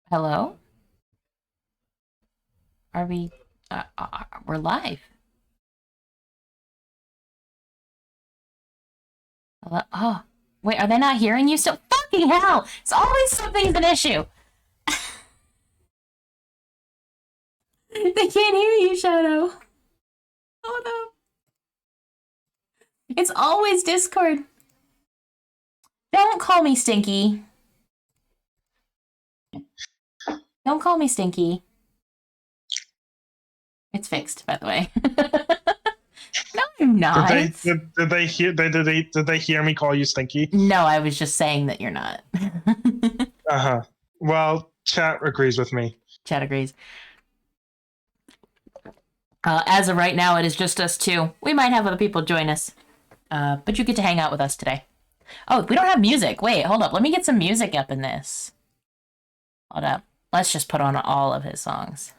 Hello? Are we... we're live. Hello? Oh, wait, are they not hearing you still? Fucking hell! It's always something's an issue. They can't hear you, Shadow. Oh no. It's always Discord. Don't call me Stinky. Don't call me Stinky. It's fixed, by the way. No, I'm not. Did they hear me call you Stinky? No, I was just saying that you're not. Uh-huh. Well, chat agrees with me. Chat agrees. As of right now, it is just us two. We might have other people join us. But you get to hang out with us today. Oh, we don't have music. Wait, hold up. Let me get some music up in this. Hold up. Let's just put on all of his songs.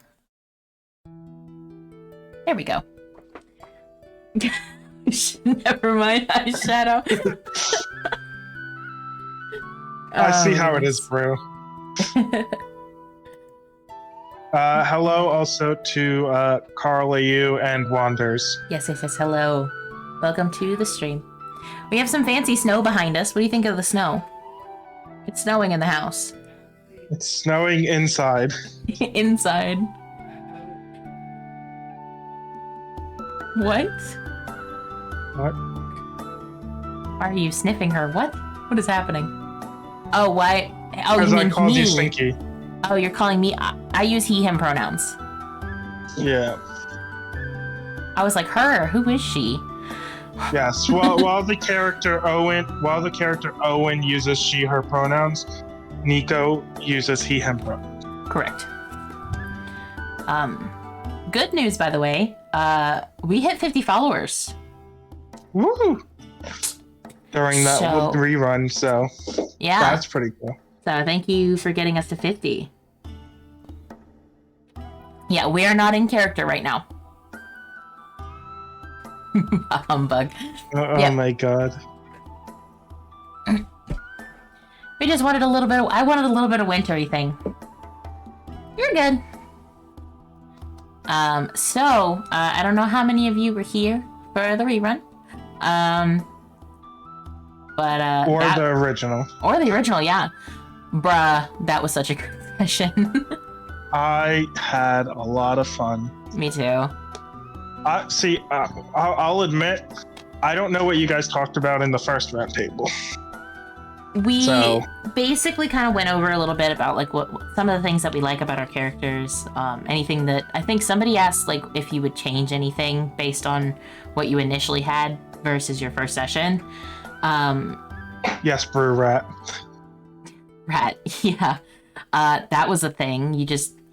There we go. Never mind, eyeshadow. I see how it is, bro. Hello also to Carl AU and Wanders. Yes, hello. Welcome to the stream. We have some fancy snow behind us. What do you think of the snow? It's snowing in the house. It's snowing inside. Inside. What? What? Are you sniffing her? What? What is happening? Oh, why? Oh, you Because I mean called me. you Stinky. Oh, you're calling me. I use he, him pronouns. Yeah. I was like, her? Who is she? Yes. While the character Owen uses she, her pronouns, Nico uses he, him pronouns. Correct. Good news, by the way. We hit 50 followers. Woo! During that So- rerun, so Yeah. that's pretty cool. So thank you for getting us to 50. Yeah, we are not in character right now. A humbug. Oh Yeah. my god. We just wanted a little bit of, I wanted a little bit of wintry thing. You're good. I don't know how many of you were here for the rerun. Or the original. Or the original, yeah. Bruh, that was such a good session. I had a lot of fun. Me too. I'll admit, I don't know what you guys talked about in the first round table. We So- basically kind of went over a little bit about like what some of the things that we like about our characters. Anything that I think somebody asked like if you would change anything based on what you initially had versus your first session. Yes, Brew Rat. Rat, yeah. That was a thing.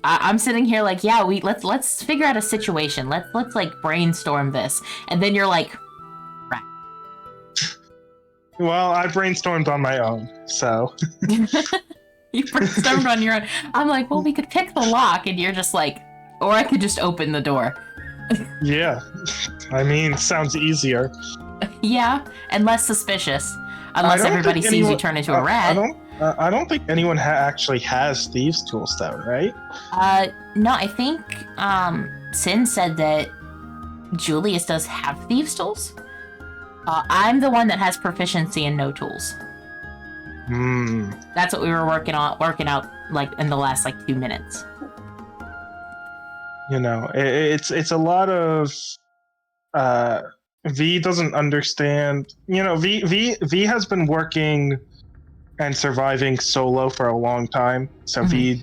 I'm sitting here like, yeah, let's figure out a situation. Let's like brainstorm this. And then you're like, rat. Well, I brainstormed on my own, so. You brainstormed on your own. I'm like, well, we could pick the lock, and you're just like, or I could just open the door. Yeah. I mean, sounds easier. Yeah, and less suspicious. Unless don't everybody think sees you anyone- turn into a rat. I don't think anyone actually has thieves tools though, right? No, I think Sin said that Julius does have thieves tools. I'm the one that has proficiency in no tools. That's what we were working out like in the last like 2 minutes. You know, it's a lot of V doesn't understand. You know, V has been working and surviving solo for a long time, so V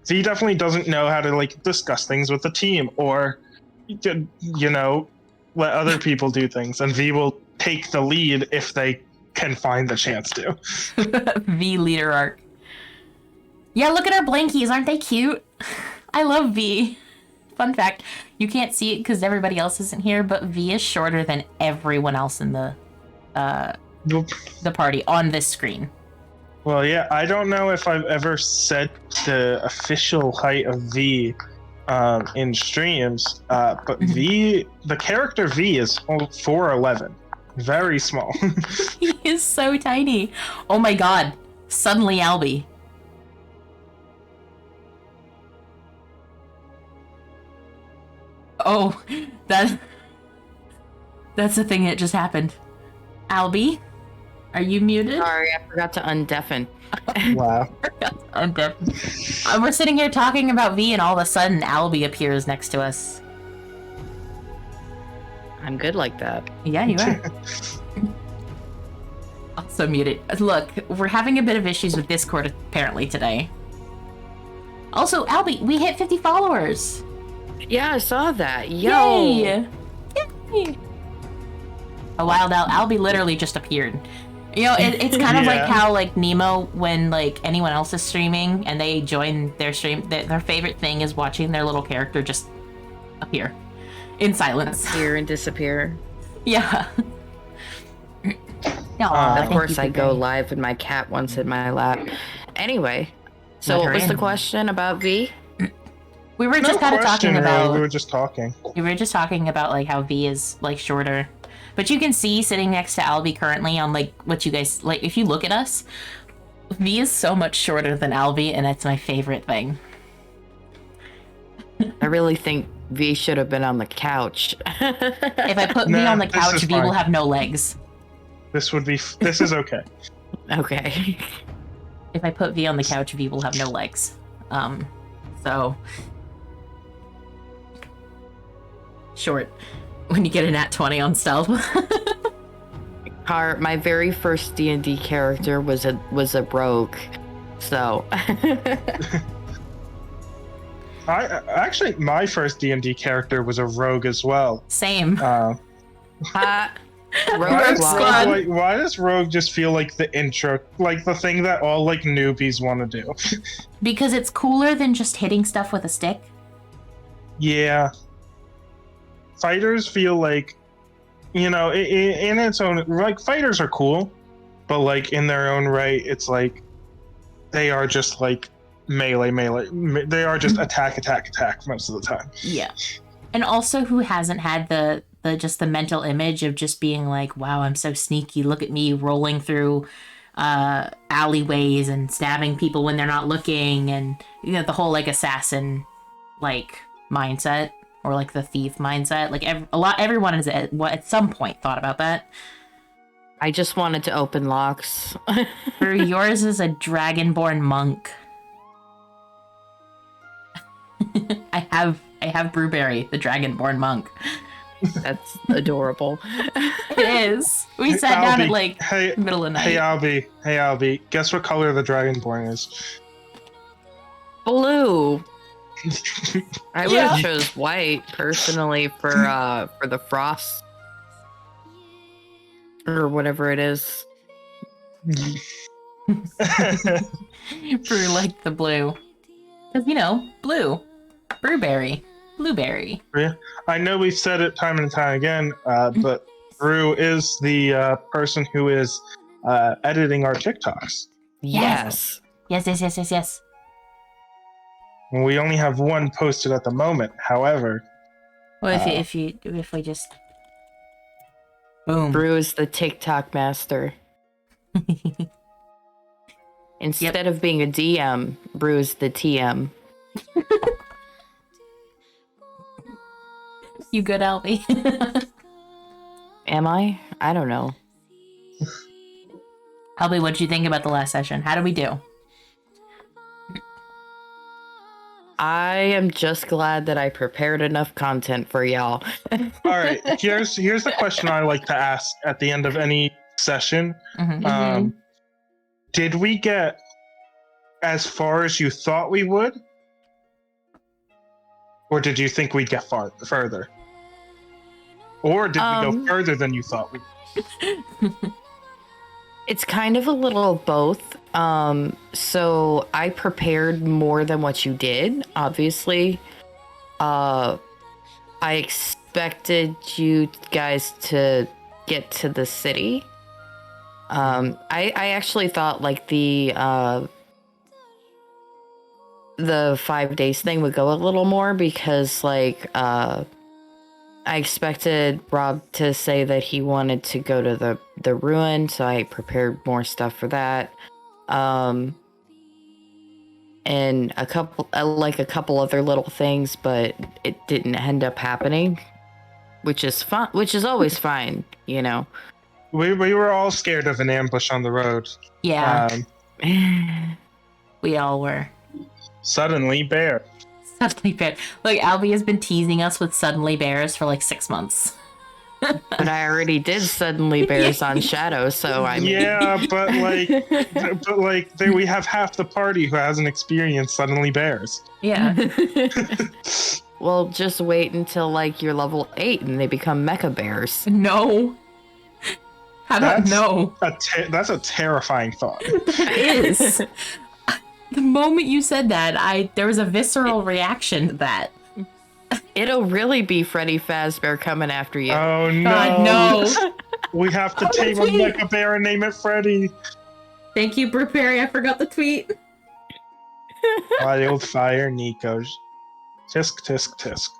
definitely doesn't know how to like discuss things with the team or you know, let other people do things, and V will take the lead if they can find the chance to. V leader arc. Yeah, look at our blankies. Aren't they cute? I love V. Fun fact, you can't see it because everybody else isn't here, but V is shorter than everyone else in the party on this screen. Well, yeah, I don't know if I've ever said the official height of V in streams, but V, the character V is 4'11", very small. He is so tiny. Oh my god. Suddenly Albie. Oh, that's the thing that just happened. Albie, are you muted? Sorry, I forgot to undeafen. Wow. I'm dead. We're sitting here talking about V, and all of a sudden, Albie appears next to us. I'm good like that. Yeah, you are. Also muted. Look, we're having a bit of issues with Discord apparently today. Also, Albie, we hit 50 followers. Yeah, I saw that. Yo. Yay! Yay! A wild Albie literally just appeared. You know, it's kind of like Yeah. how like Nemo, when like anyone else is streaming and they join their stream, their favorite thing is watching their little character just appear in silence. Appear and disappear. Yeah. Aw, Of thank course, you for I go joining. live with my cat once in my lap. Anyway, so Let what her was the in. question about V? We were No just kind of question, talking really. about. We were just talking. We were just talking about like how V is like shorter, But you can see sitting next to Albie currently on like what you guys like. If you look at us, V is so much shorter than Albie, and it's my favorite thing. I really think V should have been on the couch. If I put V Nah, on the this couch, is V will fine. have no legs. This is okay. Okay. If I put V on the couch, V will have no legs. So short. When you get a nat 20 on stealth. My very first D&D character was a rogue, so. Actually, my first D&D character was a rogue as well. Same. Rogue Rogue Squad. Why does rogue just feel like the intro, like the thing that all like newbies want to do? Because it's cooler than just hitting stuff with a stick. Yeah. Fighters feel like, in its own, like, fighters are cool, but like in their own right, it's like they are just like melee. They are just attack most of the time. Yeah. And also, who hasn't had the just the mental image of just being like, wow, I'm so sneaky, look at me rolling through alleyways and stabbing people when they're not looking, and the whole like assassin like mindset, or like the thief mindset. Like everyone has at some point thought about that. I just wanted to open locks. For yours is a dragonborn monk. I have Brewberry, the dragonborn monk. That's adorable. It is. We sat down at like middle of the night. Hey Albie, guess what color the dragonborn is? Blue. I would have chose white personally for the frost or whatever it is. For like the blue, because blue, blueberry. Yeah. I know we've said it time and time again, but Brew is the person who is editing our TikToks. Yes. Yes. And we only have one posted at the moment. However, Well, if we just boom. Brew is the TikTok master. Instead of being a DM, Brew is the TM. You good, Albie? Am I? I don't know. Albie, what did you think about the last session? How did we do? I am just glad that I prepared enough content for y'all. all right. Here's the question I like to ask at the end of any session. Mm-hmm. Did we get as far as you thought we would, or did you think we'd get further, or did we go further than you thought we would? It's kind of a little of both. So I prepared more than what you did, obviously. I expected you guys to get to the city. I actually thought like the 5 days thing would go a little more, because like I expected Rob to say that he wanted to go to the ruin, so I prepared more stuff for that. And a couple other little things, but it didn't end up happening, which is fun, which is always fine, We were all scared of an ambush on the road. Yeah. We all were. Suddenly bear. Suddenly bear. Look, Albie has been teasing us with suddenly bears for like 6 months. But I already did suddenly bears on Shadow, so I mean... Yeah, but we have half the party who hasn't experienced suddenly bears. Yeah. Well, just wait until like you're level 8 and they become mecha bears. No. How about no? That's a terrifying thought. It is. The moment you said that, there was a visceral reaction to that. It'll really be Freddy Fazbear coming after you. Oh no! God, no. We have to tame a mecha bear and name it Freddy. Thank you, Brewberry. I forgot the tweet. WildfireNico. Tisk tisk tisk.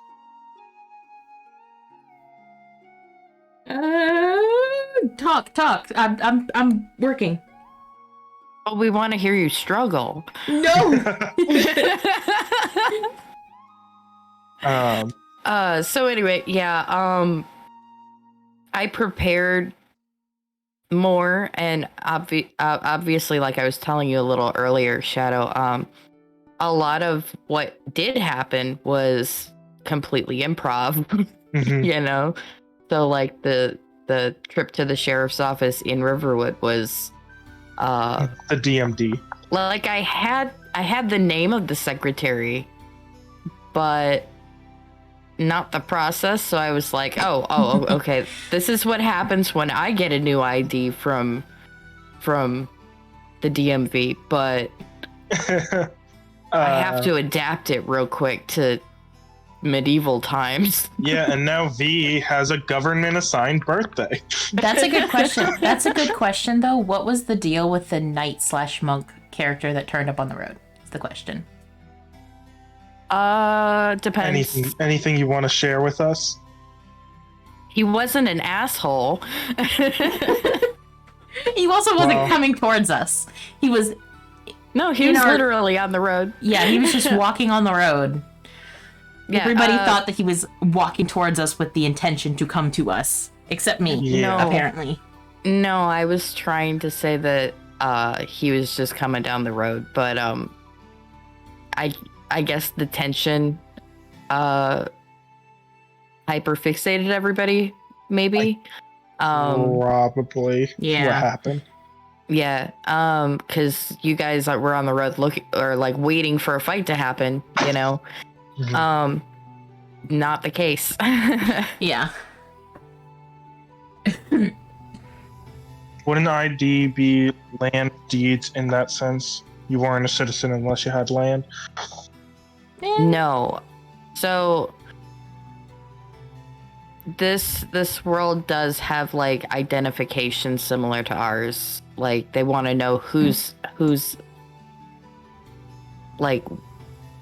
Talk. I'm working. Oh, we want to hear you struggle. No. So anyway, yeah, I prepared more, and obviously, like I was telling you a little earlier, Shadow, a lot of what did happen was completely improv, Mhm. you know? So, like, the trip to the sheriff's office in Riverwood was, The DMD. like, I had the name of the secretary, but not the process. So I was like, oh, okay. This is what happens when I get a new ID from the DMV, but I have to adapt it real quick to medieval times. Yeah, and now V has a government-assigned birthday. That's a good question. That's a good question, though. What was the deal with the knight/monk character that turned up on the road? Is the question. Depends. Anything you want to share with us? He wasn't an asshole. He also wasn't Well- coming towards us. He was, No, he In was our- literally on the road. yeah, he was just walking on the road. Yeah, Everybody thought that he was walking towards us with the intention to come to us, except me, Yeah. No. apparently. No, I was trying to say that he was just coming down the road, but I guess the tension hyper fixated everybody, maybe. Probably. yeah. What happened? Yeah, because you guys were on the road looking or like waiting for a fight to happen, you know. Mhm. Not the case. Yeah. Wouldn't ID be land deeds in that sense? You weren't a citizen unless you had land. No. So this world does have like identification similar to ours. Like they want to know who's like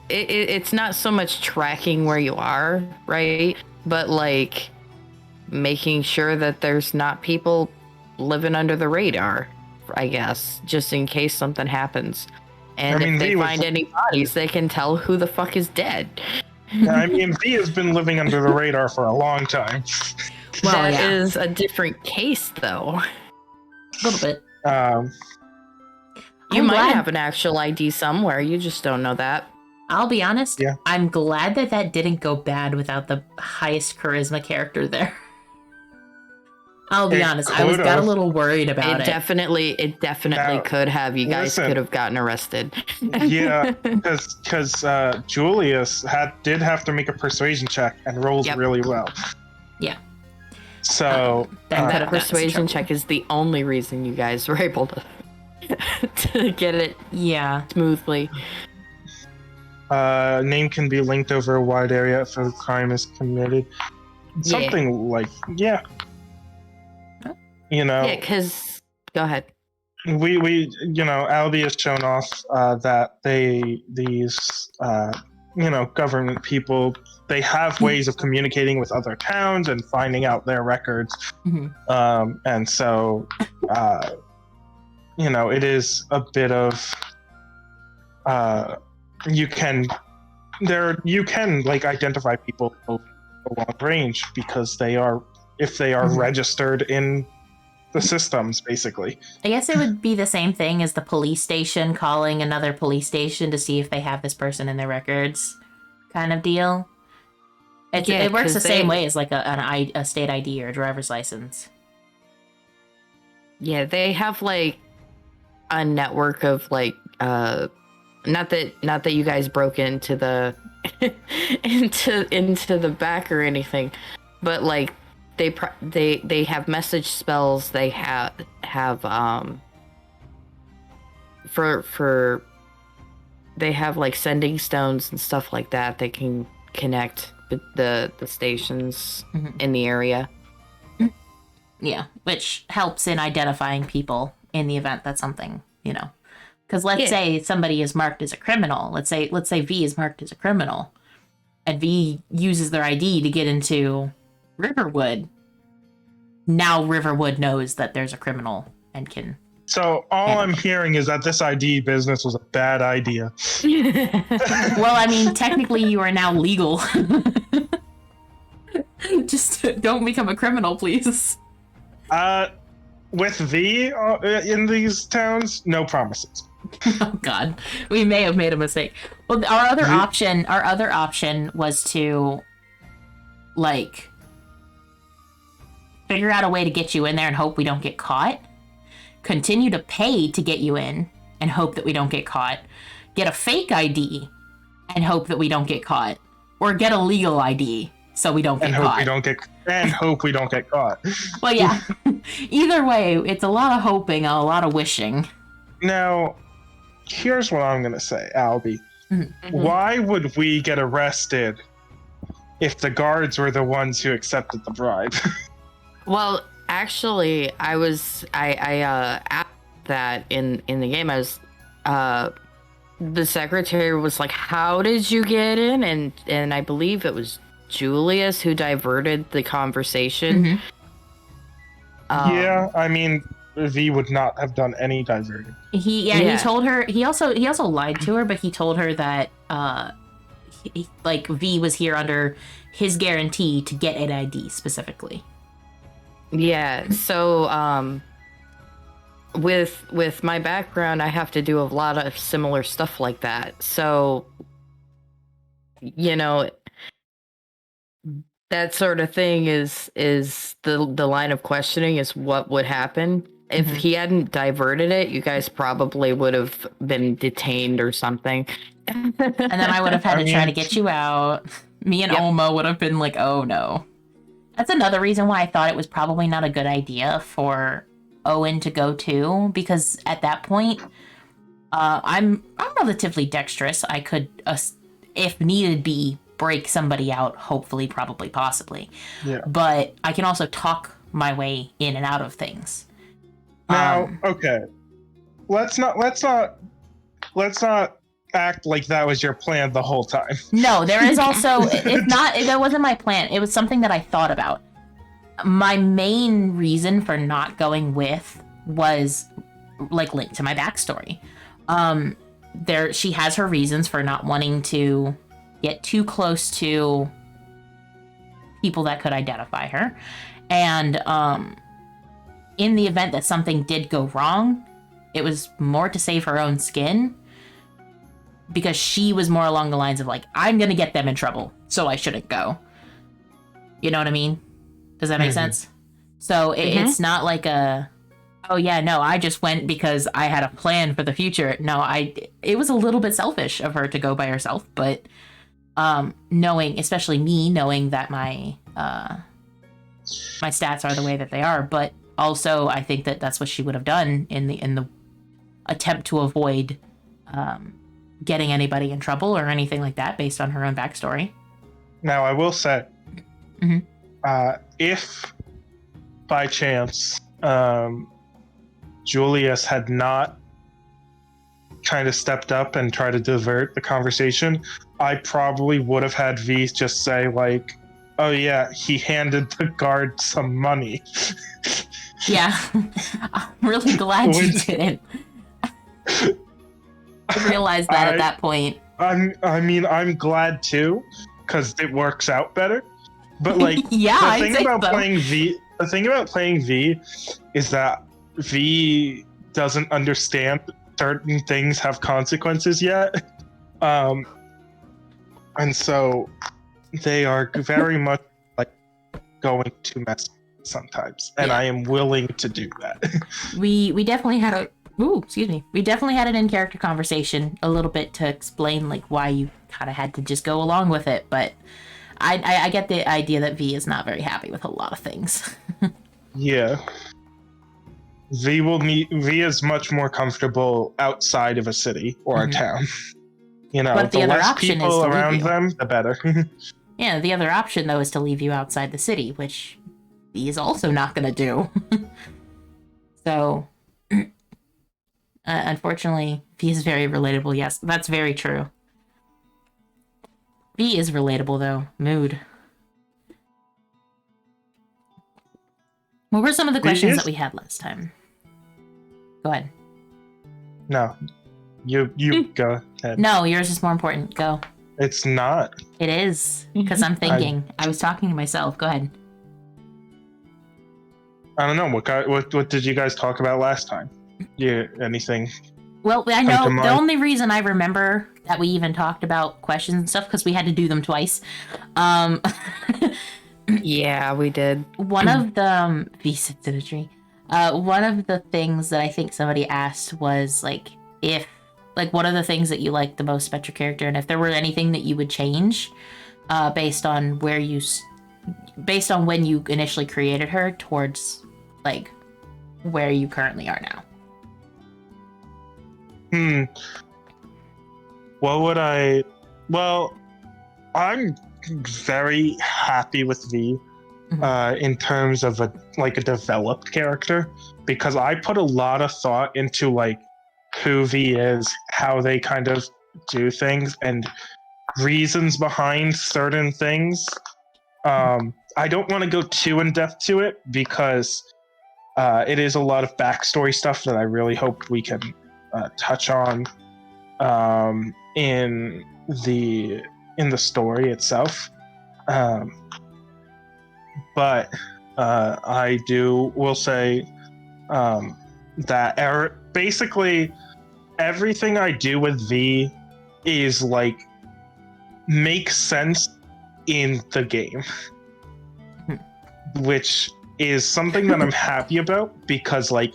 it's not so much tracking where you are, right? But like making sure that there's not people living under the radar, I guess, just in case something happens. And I mean, if they V was- find any bodies, they can tell who the fuck is dead. I mean, V has been living under the radar for a long time. Well, That yeah. is a different case, though. A little bit. You I'm might glad- have an actual ID somewhere. You just don't know that. I'll be honest. Yeah. I'm glad that didn't go bad without the highest charisma character there. I'll be It honest. I got a could've. it worried about It definitely Now, could have. You guys listen. could have gotten arrested. Yeah, because Julius did have to make a persuasion check and rolled Yep. really well. Yeah. So That And could've that gotten us in persuasion trouble. check is the only reason you guys were able to to get it Yeah. smoothly. name can be linked over a wide area if a crime is committed. Something like Huh? you know. Yeah, because go ahead. we Albie has shown off that these government people, they have ways of communicating with other towns and finding out their records. Mhm. And so it is a bit of you can like identify people over a long range because if they are Mhm. registered in the systems, basically. I guess it would be the same thing as the police station calling another police station to see if they have this person in their records, kind of deal. Yeah, It works 'cause the same they- way as like a state ID or a driver's license. Yeah, they have like a network of like not that you guys broke into the into the back or anything, but like they have message spells. They have for they have like sending stones and stuff like that. They can connect the stations Mhm. in the area. Yeah, which helps in identifying people in the event that something, because let's Yeah. say somebody is marked as a criminal. Let's say V is marked as a criminal, and V uses their ID to get into Riverwood. now Riverwood knows that there's a criminal and can. So all I'm hearing is that this ID business was a bad idea. Well, I mean, technically you are now legal. Just don't become a criminal, please. With V in these towns, no promises. Oh God, we may have made a mistake. Well, our other option was to, like, figure out a way to get you in there and hope we don't get caught. Continue to pay to get you in and hope that we don't get caught. Get a fake ID and hope that we don't get caught, or get a legal ID so we don't get caught. Hope we don't get caught. Well, yeah. Either way, it's a lot of hoping and a lot of wishing. Now, here's what I'm gonna say, Albie. Mm-hmm. Why would we get arrested if the guards were the ones who accepted the bribe? Well, actually, I asked that in the game. I was the secretary was like, "How did you get in?" And I believe it was Julius who diverted the conversation. Mm-hmm. Yeah, I mean, V would not have done any diverting. He told her. He also lied to her, but he told her that V was here under his guarantee to get an ID specifically. Yeah. So with my background, I have to do a lot of similar stuff like that. So, you know, that sort of thing is the line of questioning is what would happen if he hadn't diverted it. You guys probably would have been detained or something, and then I would have had to try to get you out. Me and Olmo would have been like, "Oh no." That's another reason why I thought it was probably not a good idea for Owen to go too, because at that point, I'm relatively dexterous. I could, if needed be, break somebody out. Hopefully, probably, possibly. Yeah. But I can also talk my way in and out of things. Now, okay, let's not act like that was your plan the whole time. No, there is also, that wasn't my plan. It was something that I thought about. My main reason for not going with was like linked to my backstory. She has her reasons for not wanting to get too close to people that could identify her. And in the event that something did go wrong, it was more to save her own skin, because she was more along the lines of like, I'm gonna get them in trouble, so I shouldn't go. You know what I mean? Does that make sense? So it's not like oh yeah, no, I just went because I had a plan for the future. No, it was a little bit selfish of her to go by herself, but especially me knowing that my stats are the way that they are, but also I think that that's what she would have done in the attempt to avoid getting anybody in trouble or anything like that based on her own backstory. Now, I will say, if by chance Julius had not kind of stepped up and tried to divert the conversation, I probably would have had V just say like, "Oh yeah, he handed the guard some money." Yeah, I'm really glad you didn't. I realized that at that point. I'm glad too, because it works out better. But like, yeah, the thing about playing V is that V doesn't understand certain things have consequences yet, and so they are very much like going to mess sometimes, and I am willing to do that. We definitely had we definitely had an in-character conversation a little bit to explain like why you kind of had to just go along with it, but I get the idea that V is not very happy with a lot of things. Yeah. V is much more comfortable outside of a city or a town. You know, but the less people around them, the better. Yeah, the other option though is to leave you outside the city, which V is also not going to do. So, unfortunately, V is very relatable. Yes, that's very true. V is relatable though. Mood. What were some of the It questions is- that we had last time? Go ahead. No, you go ahead. No, yours is more important. Go. It's not. It is, because I'm thinking. I was talking to myself. Go ahead. I don't know what did you guys talk about last time? Anything? Well, I Come to know the mind. only reason I remember that we even talked about questions and stuff because we had to do them twice. Yeah, we did. One of the one of the things that I think somebody asked was like what are the things that you liked the most about your character, and if there were anything that you would change based on based on when you initially created her towards like where you currently are now. What would I? Well, I'm very happy with V in terms of a developed character, because I put a lot of thought into like who V is, how they kind of do things, and reasons behind certain things. I don't want to go too in depth to it because it is a lot of backstory stuff that I really hope we can touch on in the story itself. But I will say that basically everything I do with V is like makes sense in the game, which is something that I'm happy about because like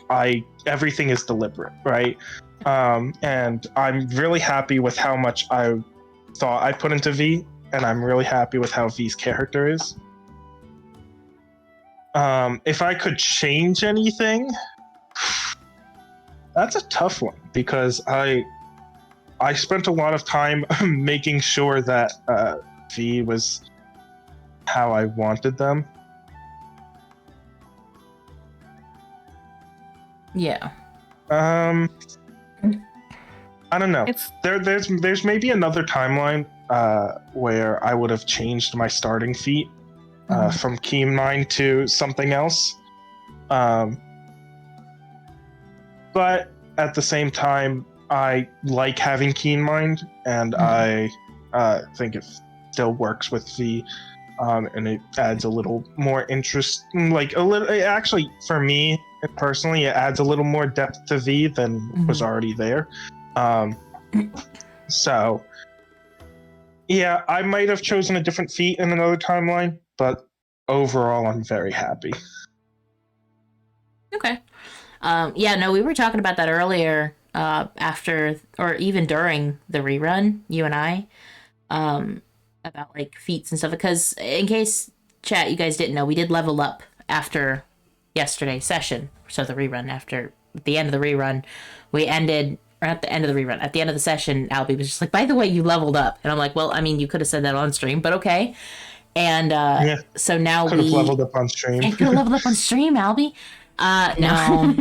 everything is deliberate, right? And I'm really happy with how much I thought I put into V, and I'm really happy with how V's character is. If I could change anything, that's a tough one because I spent a lot of time making sure that V was how I wanted them. Yeah. I don't know. There's maybe another timeline where I would have changed my starting feat from Keen Mind to something else. But at the same time, I like having Keen Mind, and I think it still works with V, and it adds a little more interest. Actually, for me personally, it adds a little more depth to V than was already there. So, yeah, I might have chosen a different feat in another timeline, but overall, I'm very happy. Okay. Yeah, no, we were talking about that earlier after or even during the rerun, you and I, about like feats and stuff. Because in case chat, you guys didn't know, we did level up after yesterday's session. So the rerun, after the end of the rerun, we ended, or at the end of the rerun, at the end of the session, Albie was just like, by the way, you leveled up. And I'm like, well, I mean, you could have said that on stream, but okay. And so now could have leveled up on stream. I could have leveled up on stream, Albie. No.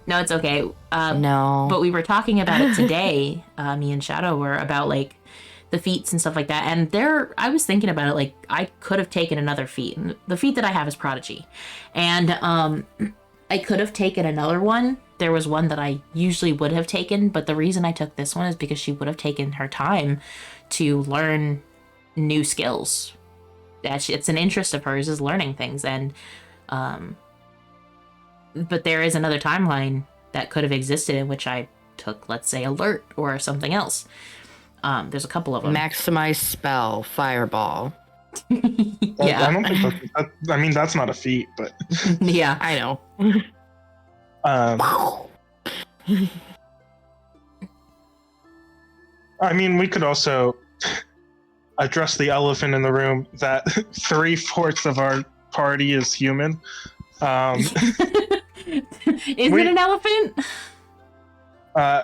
No, it's okay. No. But we were talking about it today, me and Shadow were, about like the feats and stuff like that. And I was thinking about it, like I could have taken another feat. And the feat that I have is Prodigy. And I could have taken another one. There was one that I usually would have taken, but the reason I took this one is because she would have taken her time to learn new skills. It's an interest of hers, is learning things. And but there is another timeline that could have existed in which I took, let's say, Alert or something else. There's a couple of them. Maximize spell, Fireball. Yeah. I don't think I mean, that's not a feat, but Yeah. I know. I mean, we could also address the elephant in the room that 3/4 of our party is human. Is it an elephant?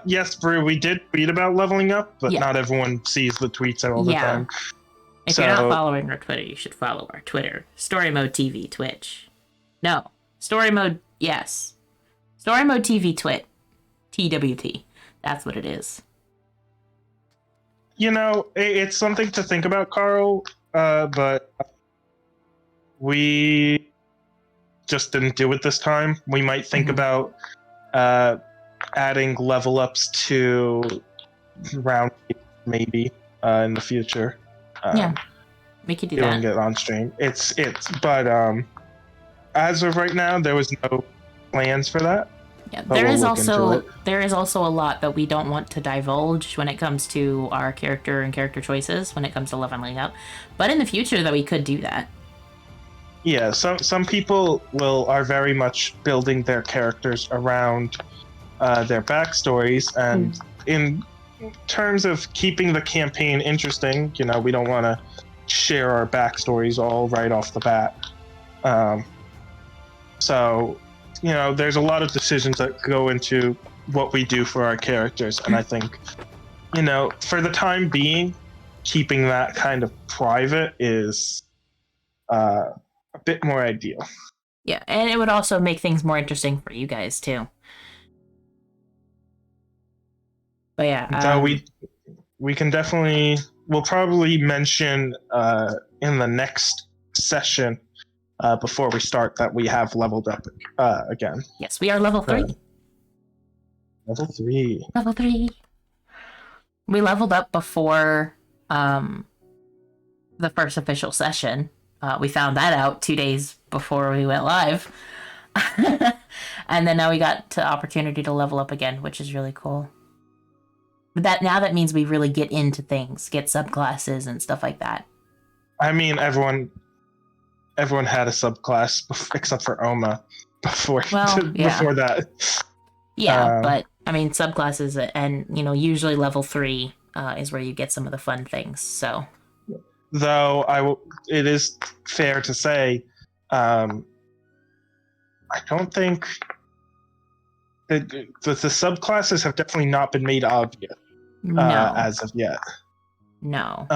Yes, Brew, we did tweet about leveling up, but Yeah. not everyone sees the tweets all the time. If you're not following our Twitter, you should follow our Twitter. Story Mode TV, Twitch. No. Story Mode, yes. Story Mode TV, Twit. TWT. That's what it is. You know, it's something to think about, Carl, but we just didn't do it this time. We might think about adding level ups to round 8 maybe in the future. Yeah, we could do doing that. it on stream. But as of right now, there was no plans for that. Yeah, But we'll look into it. there is also a lot that we don't want to divulge when it comes to our character and character choices when it comes to leveling up. But in the future, though, we could do that. Yeah, some people are very much building their characters around their backstories, and in terms of keeping the campaign interesting, we don't want to share our backstories all right off the bat. So, there's a lot of decisions that go into what we do for our characters, and I think, for the time being, keeping that kind of private is a bit more ideal. Yeah, and it would also make things more interesting for you guys, too. But yeah. So we can definitely, we'll probably mention in the next session before we start that we have leveled up again. Yes, we are level 3. Level 3. Level 3. We leveled up before the first official session. We found that out 2 days before we went live. And then now we got the opportunity to level up again, which is really cool. But that means we really get into things, get subclasses and stuff like that. I mean, everyone had a subclass except for Oma before that. Yeah, but I mean, subclasses and usually level 3 is where you get some of the fun things. So, though it is fair to say, I don't think the subclasses have definitely not been made obvious as of yet. No.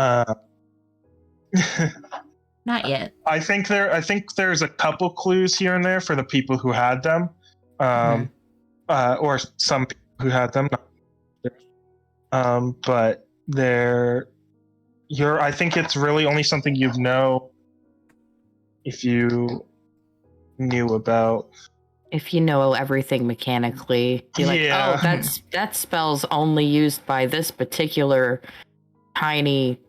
Not yet. I think there's a couple clues here and there for the people who had them, or some people who had them. But I think it's really only something you'd know if you knew about. If you know everything mechanically, you're like, oh, that spell's only used by this particular tiny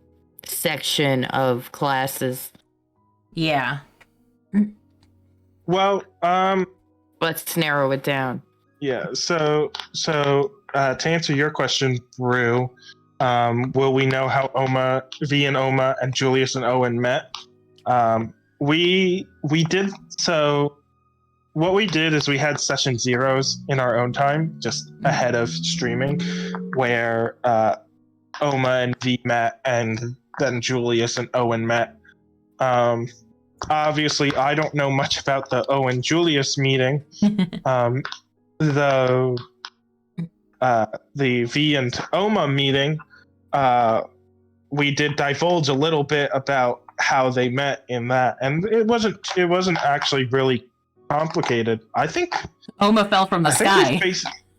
section of classes. Yeah. Well, let's narrow it down. Yeah. So to answer your question, Brew, will we know how V and Oma and Julius and Owen met? We did. So what we did is we had session zeros in our own time, just ahead of streaming, where Oma and V met, and then Julius and Owen met. Obviously, I don't know much about the Owen Julius meeting, though the V and Oma meeting, we did divulge a little bit about how they met in that, and it wasn't actually really complicated. I think Oma fell from the sky.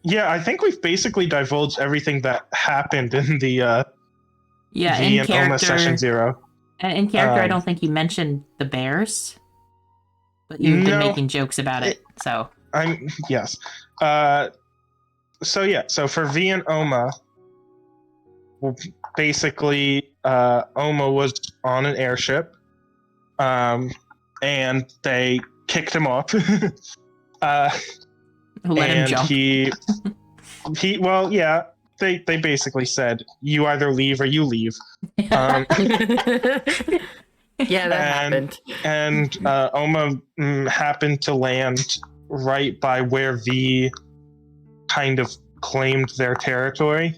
I think we've basically divulged everything that happened in the V and Oma session 0. In character, I don't think you mentioned the bears, but you've been making jokes about it. So yes. So for V and Oma, basically, Oma was on an airship, and they kicked him off. Let him jump. They basically said, you either leave or you leave. Yeah, that happened. And Oma happened to land right by where V kind of claimed their territory.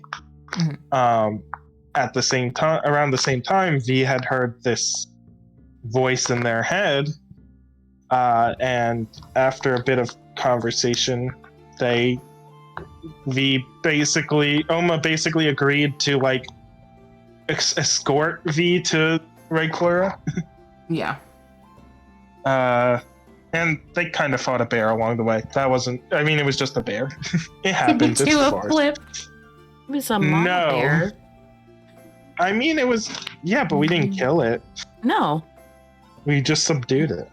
At the same time, around the same time, V had heard this voice in their head, and after a bit of conversation, Oma basically agreed to escort V to Rayclura. Yeah. And they kind of fought a bear along the way. It was just a bear. It happens. It's the forest. It was a mama bear. I mean, it was, but we didn't kill it. No. We just subdued it.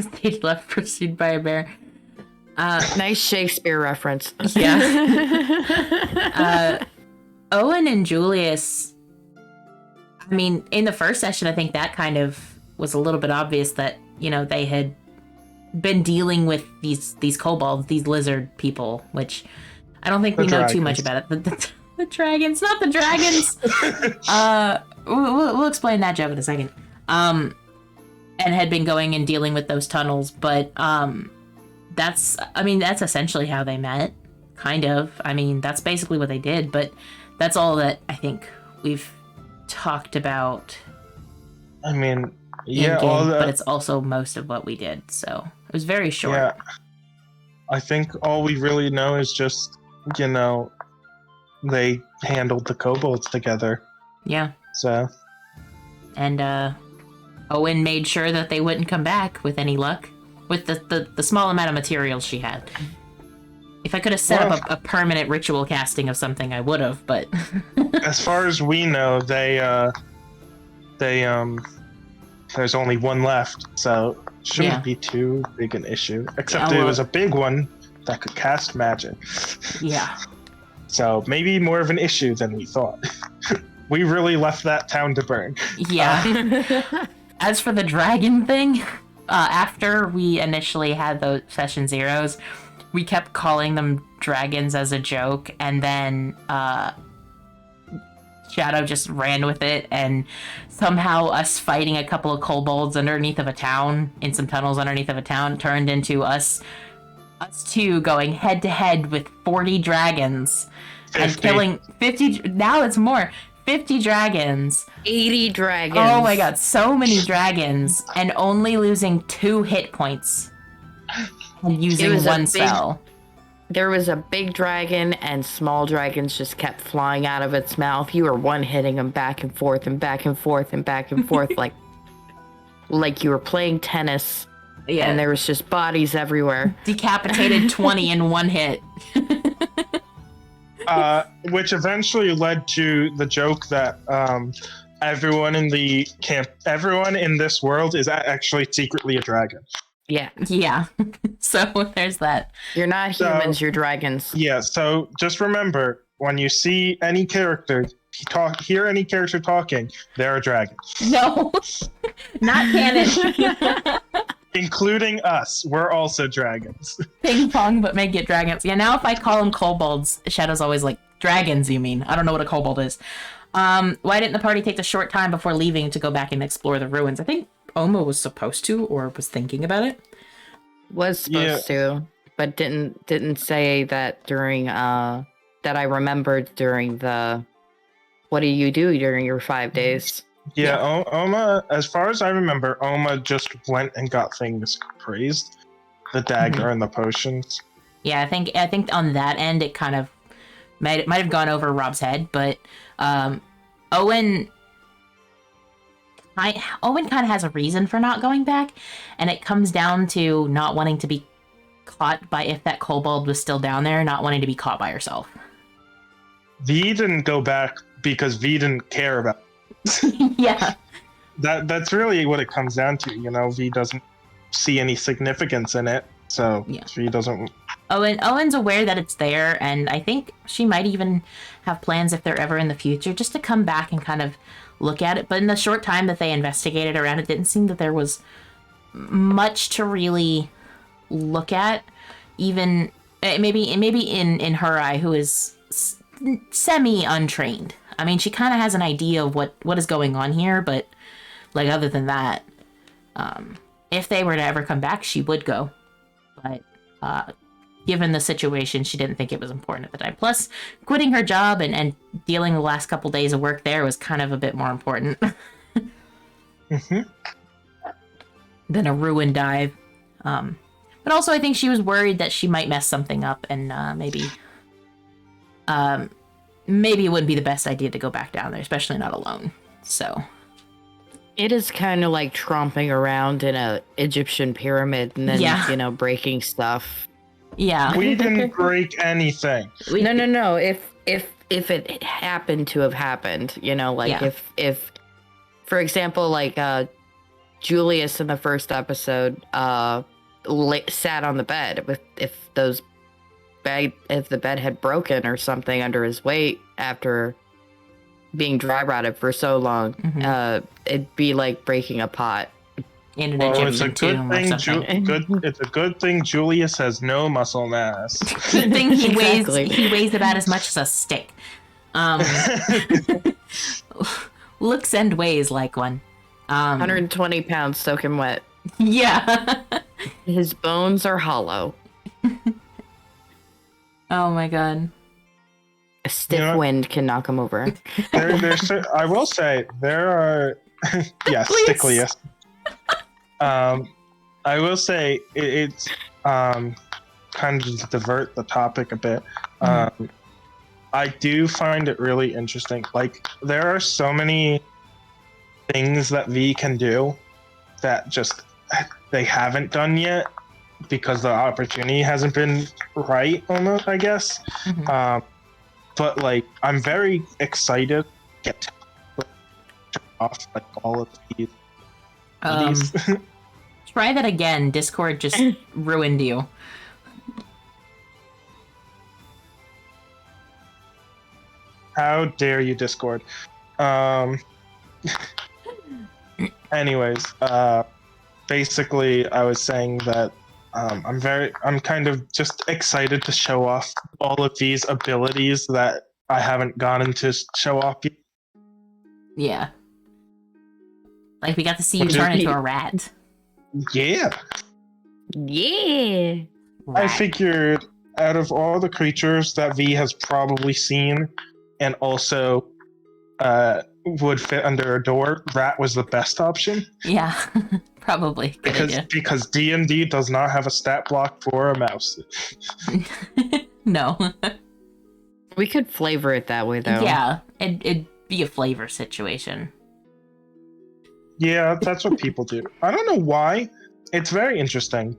Stage left pursued by a bear. Nice Shakespeare reference. Yeah. Owen and Julius, I mean, in the first session, I think that kind of was a little bit obvious that, they had been dealing with these kobolds, these lizard people, which I don't think we know too much about it. The dragons, not the dragons. We'll explain that, Jeff, in a second. And had been going and dealing with those tunnels, but that's essentially how they met, kind of. I mean, that's basically what they did, but that's all that I think we've talked about. I mean, yeah, all that, but it's also most of what we did, so it was very short. Yeah, I think all we really know is just, they handled the kobolds together. Yeah. So. And Owen made sure that they wouldn't come back with any luck, with the small amount of materials she had. If I could have set up a permanent ritual casting of something, I would have, but... As far as we know, there's only one left, so it shouldn't be too big an issue. Except it was a big one that could cast magic. Yeah. So maybe more of an issue than we thought. We really left that town to burn. Yeah. As for the dragon thing, after we initially had those session zeros, we kept calling them dragons as a joke, and then Shadow just ran with it, and somehow us fighting a couple of kobolds underneath of a town, in some tunnels underneath of a town, turned into us two going head to head with 40 dragons 50. And killing 50. Now it's more. 50 dragons. 80 dragons. Oh my god, so many dragons, and only losing 2 hit points and using one spell. There was a big dragon, and small dragons just kept flying out of its mouth. You were one-hitting them back and forth and back and forth and back and forth, like you were playing tennis. Yeah. And there was just bodies everywhere. Decapitated 20 in one hit. Which eventually led to the joke that everyone in this world is actually secretly a dragon. Yeah. Yeah. So there's that. You're not humans, you're dragons. Yeah, so just remember, when you see any character hear any character talking, they're a dragon. No. Not canon. Including us. We're also dragons. Ping pong, but make it dragons. Yeah, now if I call them kobolds, Shadow's always like, dragons, you mean? I don't know what a kobold is. Why didn't the party take the short time before leaving to go back and explore the ruins? I think Oma was supposed to, or was thinking about it. Was supposed to, but didn't say that during, that I remembered during the, what do you do during your 5 days? Yeah, Oma, as far as I remember, Oma just went and got things praised. The dagger and the potions. Yeah, I think on that end it kind of might have gone over Rob's head, but Owen kind of has a reason for not going back, and it comes down to not wanting to be caught by, if that kobold was still down there, not wanting to be caught by herself. V didn't go back because V didn't care about it. Yeah. That's really what it comes down to, V doesn't see any significance in it, so V doesn't... Owen's aware that it's there, and I think she might even have plans if they're ever in the future, just to come back and kind of look at it, but in the short time that they investigated around, it didn't seem that there was much to really look at, even maybe in her eye, who is semi-untrained. I mean, she kind of has an idea of what is going on here, but like other than that, if they were to ever come back, she would go. But given the situation, she didn't think it was important at the time. Plus, quitting her job and dealing the last couple days of work there was kind of a bit more important than a ruin dive. But also, I think she was worried that she might mess something up, and maybe it wouldn't be the best idea to go back down there, especially not alone. So it is kind of like tromping around in a Egyptian pyramid and then breaking stuff. Yeah, we didn't break anything. No. If it happened to have happened, if for example, like Julius in the first episode sat on the bed if the bed had broken or something under his weight after being dry rotted for so long, it'd be like breaking a pot. In an Well, Egyptian tomb or something. It's a good thing Julius has no muscle mass. Good thing he Exactly. weighs about as much as a stick. Looks and weighs like one. 120 pounds soaking wet. Yeah. His bones are hollow. Oh my god. A stiff wind can knock him over. I will say there are yes, Sticklius. I will say it's kind of to divert the topic a bit. I do find it really interesting. Like, there are so many things that V can do that just they haven't done yet because the opportunity hasn't been right, almost, I guess. But like, I'm very excited to get to off like all of these. Try that again. Discord just ruined you. How dare you, Discord? Anyways, basically, I was saying that I'm kind of just excited to show off all of these abilities that I haven't gotten to show off yet. Yeah. Like, we got to see you turn into a rat. Yeah. Yeah. Rat. I figured out of all the creatures that V has probably seen and also would fit under a door, rat was the best option. Yeah, probably. Because D&D does not have a stat block for a mouse. No. We could flavor it that way, though. Yeah, it'd be a flavor situation. Yeah, that's what people do. I don't know why. It's very interesting,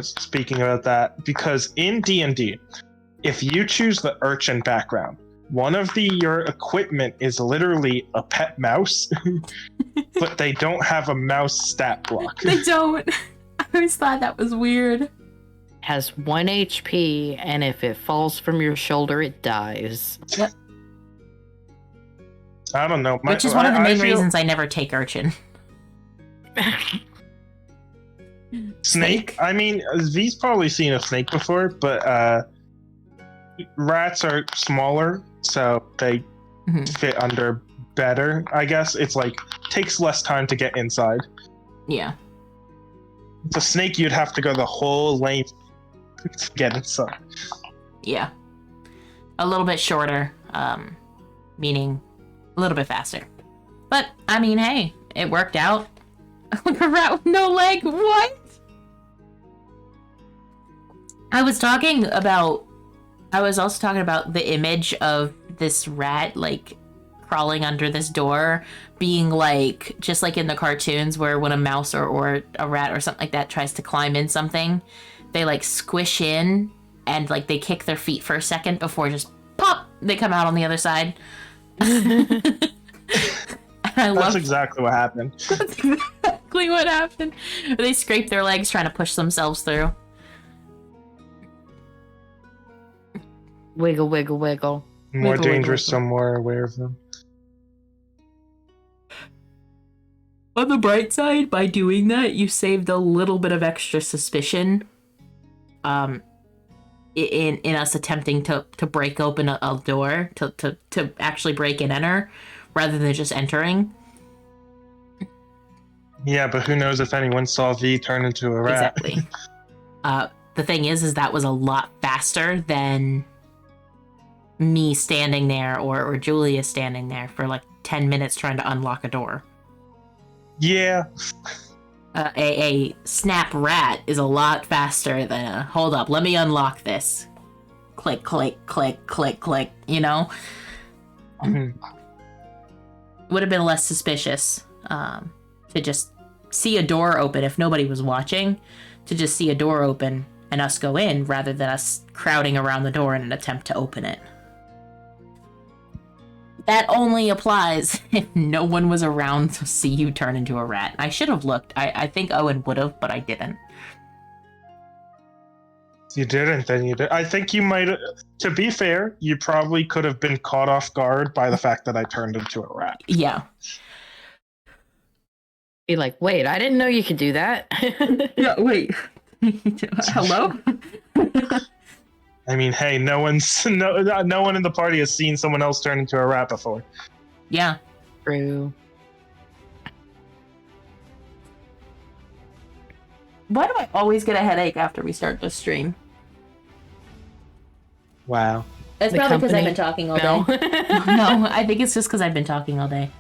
speaking about that, because in D&D, if you choose the urchin background, one of your equipment is literally a pet mouse, but they don't have a mouse stat block. They don't. I always thought that was weird. Has 1 HP, and if it falls from your shoulder, it dies. Yep. I don't know. Which is one of the main reasons I never take urchin. Snake? I mean, V's probably seen a snake before, but rats are smaller, so they fit under better, I guess. It's like, takes less time to get inside. Yeah. It's a snake, you'd have to go the whole length to get inside. Yeah. A little bit shorter, meaning a little bit faster. But, I mean, hey, it worked out. A rat with no leg, what? I was also talking about the image of this rat, like, crawling under this door, being like, just like in the cartoons where when a mouse or a rat or something like that tries to climb in something, they like squish in and like they kick their feet for a second before just pop, they come out on the other side. That's exactly what happened. That's exactly what happened. They scrape their legs trying to push themselves through. Wiggle, wiggle, wiggle. More Wiggle, dangerous, wiggle. so more aware of them. On the bright side, by doing that, you saved a little bit of extra suspicion. In us attempting to break open a door, to actually break and enter, rather than just entering. Yeah, but who knows if anyone saw V turn into a rat. Exactly. The thing is that was a lot faster than me standing there or Julia standing there for like 10 minutes trying to unlock a door. Yeah. A snap rat is a lot faster than a, hold up, let me unlock this. Click, click, click, click, click, you know? Would have been less suspicious to just see a door open if nobody was watching, to just see a door open and us go in rather than us crowding around the door in an attempt to open it. That only applies if no one was around to see you turn into a rat. I should have looked. I think Owen would have, but I didn't. You didn't, then you did. I think you might. To be fair, you probably could have been caught off guard by the fact that I turned into a rat. Yeah. Be like, wait, I didn't know you could do that. Yeah, wait. Hello? I mean, hey, no one in the party has seen someone else turn into a rat before. Yeah. True. Why do I always get a headache after we start this stream? Wow. It's The probably because I've company? been talking all No. day. No, I think it's just because I've been talking all day.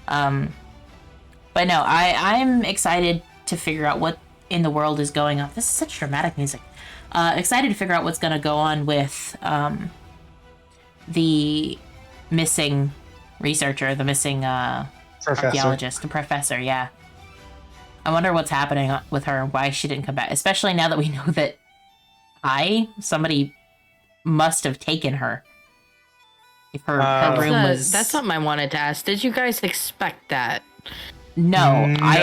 But no, I'm excited to figure out what in the world is going on. This is such dramatic music. Excited to figure out what's going to go on with the missing researcher, the missing Professor. archaeologist, the professor, yeah. I wonder what's happening with her, why she didn't come back, especially now that we know that somebody must have taken her. If her room was... That's something I wanted to ask. Did you guys expect that? No, I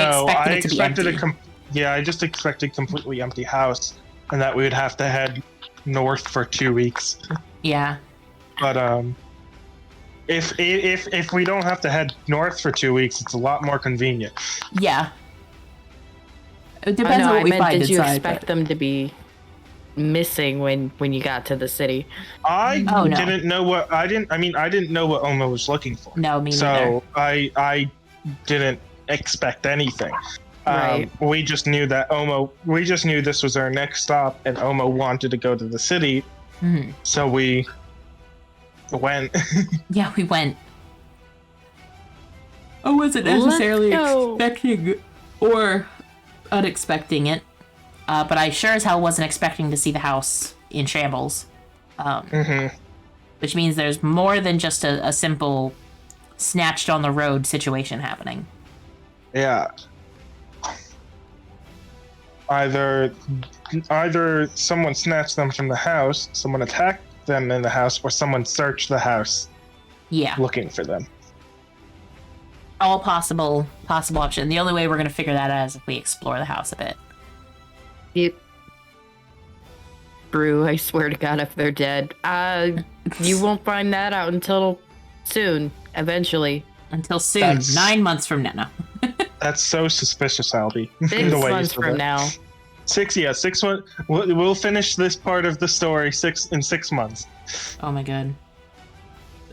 expected it to be empty. I just expected completely empty house, and that we would have to head north for 2 weeks. Yeah. But if we don't have to head north for 2 weeks, it's a lot more convenient. Yeah. It depends on what we find did you inside, expect them to be missing when you got to the city? I no. didn't know what I didn't know what Oma was looking for. No, me neither. So I didn't expect anything. Right. We just knew this was our next stop, and Oma wanted to go to the city, so we went. Yeah, we went. I wasn't necessarily expecting or unexpecting it, but I sure as hell wasn't expecting to see the house in shambles. Which means there's more than just a simple snatched on the road situation happening. Yeah. Either someone snatched them from the house, someone attacked them in the house, or someone searched the house. Yeah. Looking for them. All possible option. The only way we're gonna figure that out is if we explore the house a bit. Yep. Brew, I swear to God, if they're dead, you won't find that out until soon. Eventually. Until soon. 9 months from now. That's so suspicious, Albie. 6 months from now. 6 months. We'll finish this part of the story in 6 months. Oh my god.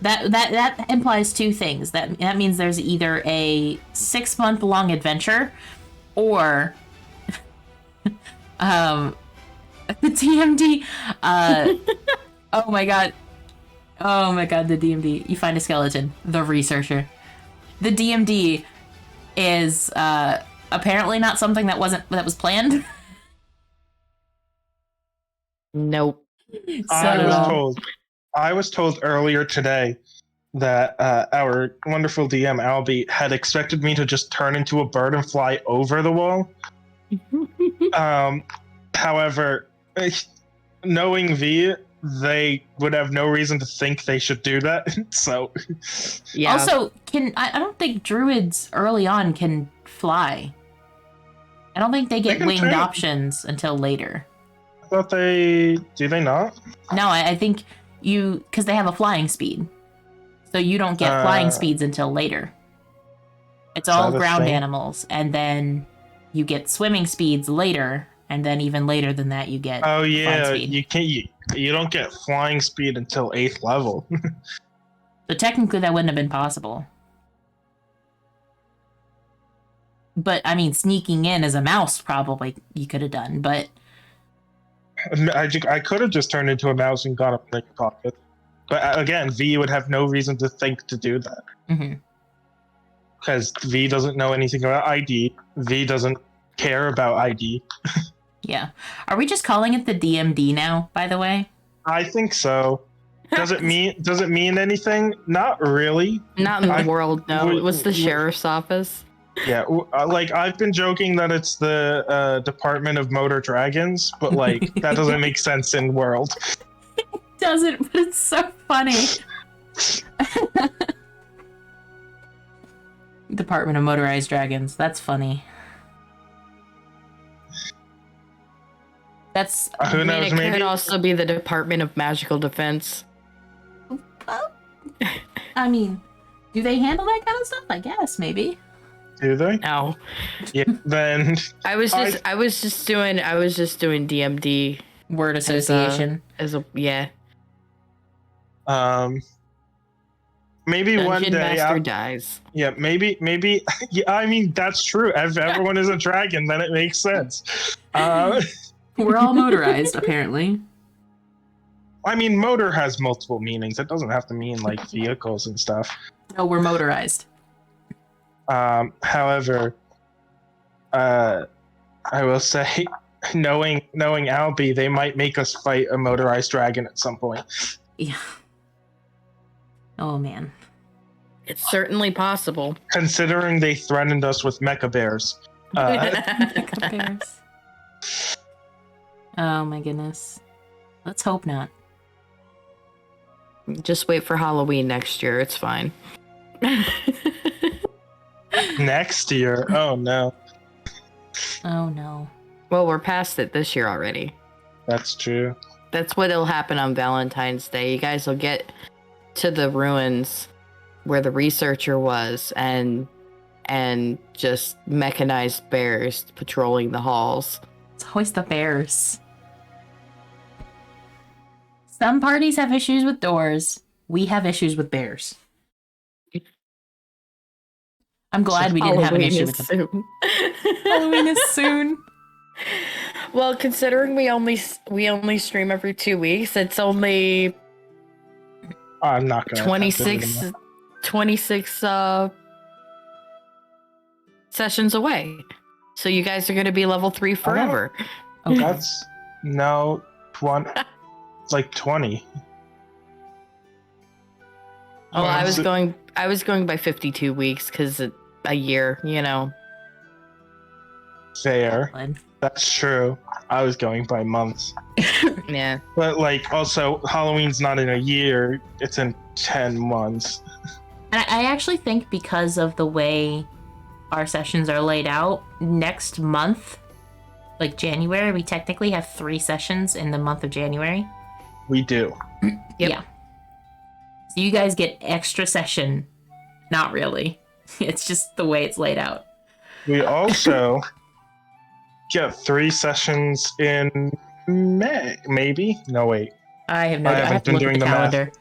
That implies two things. That means there's either a 6 month long adventure, or the DMD. Oh my god, the DMD. You find a skeleton. The researcher. The DMD is apparently not something that was planned. Nope. So, I was told earlier today that our wonderful DM Albie had expected me to just turn into a bird and fly over the wall. However, knowing V, they would have no reason to think they should do that. So, yeah. Also, I don't think druids early on can fly. I don't think they get winged options until later. I thought do they not? No, I think because they have a flying speed. So you don't get flying speeds until later. It's all ground animals, and then you get swimming speeds later, and then even later than that you get flying speed. You don't get flying speed until 8th level. So technically that wouldn't have been possible. But I mean, sneaking in as a mouse probably you could have done, but I could have just turned into a mouse and got up in the pocket. But again, V would have no reason to think to do that. Because V doesn't know anything about ID. V doesn't care about ID. Yeah. Are we just calling it the DMD now, by the way? I think so. Does it mean anything? Not really. Not in the world, no. It was the sheriff's office. Yeah, like I've been joking that it's the Department of Motor Dragons, but like that doesn't make sense in world. It doesn't, but it's so funny. Department of Motorized Dragons. That's funny. That's Who I mean, knows? it Maybe could also be the Department of Magical Defense. I mean, do they handle that kind of stuff? I guess maybe. do they? No. Yeah. Then I was just doing DMD Word association. as a yeah. maybe one Dungeon day. Master dies. Yeah, maybe. Yeah, I mean that's true. If everyone is a dragon, then it makes sense. We're all motorized, apparently. I mean, motor has multiple meanings. It doesn't have to mean like vehicles and stuff. No, we're motorized. However, I will say, knowing Albie, they might make us fight a motorized dragon at some point. Yeah. Oh man. It's certainly possible. Considering they threatened us with mecha bears. Bears. Oh my goodness. Let's hope not. Just wait for Halloween next year. It's fine. Next year. Oh no. Oh no. Well, we're past it this year already. That's true. That's what'll happen on Valentine's Day. You guys will get to the ruins where the researcher was and just mechanized bears patrolling the halls. It's always the bears. Some parties have issues with doors. We have issues with bears. I'm glad we didn't have an issue with them. soon. Halloween is soon. Well, considering we only stream every 2 weeks, it's only I'm not gonna. 26 sessions away. So you guys are going to be level 3 forever. Okay. That's no 20. It's like 20. Well, I was going by 52 weeks because a year, you know. Fair. That's true. I was going by months. Yeah. But like also Halloween's not in a year, it's in 10 months. And I actually think because of the way our sessions are laid out, next month, like January, we technically have 3 sessions in the month of January. We do. Yep. Yeah. So you guys get extra session. Not really. It's just the way it's laid out. We also get 3 sessions in May, maybe? No, wait. I have no I idea. I haven't have to been look at doing the the math. calendar.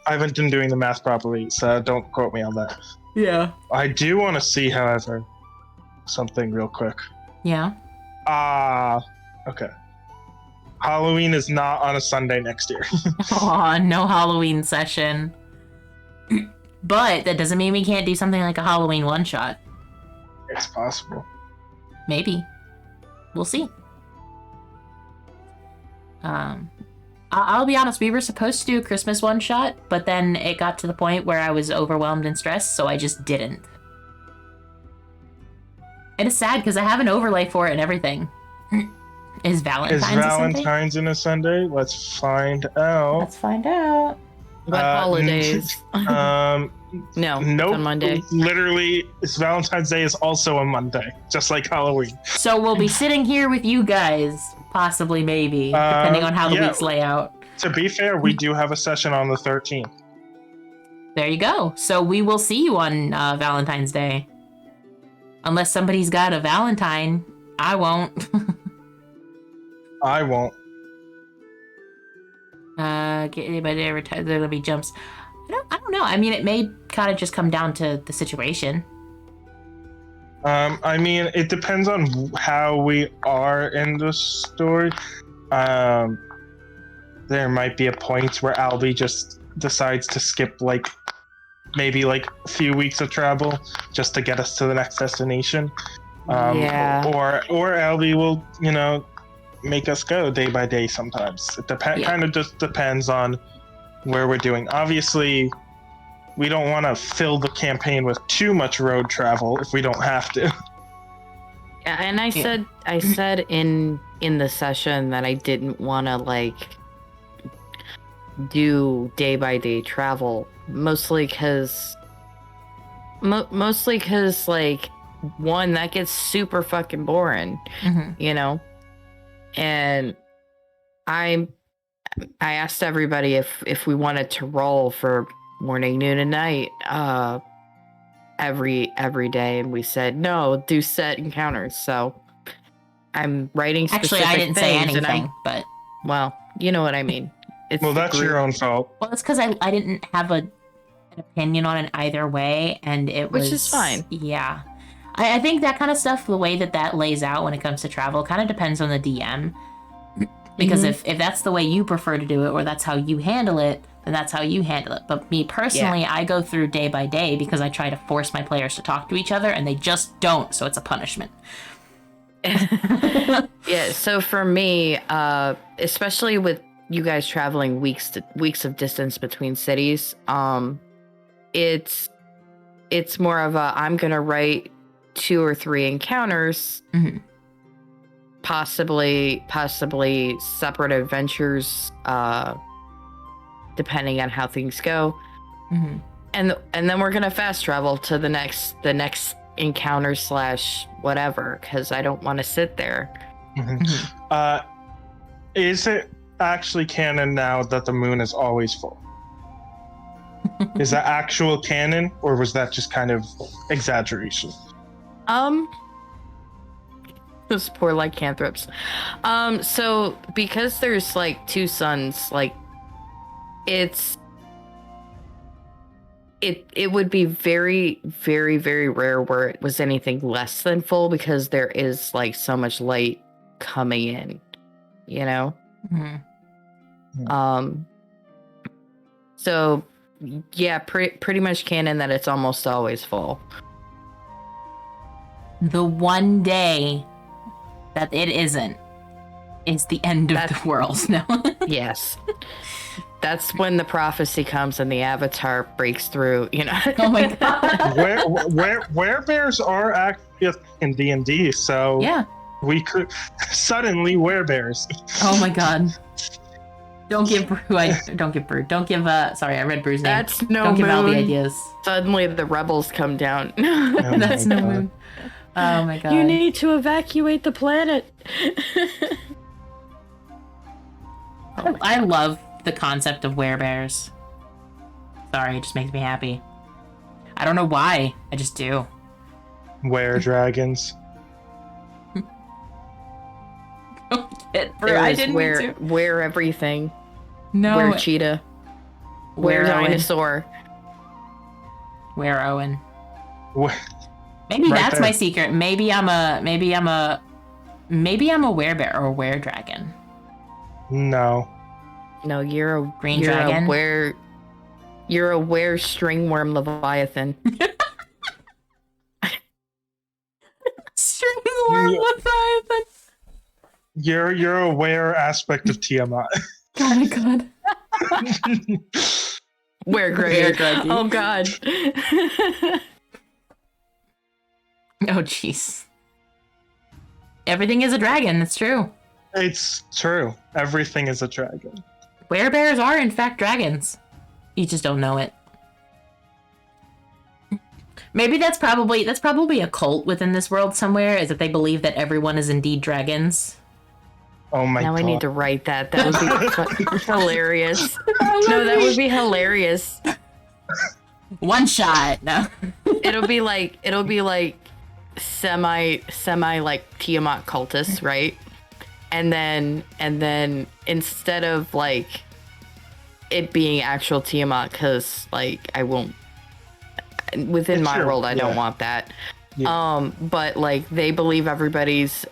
I haven't been doing the math properly, so don't quote me on that. Yeah. I do want to see, however, something real quick. Yeah. Okay. Halloween is not on a Sunday next year. Aw, no Halloween session. But that doesn't mean we can't do something like a Halloween one-shot. It's possible. Maybe. We'll see. I'll be honest, we were supposed to do a Christmas one-shot, but then it got to the point where I was overwhelmed and stressed, so I just didn't. And it's sad because I have an overlay for it and everything. Is Valentine's in a Sunday? Let's find out. Let's find out. What holidays? No. Nope. On Monday. Literally, Valentine's Day is also a Monday, just like Halloween. So we'll be sitting here with you guys, possibly, maybe, depending on how the weeks lay out. To be fair, we do have a session on the 13th. There you go. So we will see you on Valentine's Day. Unless somebody's got a Valentine, I won't. I won't. Get anybody ever there gonna be jumps? I don't know. I mean, it may kind of just come down to the situation. I mean, it depends on how we are in the story. There might be a point where Albie just decides to skip maybe a few weeks of travel just to get us to the next destination. Yeah. Or Albie will, make us go day by day sometimes. It kind of just depends on where we're doing. Obviously, we don't want to fill the campaign with too much road travel if we don't have to. Yeah, and I said in the session that I didn't want to do day by day travel, mostly because Mostly because, like, one, that gets super fucking boring, you know? And I asked everybody if we wanted to roll for morning, noon, and night every day, and we said no, do set encounters. So I'm writing specific Actually, I didn't say things, anything, but well, you know what I mean. It's Well, that's your own fault. well, it's because I didn't have an opinion on it either way, and it was Which is fine. Yeah, I think that kind of stuff, the way that lays out when it comes to travel, kind of depends on the DM. Because if that's the way you prefer to do it, or that's how you handle it, then that's how you handle it. But me personally, I go through day by day because I try to force my players to talk to each other, and they just don't, so it's a punishment. Yeah, so for me, especially with you guys traveling weeks of distance between cities, it's more of a, I'm gonna write 2 or 3 encounters, possibly separate adventures, depending on how things go, and then we're gonna fast travel to the next encounter / whatever, because I don't want to sit there. Is it actually canon now that the moon is always full? Is that actual canon, or was that just kind of exaggeration? Those poor lycanthropes. So because there's like 2 suns, like it would be very, very, very rare where it was anything less than full, because there is like so much light coming in, you know? So yeah, pretty much canon that it's almost always full. The one day that it isn't is the end of the world. No. Yes. That's when the prophecy comes and the avatar breaks through, you know. Oh my god. Where bears are active in D&D, so Yeah. we could suddenly werebears. Oh my god. Don't give Brew. Don't give sorry, I read Brew's name. That's no Don't give moon. Albie ideas. Suddenly the rebels come down. Oh That's my no God. moon. Oh my god. You need to evacuate the planet. I love the concept of werebears. Sorry, it just makes me happy. I don't know why. I just do. Were dragons. Brew, I didn't mean to. Wear everything. No. Wear cheetah. Wear Owen. dinosaur. Where Owen. Where- Maybe Right that's there. my secret. Maybe I'm a werebear or a weredragon. No. No, you're a Green dragon? You're a were stringworm leviathan. Stringworm Yeah. leviathan. You're aware aspect of Tiamat. Oh my god. Were Greggy. Greggy. Oh god. Oh jeez. Everything is a dragon. It's true. It's true. Everything is a dragon. Werebears are in fact dragons. You just don't know it. Maybe that's probably a cult within this world somewhere, is that they believe that everyone is indeed dragons. Oh my Now god. I need to write that. That would be hilarious. No, that would be hilarious. One shot. No. It'll be like semi like Tiamat cultists, right? And then instead of like it being actual Tiamat, because like I won't within my world I don't want that. Yeah. But like they believe everybody's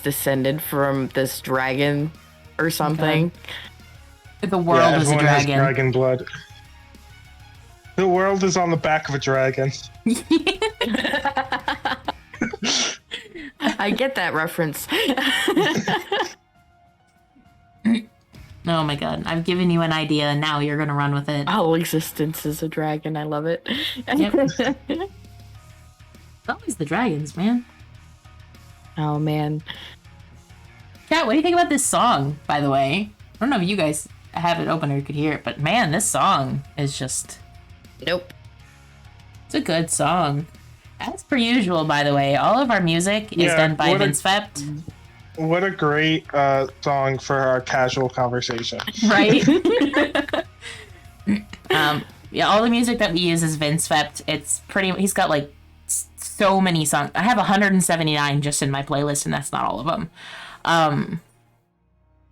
descended from this dragon or something. The world is a everyone has dragon. dragon blood. The world is on the back of a dragon. I get that reference. Oh my god. I've given you an idea and now you're gonna run with it. All existence is a dragon. I love it. Yep. It's always the dragons, man. Oh man. Chat, what do you think about this song, by the way? I don't know if you guys have it open or you could hear it, but man, this song is just Nope. It's a good song. As per usual, by the way, all of our music is done by Vince Fept. What a great song for our casual conversation. Right? Yeah, all the music that we use is Vince Fept. He's got like so many songs. I have 179 just in my playlist, and that's not all of them.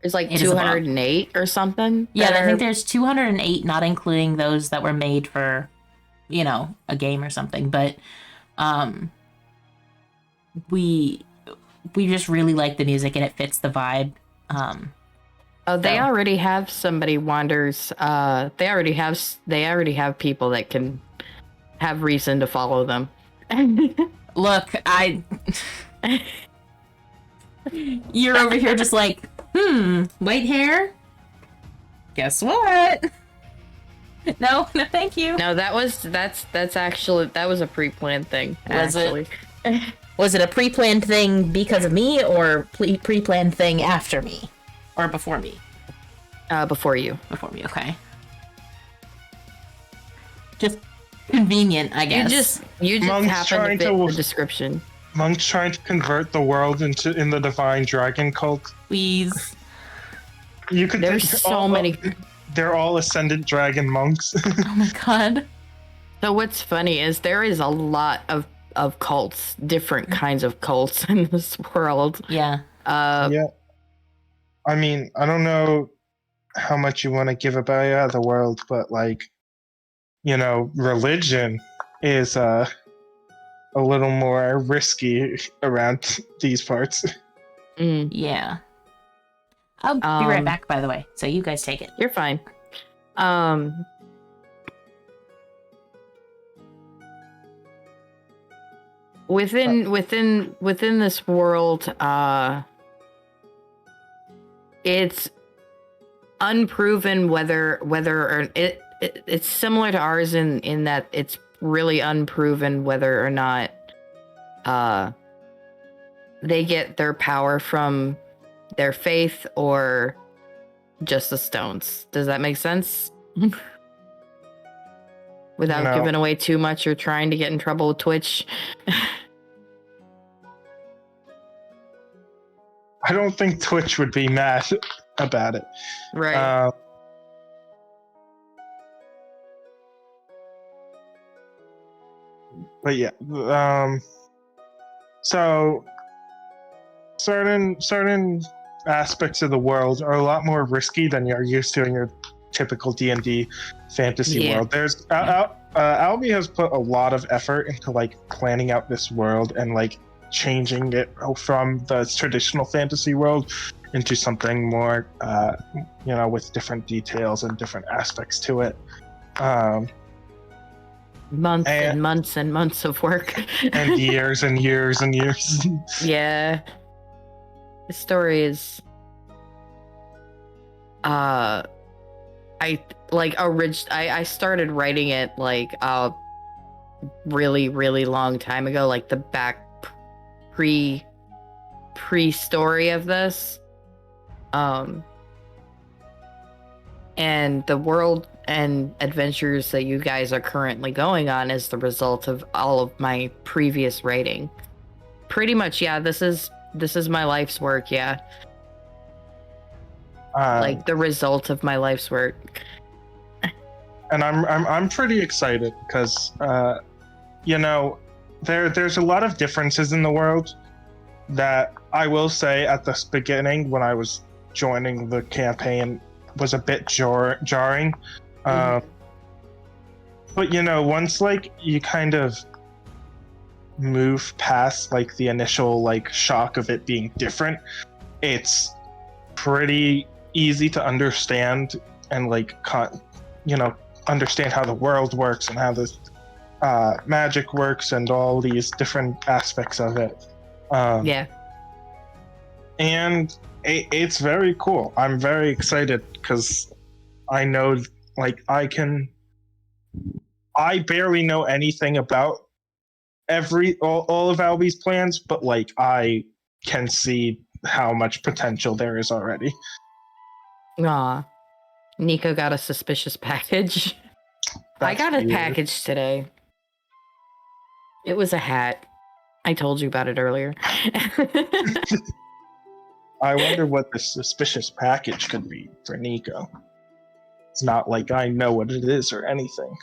There's like 208 or something. Yeah, I think there's 208, not including those that were made for, a game or something. But we just really like the music, and it fits the vibe. They already have Somebody Wanders. They already have people that can have reason to follow them. Look, you're over here just like, white hair? Guess what? No, thank you. No, that was a pre-planned thing. Was it? Was it a pre-planned thing because of me, or pre-planned thing after me? Or before me? Before you. Before me, okay. Just convenient, I guess. You just Monk's happen to fit the description. Monk's trying to convert the world in the divine dragon cult. Please. There's so many. They're all ascendant dragon monks. Oh my god. So what's funny is there is a lot of cults, different kinds of cults in this world. Yeah. Yeah. I mean, I don't know how much you want to give about the world, but religion is a little more risky around these parts. Yeah. I'll be right back, by the way. So you guys take it. You're fine. Within this world, it's unproven whether or it's similar to ours in that it's really unproven whether or not they get their power from their faith or just the stones. Does that make sense? Without giving away too much or trying to get in trouble with Twitch. I don't think Twitch would be mad about it. Right. But yeah, so certain aspects of the world are a lot more risky than you're used to in your typical D&D fantasy world. There's Albi has put a lot of effort into planning out this world and changing it from the traditional fantasy world into something more with different details and different aspects to it. Months and months and months of work. And years and years and years. Yeah. The story is I started writing it really, really long time ago, the back pre-story of this. And the world and adventures that you guys are currently going on is the result of all of my previous writing. Pretty much, yeah, this is my life's work, yeah. The result of my life's work. And I'm pretty excited because there's a lot of differences in the world that I will say at the beginning when I was joining the campaign was a bit jarring. But once you kind of move past the initial shock of it being different, it's pretty easy to understand and understand how the world works and how the magic works and all these different aspects of it. Yeah. And it's very cool. I'm very excited because I know I barely know anything about all of Albi's plans, but I can see how much potential there is already. Aw. Nico got a suspicious package. I got a package today. It was a hat. I told you about it earlier. I wonder what the suspicious package could be for Nico. It's not like I know what it is or anything.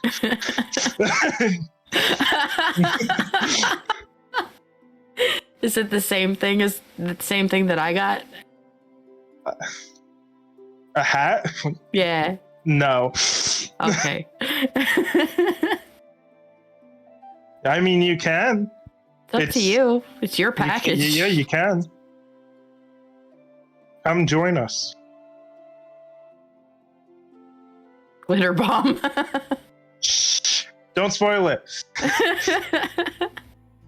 Is it the same thing that I got? A hat? Yeah. No. Okay. I mean, you can. It's up to you. It's your package. You can. Come join us. Glitter bomb. Shh. Don't spoil it.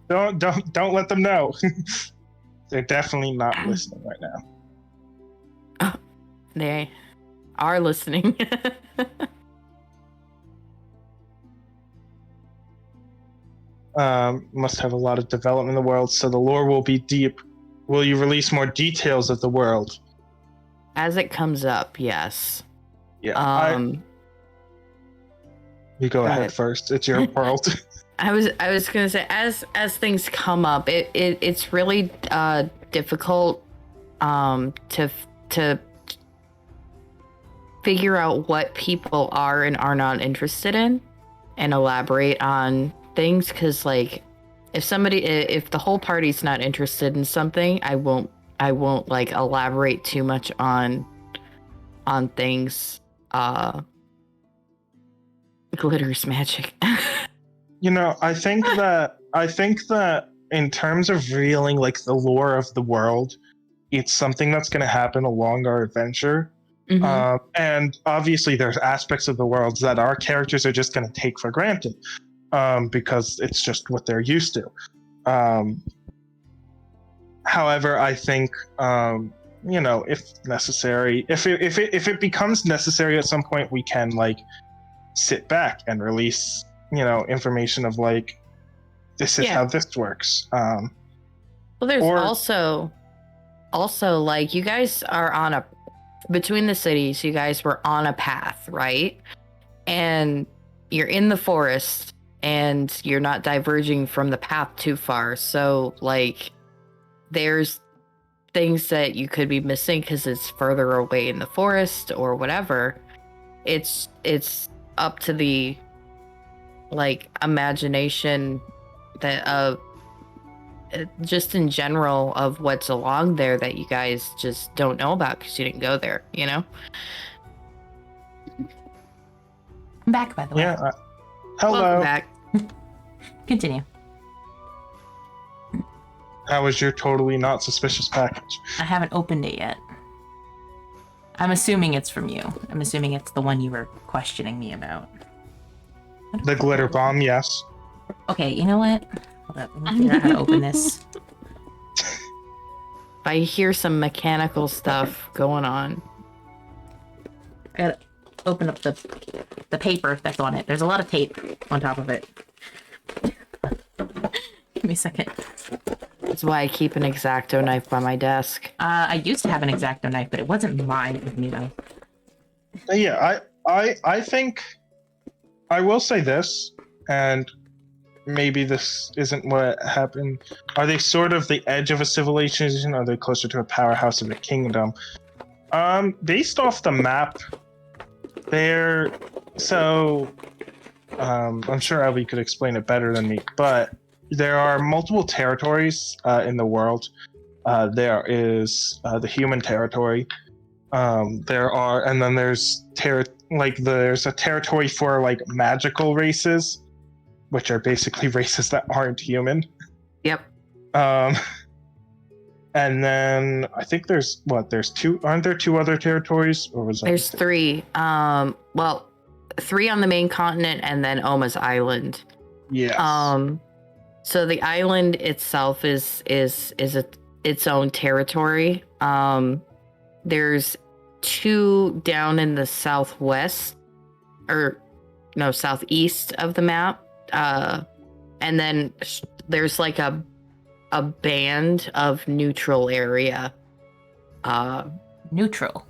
Don't let them know. They're definitely not listening right now. They are listening. Must have a lot of development in the world, so the lore will be deep. Will you release more details of the world? As it comes up, yes. Yeah. You go ahead first. It's your world. I was gonna say, as things come up, it's really difficult to figure out what people are and are not interested in and elaborate on things, because like if the whole party's not interested in something, I won't like elaborate too much on things. Glitter's magic. I think that in terms of revealing like the lore of the world, it's something that's going to happen along our adventure. Mm-hmm. And obviously there's aspects of the world that our characters are just going to take for granted, because it's just what they're used to. However, I think, if necessary, if it becomes necessary at some point, we can like sit back and release, information of like, this is how this works. Well, there's also like, you guys are between the cities, you guys were on a path, right? And you're in the forest and you're not diverging from the path too far. So like there's things that you could be missing because it's further away in the forest or whatever. It's up to the like imagination that just in general of what's along there that you guys just don't know about because you didn't go there, I'm back, by the way. Yeah. Hello. Welcome back. Continue. How was your totally not suspicious package? I haven't opened it yet. I'm assuming it's from you. I'm assuming it's the one you were questioning me about. The glitter bomb, yes. Okay, you know what? Hold up, let me figure out how to open this. I hear some mechanical stuff going on. I gotta open up the paper that's on it. There's a lot of tape on top of it. Give me a second. That's why I keep an X-Acto knife by my desk. I used to have an X-Acto knife, but it wasn't mine. It was me, though. Yeah, I think I will say this, and maybe this isn't what happened. Are they sort of the edge of a civilization? Are they closer to a powerhouse of a kingdom? Based off the map, they're I'm sure Albie could explain it better than me, but there are multiple territories in the world. There is the human territory. There's there's a territory for like magical races, which are basically races that aren't human. Yep. And then I think there's two. Aren't there two other territories, or was there's three? Well, three on the main continent, and then Oma's island. Yeah. So the island itself is its own territory. There's two down in the southeast of the map. And then there's like a band of neutral area. Neutral.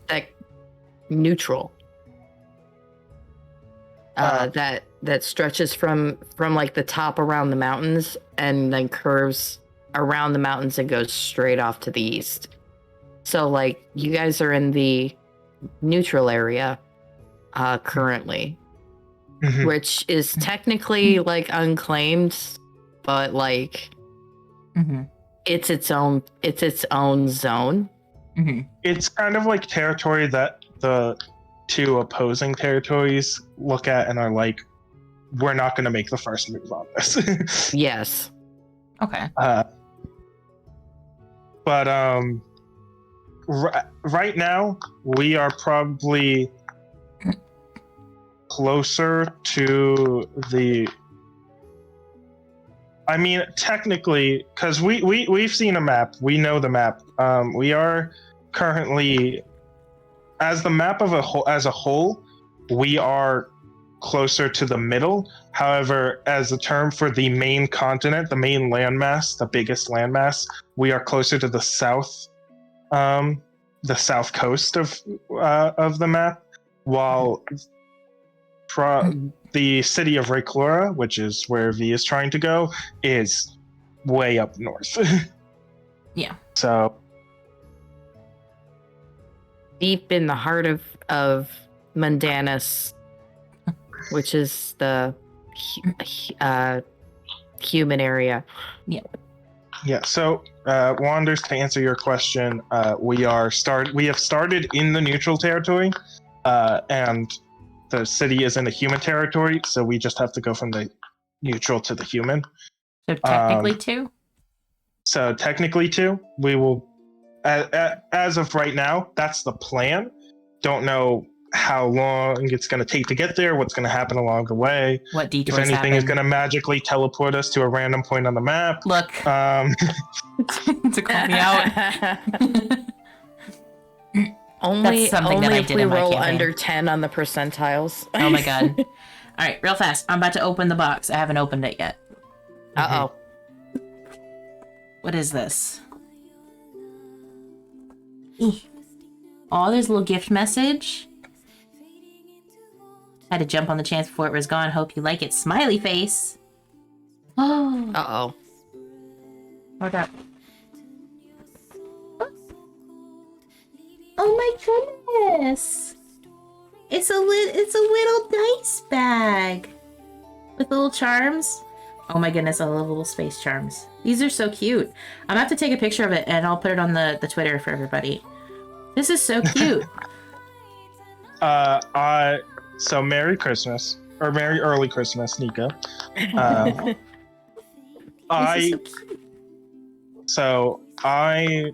Neutral. that stretches from like the top around the mountains and then curves around the mountains and goes straight off to the east. So like you guys are in the neutral area currently, which is technically like unclaimed, but like it's its own zone. It's kind of like territory that the two opposing territories look at and are like, we're not going to make the first move on this. Yes. Okay. But right now we are probably closer to the. I mean, technically, because we've seen a map, we know the map. We are currently, as the map of as a whole, we are closer to the middle. However, as a term for the main continent, the main landmass, the biggest landmass, we are closer to the south coast of the map, while the city of Rayclora, which is where V is trying to go, is way up north. Yeah. So deep in the heart of Mundanus, which is the human area. Yeah. Yeah. So, Wanders, to answer your question, we have started in the neutral territory, and the city is in the human territory. So we just have to go from the neutral to the human. So technically two. So technically two. We will, as of right now, that's the plan. Don't know how long it's going to take to get there, what's going to happen along the way. What detours If anything is happen. going to magically teleport us to a random point on the map. Look. To call me out. Only That's something that I if did we in my roll campaign. under 10 on the percentiles. Oh my god. All right, real fast. I'm about to open the box. I haven't opened it yet. Uh-oh. What is this? Oh, there's a little gift message. Had to jump on the chance before it was gone. Hope you like it. Smiley face. Oh. Uh-oh. Hold up. Oh my goodness! It's a little dice bag with little charms. Oh my goodness, I love little space charms. These are so cute. I'm gonna have to take a picture of it and I'll put it on the Twitter for everybody. This is so cute. So Merry Christmas, or Merry Early Christmas, Nika. This is so cute. So I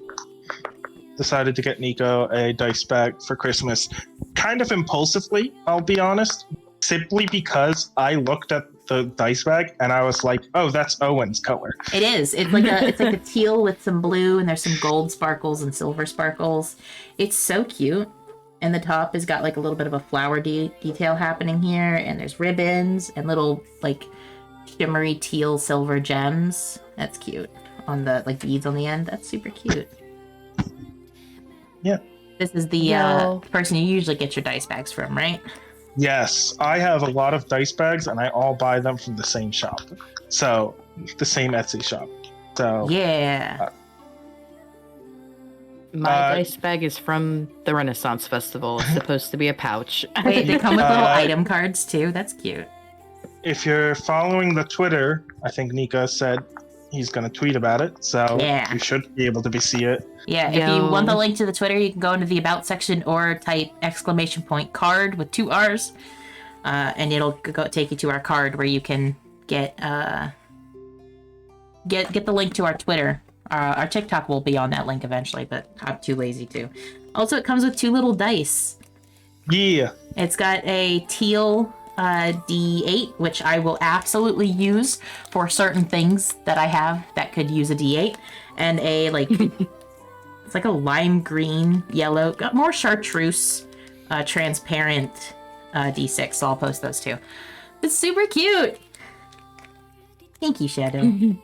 decided to get Nico a dice bag for Christmas, kind of impulsively, I'll be honest, simply because I looked at the dice bag and I was like, oh, that's Owen's color. It is. It's like a teal with some blue, and there's some gold sparkles and silver sparkles. It's so cute. And the top has got like a little bit of a flower detail happening here, and there's ribbons and little like shimmery teal silver gems. That's cute. On the like beads on the end. That's super cute. Yeah. This is the person you usually get your dice bags from, right? Yes, I have a lot of dice bags and I all buy them from the same shop. So, the same Etsy shop. So, yeah. My dice bag is from the Renaissance Festival. It's supposed to be a pouch. Wait, they come with little item cards too. That's cute. If you're following the Twitter, I think Nika said he's going to tweet about it. So, you should be able to see it. Yeah, if you want the link to the Twitter, you can go into the About section or type !card with 2 R's, and it'll take you to our card where you can get the link to our Twitter. Our TikTok will be on that link eventually, but I'm too lazy to. Also, it comes with 2 little dice. Yeah. It's got a teal D8, which I will absolutely use for certain things that I have that could use a D8, and a like it's like a lime green yellow, got more chartreuse transparent D6, so I'll post those too. It's super cute. Thank you, Shadow.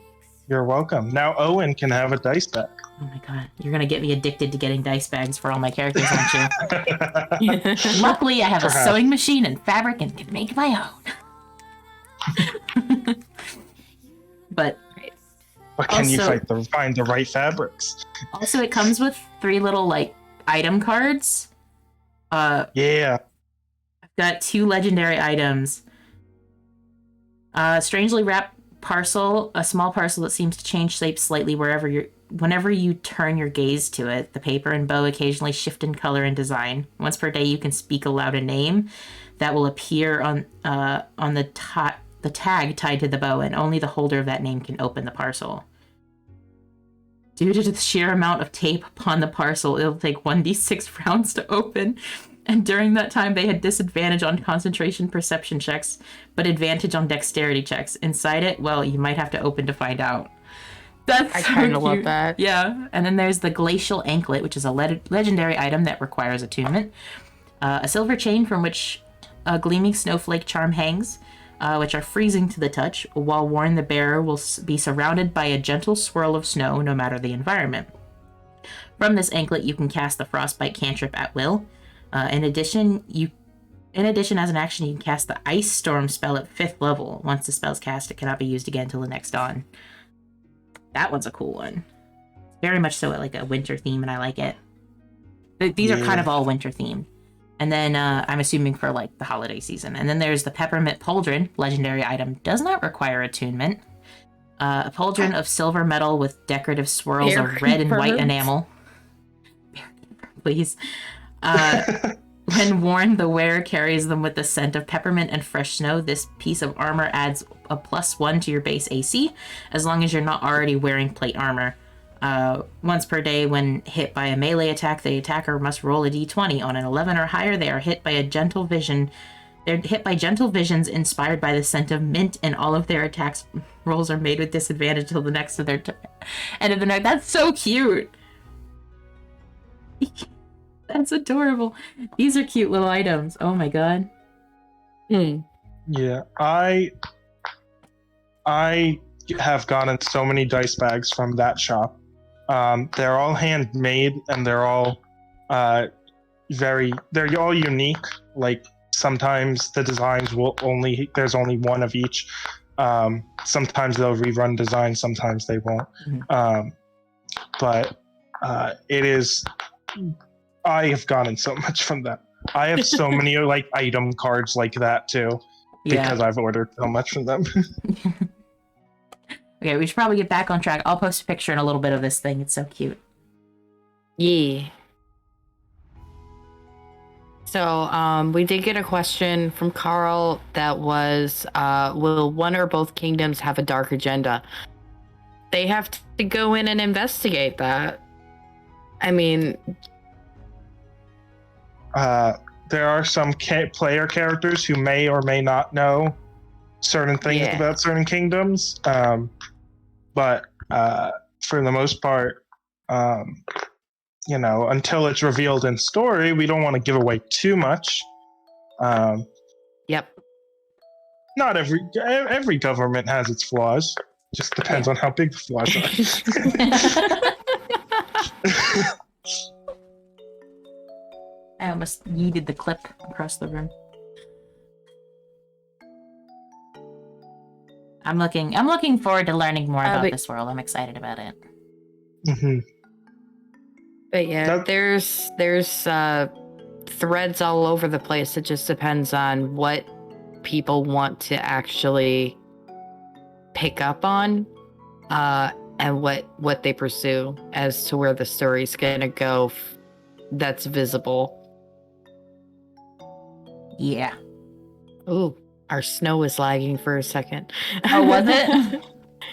You're welcome. Now Owen can have a dice bag. Oh my god, you're gonna get me addicted to getting dice bags for all my characters, aren't you? Luckily, I have Perhaps. a sewing machine and fabric and can make my own. But But can you Also- find the right fabrics? also, it comes with 3 little like item cards. Yeah. I've got 2 legendary items. Strangely wrapped parcel, a small parcel that seems to change shape slightly whenever you turn your gaze to it. The paper and bow occasionally shift in color and design. Once per day, you can speak aloud a name that will appear on the tag tied to the bow, and only the holder of that name can open the parcel. Due to the sheer amount of tape upon the parcel, it'll take 1d6 rounds to open. And during that time, they had disadvantage on concentration perception checks, but advantage on dexterity checks. Inside it, well, you might have to open to find out. That's I so kind of love cute. that. Yeah. And then there's the Glacial Anklet, which is a legendary item that requires attunement. A silver chain from which a gleaming snowflake charm hangs, which are freezing to the touch. While worn, the bearer will be surrounded by a gentle swirl of snow, no matter the environment. From this anklet, you can cast the Frostbite cantrip at will. In addition, as an action, you can cast the Ice Storm spell at 5th level. Once the spell's cast, it cannot be used again until the next dawn. That one's a cool one. Very much so like a winter theme, and I like it. These are kind of all winter themed. And then I'm assuming for like the holiday season. And then there's the Peppermint Pauldron, legendary item, does not require attunement. A pauldron of silver metal with decorative swirls of red and white enamel. Please. When worn, the wearer carries them with the scent of peppermint and fresh snow. This piece of armor adds a +1 to your base AC, as long as you're not already wearing plate armor. Once per day, when hit by a melee attack, the attacker must roll a d20. On an 11 or higher, they are hit by a gentle vision. They're hit by gentle visions inspired by the scent of mint, and all of their attacks rolls are made with disadvantage until the next of their end of the night. That's so cute. That's adorable. These are cute little items. Oh my god. Yeah. I have gotten so many dice bags from that shop. They're all handmade and they're all they're all unique. Like sometimes the designs there's only one of each. Sometimes they'll rerun designs, sometimes they won't. But it is, I have gotten so much from that. I have so many like item cards like that too, because I've ordered so much from them. Okay, we should probably get back on track. I'll post a picture in a little bit of this thing. It's so cute. Yeah. So, we did get a question from Carl that was, will one or both kingdoms have a dark agenda? They have to go in and investigate that. I mean... there are some player characters who may or may not know certain things about certain kingdoms. But for the most part, until it's revealed in story, we don't want to give away too much. Yep. Not every government has its flaws. Just depends on how big the flaws are. I almost yeeted the clip across the room. I'm looking forward to learning more about this world. I'm excited about it. Mm-hmm. But yeah, there's threads all over the place. It just depends on what people want to actually pick up on, and what they pursue as to where the story's gonna go. That's visible. Yeah. Ooh, our snow was lagging for a second. Oh, was it?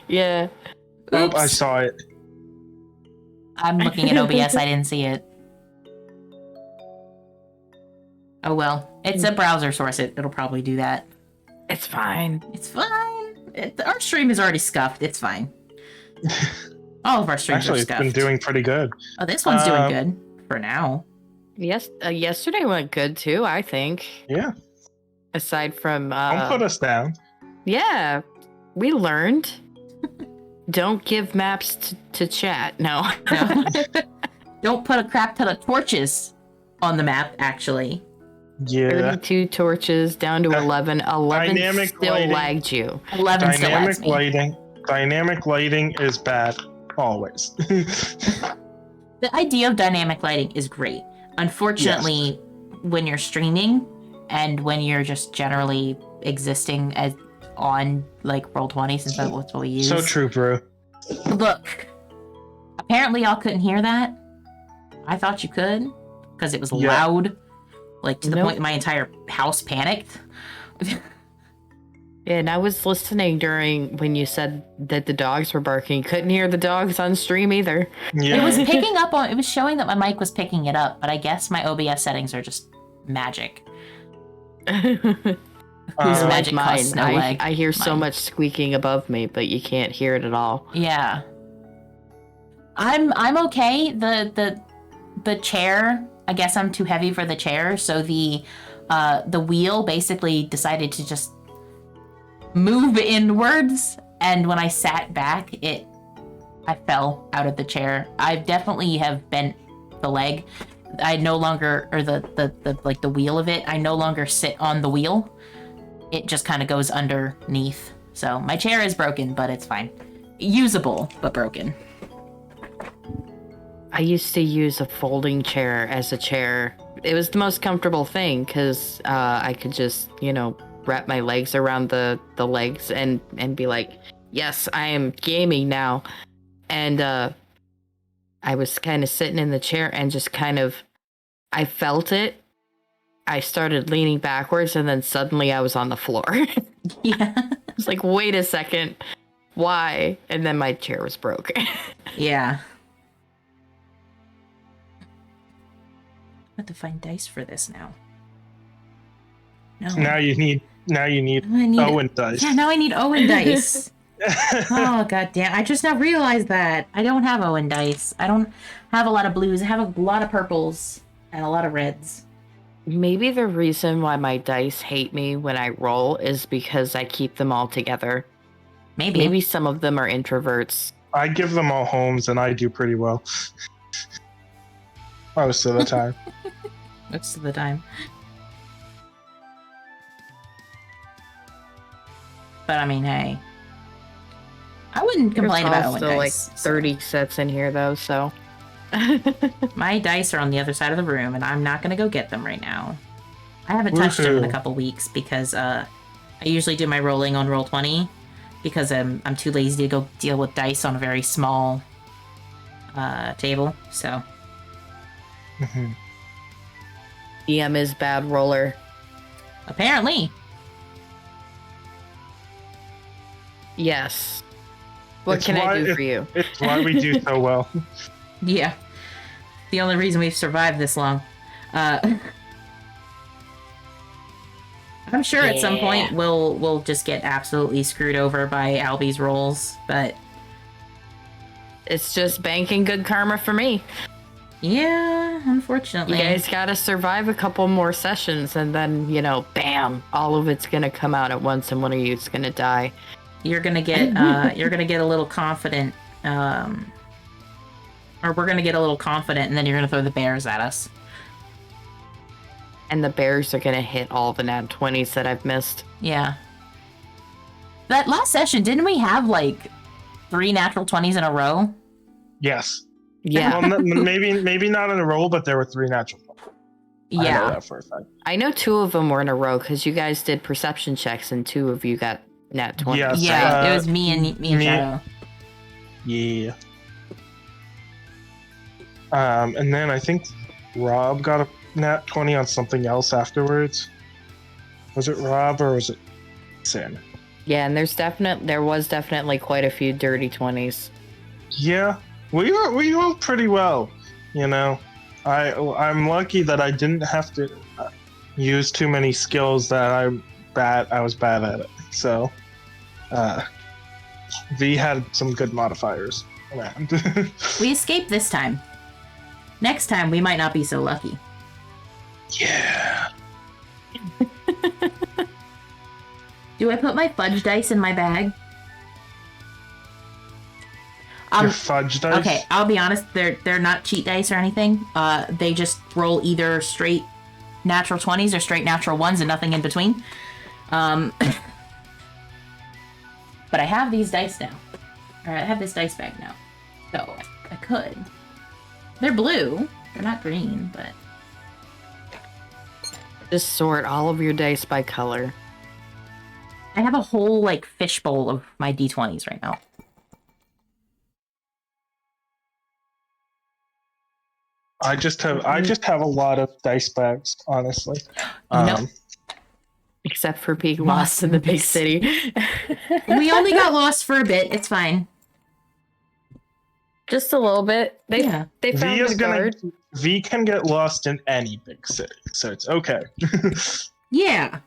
Yeah. Oh, I saw it. I'm looking at OBS. I didn't see it. Oh well, it's a browser source. It'll probably do that. It's fine. It's fine. Our stream is already scuffed. It's fine. All of our streams are scuffed. It's been doing pretty good. Oh, this one's doing good for now. Yes, yesterday went good too, I think. Yeah. Aside from Don't put us down. Yeah, we learned. Don't give maps to chat. No. No. Don't put a crap ton of torches on the map, actually. Yeah. 32 torches down to 11. 11 Dynamic still lighting. lagged you. 11 still lags me. Dynamic lighting is bad. Always. The idea of dynamic lighting is great. Unfortunately, when you're streaming and when you're just generally existing as on like Roll20, since that's what we use. So true, bro. Look, apparently y'all couldn't hear that. I thought you could, because it was loud, like to the point that my entire house panicked. Yeah, and I was listening during when you said that the dogs were barking. Couldn't hear the dogs on stream either. Yeah. It was picking up on. It was showing that my mic was picking it up, but I guess my OBS settings are just magic. Whose magic costs no leg. I hear so much squeaking above me, but you can't hear it at all. Yeah, I'm okay. The chair. I guess I'm too heavy for the chair, so the wheel basically decided to just move inwards, and when I sat back, I fell out of the chair. I definitely have bent the leg. I no longer, or the wheel of it, I no longer sit on the wheel. It just kind of goes underneath. So my chair is broken, but it's fine. Usable, but broken. I used to use a folding chair as a chair. It was the most comfortable thing because I could just, wrap my legs around the legs and be like, yes, I am gaming now. And I was kind of sitting in the chair and just I felt it. I started leaning backwards and then suddenly I was on the floor. Yeah. I was like, wait a second. Why? And then my chair was broke. Yeah. I have to find dice for this now. No. Now you need Owen dice. Yeah, now I need Owen dice. Oh, god damn. I just now realized that. I don't have Owen dice. I don't have a lot of blues. I have a lot of purples and a lot of reds. Maybe the reason why my dice hate me when I roll is because I keep them all together. Maybe some of them are introverts. I give them all homes and I do pretty well. Most of the time. Most of the time. But I mean, hey. I wouldn't complain about Owen still dice. Like 30 sets in here though, so. My dice are on the other side of the room, and I'm not going to go get them right now. I haven't touched them in a couple weeks because I usually do my rolling on Roll20 because I'm too lazy to go deal with dice on a very small table. So. Mm-hmm. DM is bad roller. Apparently. Yes. What can I do for you? It's why we do so well. Yeah. The only reason we've survived this long. I'm sure at some point we'll just get absolutely screwed over by Albie's rolls, but it's just banking good karma for me. Yeah, unfortunately. You guys gotta survive a couple more sessions and then, bam, all of it's gonna come out at once and one of you's gonna die. You're gonna get a little confident, or we're gonna get a little confident, and then you're gonna throw the bears at us. And the bears are gonna hit all the nat 20s that I've missed. Yeah. That last session, didn't we have like 3 natural 20s in a row? Yes. Yeah. Well, maybe not in a row, but there were 3 natural. Yeah. I know that for a fact. I know 2 of them were in a row because you guys did perception checks and 2 of you got nat 20. Yes, yeah, it was me and Shadow. Yeah. And then I think Rob got a nat 20 on something else afterwards. Was it Rob or was it Sam? Yeah, and there was definitely quite a few dirty 20s. Yeah, we rolled pretty well. I'm lucky that I didn't have to use too many skills that I was bad at it. So, V had some good modifiers around. We escaped this time. Next time, we might not be so lucky. Yeah. Do I put my fudge dice in my bag? Your fudge dice? Okay, I'll be honest, they're not cheat dice or anything. They just roll either straight natural 20s or straight natural 1s and nothing in between. But I have these dice now. Or I have this dice bag now. So I could. They're blue. They're not green, but... Just sort all of your dice by color. I have a whole, like, fishbowl of my D20s right now. I just have a lot of dice bags, honestly. Nope. Except for being lost in the big city. We only got lost for a bit. It's fine. Just a little bit. They found a guard. V can get lost in any big city, so it's okay. Yeah.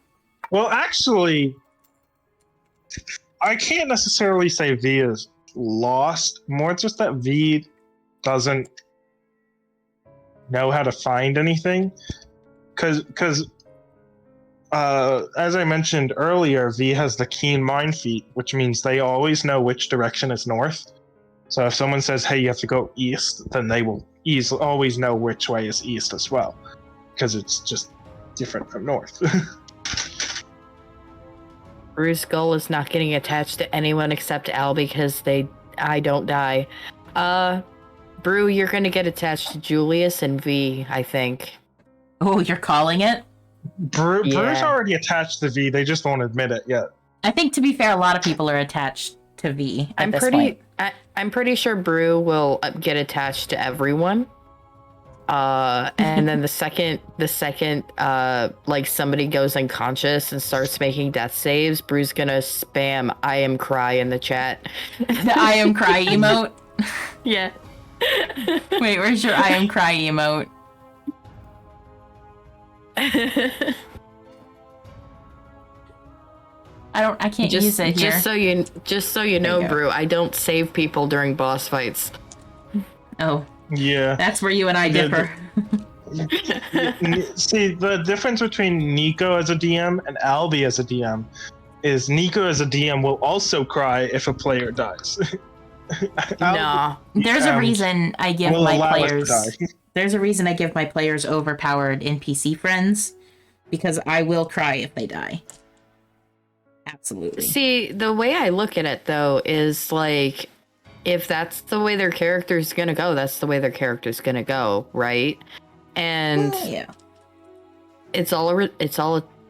Well, actually, I can't necessarily say V is lost. More just that V doesn't know how to find anything. Because as I mentioned earlier, V has the keen mind feat, which means they always know which direction is north. So if someone says, hey, you have to go east, then they will always know which way is east as well. Because it's just different from north. Bruce's goal is not getting attached to anyone except Al because I don't die. Brew, you're gonna get attached to Julius and V, I think. Oh, you're calling it? Brew's already attached to V, they just won't admit it yet. I think, to be fair, a lot of people are attached to V at this point. I'm pretty sure Brew will get attached to everyone. And then the second, like somebody goes unconscious and starts making death saves, Brew's gonna spam "I am cry" in the chat. The "I am cry" emote? Yeah. Wait, where's your "I am cry" emote? I can't use it here. Just so you know, Brew, I don't save people during boss fights. Oh. Yeah. That's where you and I differ. See, the difference between Nico as a DM and Albi as a DM is Nico as a DM will also cry if a player dies. No. There's a reason I give my players... die. There's a reason I give my players overpowered NPC friends, because I will cry if they die. Absolutely. See, the way I look at it, though, is like, if that's the way their character's gonna go, that's the way their character's gonna go, right? And yeah. It's all a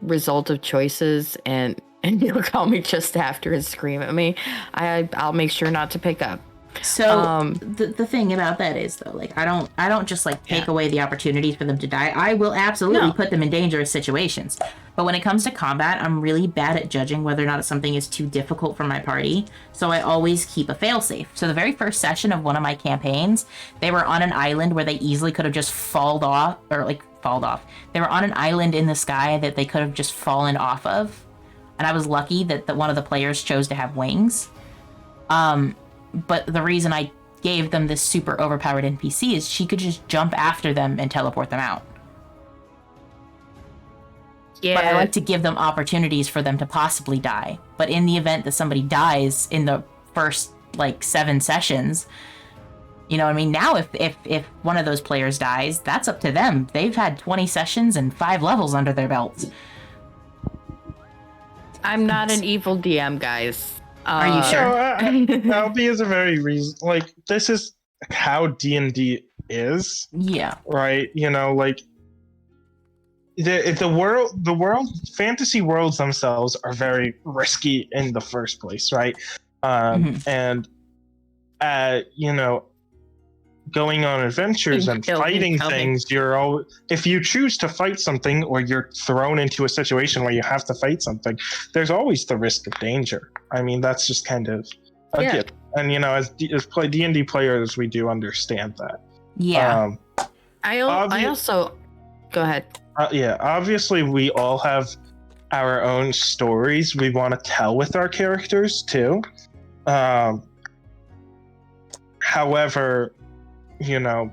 result of choices, and you'll call me just after and scream at me. I'll make sure not to pick up. So the thing about that is, though, like, I don't just like take away the opportunities for them to die. I will absolutely put them in dangerous situations. But when it comes to combat, I'm really bad at judging whether or not something is too difficult for my party. So I always keep a failsafe. So the very first session of one of my campaigns, they were on an island where they easily could have just falled off. They were on an island in the sky that they could have just fallen off of. And I was lucky that one of the players chose to have wings. But the reason I gave them this super overpowered NPC is she could just jump after them and teleport them out. Yeah. But I like to give them opportunities for them to possibly die. But in the event that somebody dies in the first, like, 7 sessions, you know what I mean? Now, if one of those players dies, that's up to them. They've had 20 sessions and 5 levels under their belts. I'm not an evil DM, guys. Are you sure? Albi is a very reason. Like, this is how D&D is. Yeah. Right? You know, like, the world, fantasy worlds themselves are very risky in the first place, right? And, you know, going on adventures and fighting things, if you choose to fight something or you're thrown into a situation where you have to fight something, there's always the risk of danger. I mean, that's just kind of a gift. And, you know, as D&D players, we do understand that. Yeah. I also... Go ahead. Obviously we all have our own stories we want to tell with our characters, too. However, you know,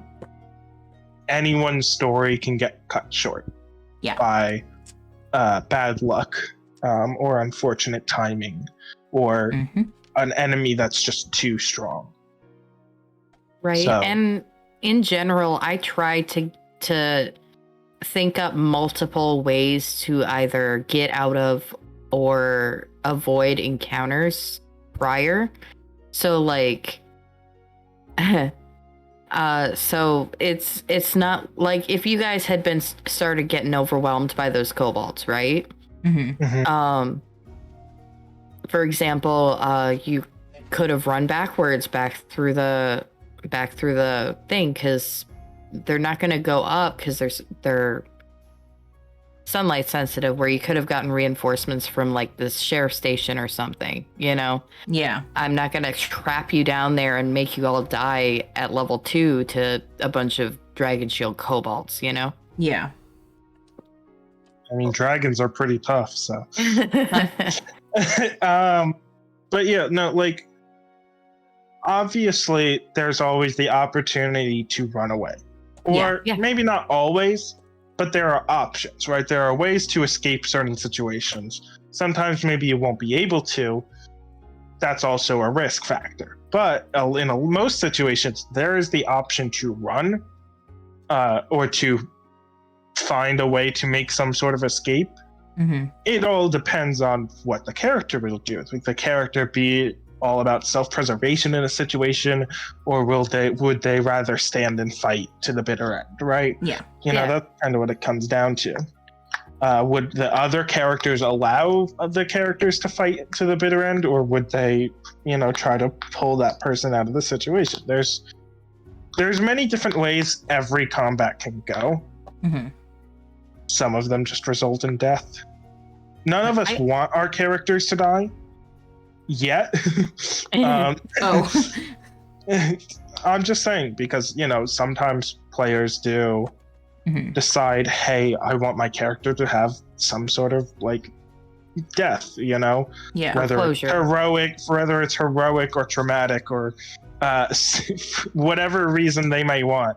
anyone's story can get cut short by bad luck or unfortunate timing or an enemy that's just too strong. Right. So- And in general, I try to think up multiple ways to either get out of or avoid encounters prior. So like so it's not like if you guys had been started getting overwhelmed by those kobolds, right? Mm-hmm. Mhm. For example, you could have run backwards back through the thing because they're not going to go up because they're sunlight sensitive, where you could have gotten reinforcements from like this sheriff station or something, you know? Yeah. I'm not going to trap you down there and make you all die at level 2 to a bunch of dragon shield kobolds, you know? Yeah. I mean, dragons are pretty tough, so. But yeah, no, like, obviously, there's always the opportunity to run away. Or Yeah. maybe not always, but there are options, right? There are ways to escape certain situations. Sometimes maybe you won't be able to. That's also a risk factor. But in most situations, there is the option to run or to find a way to make some sort of escape. Mm-hmm. It all depends on what the character will do. Would the character be all about self-preservation in a situation, or would they rather stand and fight to the bitter end, right? Yeah. You know, that's kind of what it comes down to. Would the other characters allow the characters to fight to the bitter end, or would they, you know, try to pull that person out of the situation? There's many different ways every combat can go. Mm-hmm. Some of them just result in death. None of us want our characters to die yet. Oh. I'm just saying, because, you know, sometimes players do Mm-hmm. decide, hey, I want my character to have some sort of like death, you know, Yeah. whether closure. whether it's heroic or traumatic or whatever reason they may want.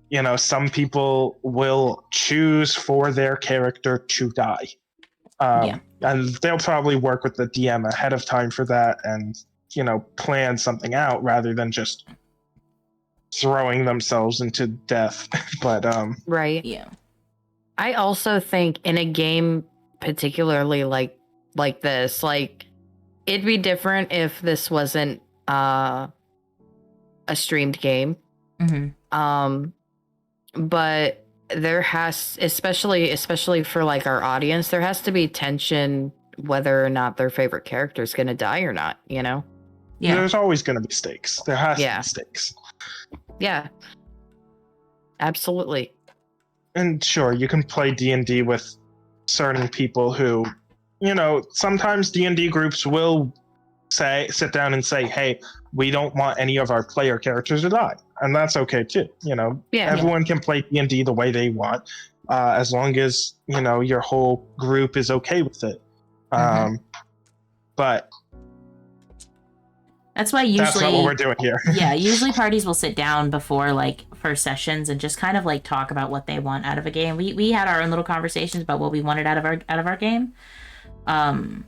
You know, some people will choose for their character to die. And they'll probably work with the DM ahead of time for that and, you know, plan something out rather than just throwing themselves into death. But Right. Yeah. I also think in a game particularly like this, like it'd be different if this wasn't a streamed game. Mm-hmm. But there has, especially for like our audience, there has to be tension whether or not their favorite character is going to die or not, you know? Yeah. there's always going to be stakes. There has to be stakes. Yeah. Absolutely. And sure, you can play D&D with certain people who, you know, sometimes D&D groups will sit down and say, hey, we don't want any of our player characters to die. And that's okay too. You know, everyone can play D&D the way they want, as long as, you know, your whole group is okay with it. But that's why usually that's not what we're doing here. Yeah, usually parties will sit down before like first sessions and just kind of like talk about what they want out of a game. We had our own little conversations about what we wanted out of our game. And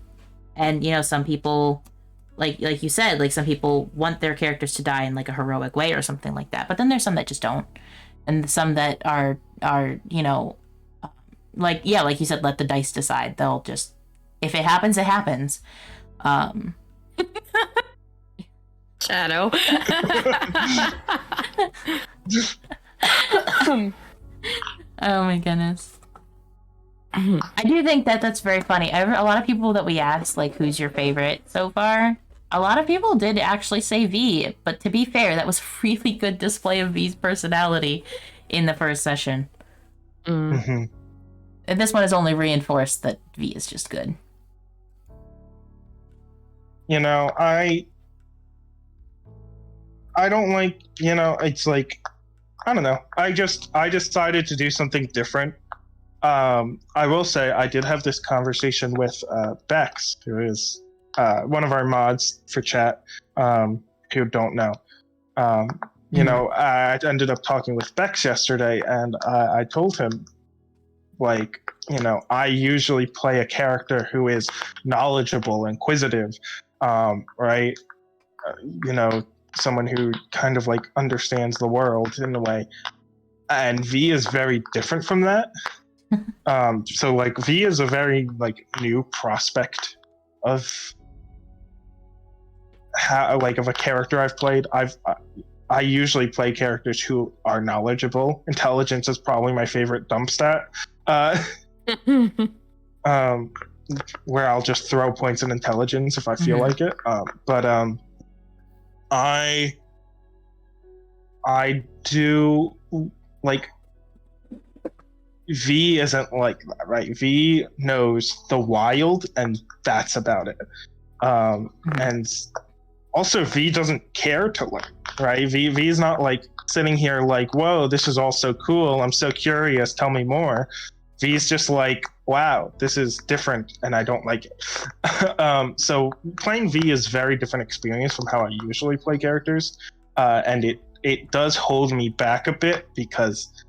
you know, some people like you said, like some people want their characters to die in like a heroic way or something like that. But then there's some that just don't. And some that are, you know, like you said, let the dice decide. They'll just, if it happens, it happens. Shadow. Oh my goodness. I do think that that's very funny. A lot of people that we asked, like, who's your favorite so far? A lot of people did actually say V, but to be fair, that was a really good display of V's personality in the first session. Mm-hmm. And this one has only reinforced that V is just good. You know, I don't like, you know, it's like, I don't know. I decided to do something different. I will say I did have this conversation with Bex, who is one of our mods for chat, who don't know. You know, I ended up talking with Bex yesterday, and I told him, like, you know, I usually play a character who is knowledgeable, inquisitive, right? You know, someone who kind of like understands the world in a way, and V is very different from that. So like V is a very like new prospect of how like of a character I've played. I usually play characters who are knowledgeable. Intelligence is probably my favorite dump stat. Where I'll just throw points in intelligence if I feel like it. I do like V isn't like that, right? V knows the wild, and that's about it. And also V doesn't care to learn, right? V is not like sitting here like, whoa, this is all so cool. I'm so curious. Tell me more. V is just like, wow, this is different, and I don't like it. So playing V is very different experience from how I usually play characters, and it does hold me back a bit because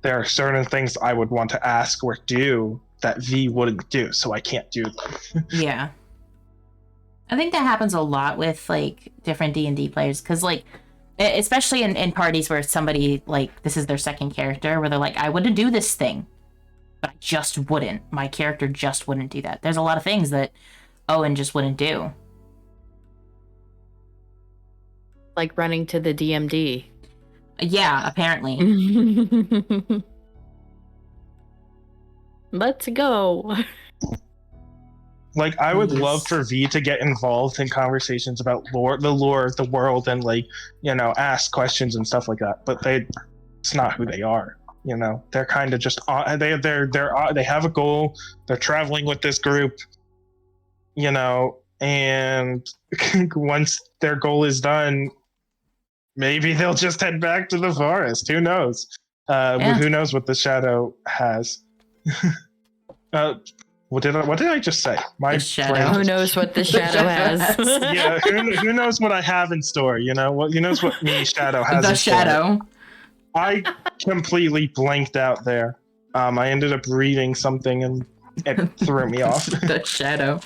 there are certain things I would want to ask or do that V wouldn't do, so I can't do them. Yeah. I think that happens a lot with like different D&D players, because like especially in parties where somebody like this is their second character, where they're like, I want to do this thing, but I just wouldn't. My character just wouldn't do that. There's a lot of things that Owen just wouldn't do. Like running to the DMD. Yeah, apparently. Let's go. Like, I would love for V to get involved in conversations about the lore of the world, and like, you know, ask questions and stuff like that. But it's not who they are. You know, they're kind of just they have a goal. They're traveling with this group. You know, and once their goal is done, maybe they'll just head back to the forest. Who knows? Who knows what the shadow has? What did I just say? My shadow. Who knows what the shadow has? Yeah, who knows what I have in store? You know what? Who knows what me shadow has? The shadow. I completely blanked out there. I ended up reading something and it threw me off. The shadow.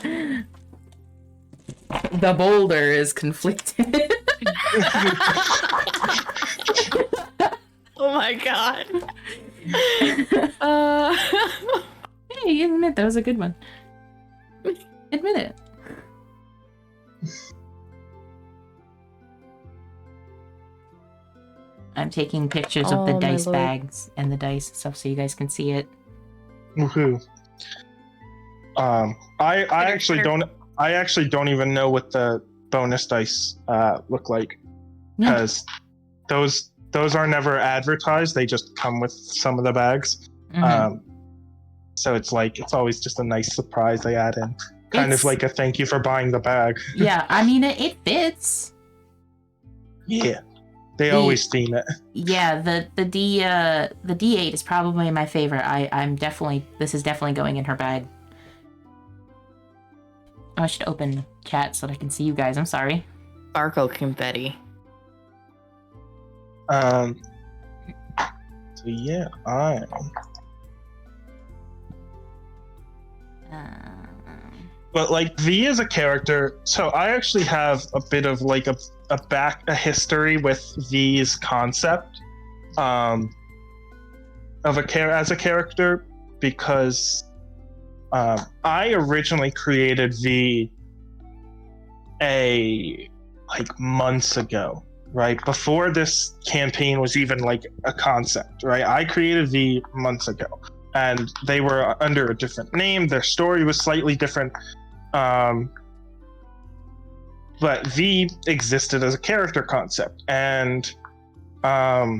The boulder is conflicted. Oh my god. Hey, you admit that was a good one. Admit it. I'm taking pictures of the dice bags and the dice and stuff so you guys can see it. Woohoo. I actually don't even know what the bonus dice look like, because those are never advertised. They just come with some of the bags. So it's always just a nice surprise they add in, kind of like a thank you for buying the bag. Yeah, I mean it fits. Yeah, they always theme it. Yeah, the D8 is probably my favorite. This is definitely going in her bag. Oh, I should open chat so that I can see you guys. I'm sorry. Sparkle confetti. So yeah, But like V is a character, so I actually have a bit of like a history with V's concept as a character, because I originally created V months ago, right? Before this campaign was even like a concept, right? I created V months ago, and they were under a different name. Their story was slightly different. But V existed as a character concept, and but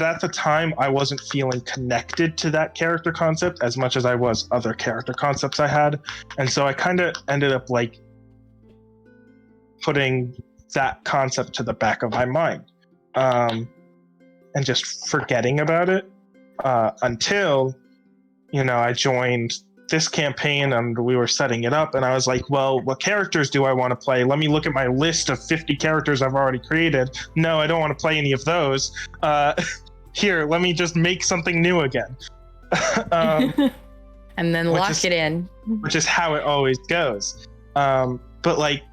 at the time I wasn't feeling connected to that character concept as much as I was other character concepts I had, and so I kind of ended up like putting that concept to the back of my mind, and just forgetting about it until, you know, I joined this campaign and we were setting it up, and I was like, well, what characters do I want to play? Let me look at my list of 50 characters I've already created. No, I don't want to play any of those. Here, let me just make something new again. And then lock it in. Which is how it always goes. But like,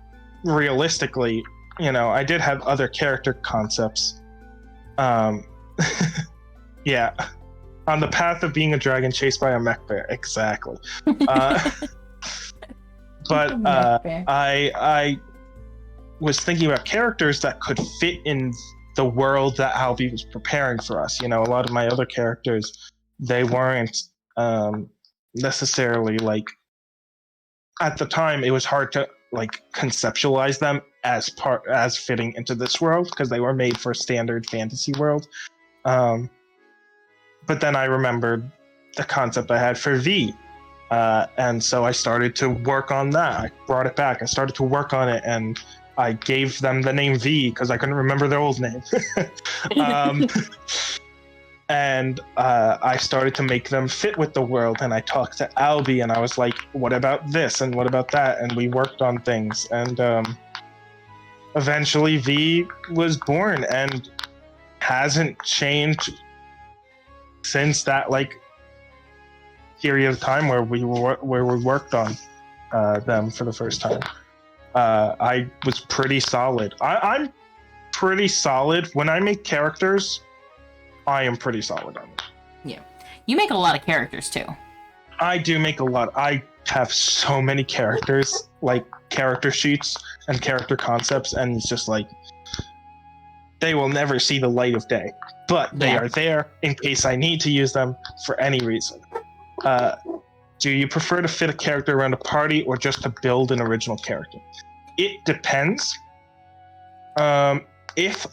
realistically, I did have other character concepts. Yeah. On the path of being a dragon chased by a mech bear. Exactly. But I was thinking about characters that could fit in the world that Albie was preparing for us. A lot of my other characters, they weren't necessarily like, at the time it was hard to like conceptualize them as fitting into this world because they were made for a standard fantasy world. But then I remembered the concept I had for V. And so I started to work on that. I brought it back. I started to work on it, and I gave them the name V because I couldn't remember their old name. And I started to make them fit with the world, and I talked to Albie, and I was like, what about this and what about that? And we worked on things, and eventually V was born and hasn't changed since that like period of time where we worked on them for the first time. I was pretty solid. I'm pretty solid when I make characters. I am pretty solid on it. Yeah, you make a lot of characters too. I do make a lot. I have so many characters, like character sheets and character concepts, and it's just like they will never see the light of day, but they are there in case I need to use them for any reason. Do you prefer to fit a character around a party or just to build an original character? It depends. If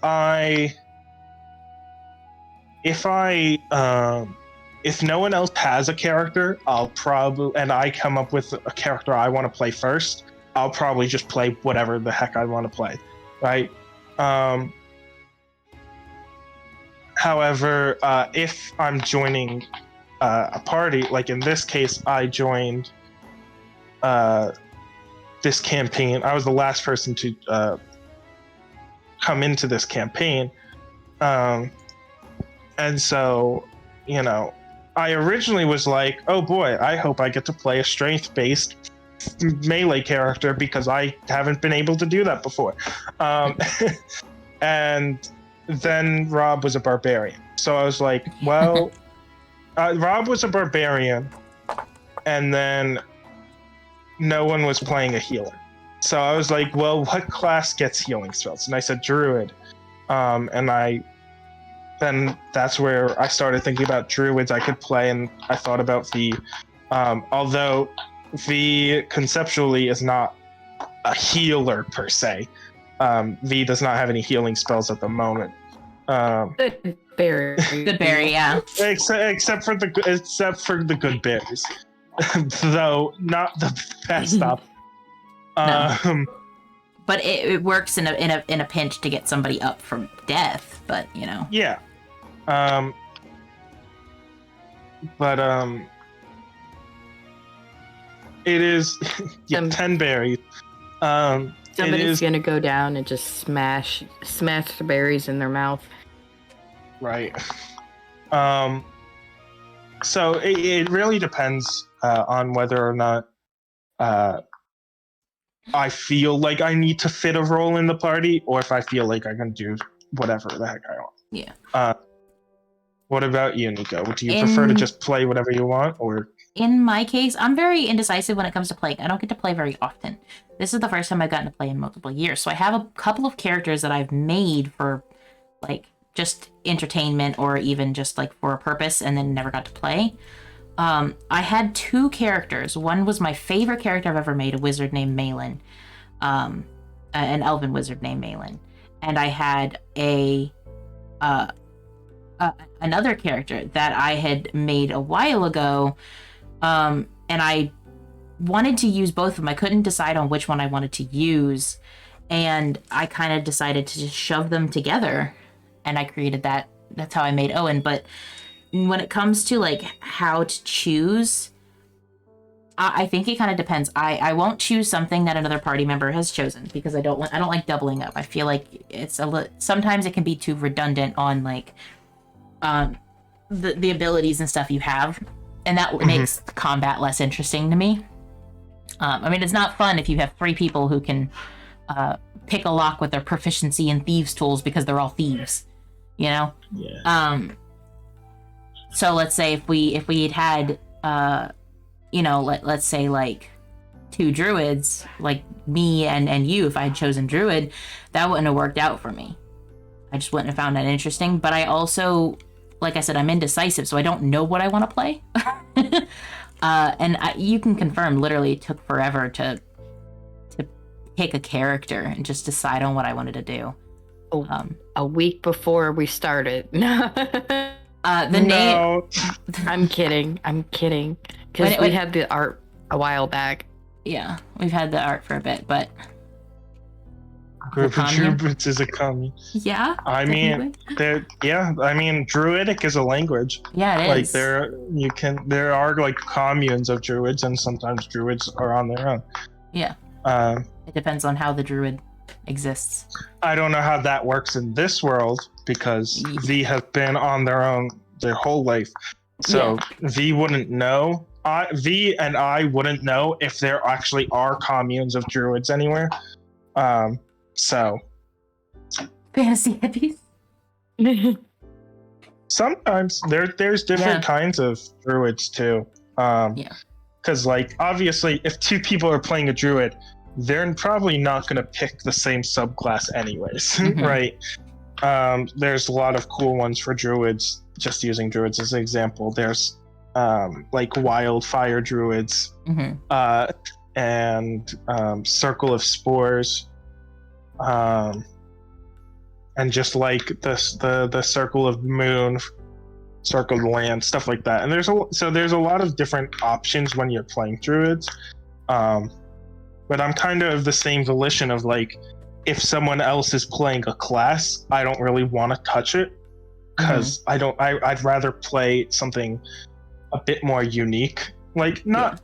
no one else has a character, and I come up with a character I want to play first, I'll probably just play whatever the heck I want to play, right? However, if I'm joining a party, like in this case, I joined this campaign. I was the last person to come into this campaign. And so, I originally was like, oh boy, I hope I get to play a strength-based melee character because I haven't been able to do that before. And then Rob was a barbarian. So I was like, well, Rob was a barbarian, and then no one was playing a healer. So I was like, well, what class gets healing spells? And I said druid. Then that's where I started thinking about druids I could play, and I thought about V. Although V conceptually is not a healer per se. V does not have any healing spells at the moment. Good berry. Good berry, yeah. Except for the good berries, though not the best up. No. But it works in a pinch to get somebody up from death. But Yeah. It is 10 berries. Somebody's gonna go down and just smash the berries in their mouth. Right. So it really depends on whether or not I feel like I need to fit a role in the party, or if I feel like I can do whatever the heck I want. Yeah. What about you, Nico? Do you prefer to just play whatever you want, or? In my case, I'm very indecisive when it comes to playing. I don't get to play very often. This is the first time I've gotten to play in multiple years. So I have a couple of characters that I've made for, like, just entertainment or even just, like, for a purpose and then never got to play. I had two characters. One was my favorite character I've ever made, a wizard named Malin. An elven wizard named Malin. And I had another character that I had made a while ago, and I wanted to use both of them. I couldn't decide on which one I wanted to use, and I kind of decided to just shove them together, and I created that. That's how I made Owen. But when it comes to like how to choose, I think it kind of depends. I won't choose something that another party member has chosen because I don't like doubling up. I feel like it's sometimes it can be too redundant on like the abilities and stuff you have, and that makes combat less interesting to me. I mean, it's not fun if you have three people who can pick a lock with their proficiency in thieves' tools because they're all thieves, you know? Yeah. So let's say if we had you know, let's say like 2 druids, like me and you, if I had chosen druid, that wouldn't have worked out for me. I just wouldn't have found that interesting. But I also, like I said, I'm indecisive, so I don't know what I want to play. And you can confirm, literally, it took forever to pick a character and just decide on what I wanted to do. A week before we started. The name. I'm kidding. Because we had the art a while back. Yeah, we've had the art for a bit, but Druids is a commune. Yeah. I mean, Druidic is a language. Yeah, it like is. there are like communes of druids, and sometimes druids are on their own. Yeah. It depends on how the druid exists. I don't know how that works in this world because V has been on their own their whole life, so V wouldn't know. V and I wouldn't know if there actually are communes of druids anywhere. So Fantasy hippies. Sometimes there's different kinds of druids too. Because like obviously, if 2 people are playing a druid, they're probably not going to pick the same subclass anyways, right? There's a lot of cool ones for druids. Just using druids as an example, there's like wildfire druids, and circle of spores, and just like the circle of moon, circle of land, stuff like that. And there's a lot of different options when you're playing druids. But I'm kind of the same volition of like, if someone else is playing a class, I don't really want to touch it because I'd rather play something a bit more unique. Like not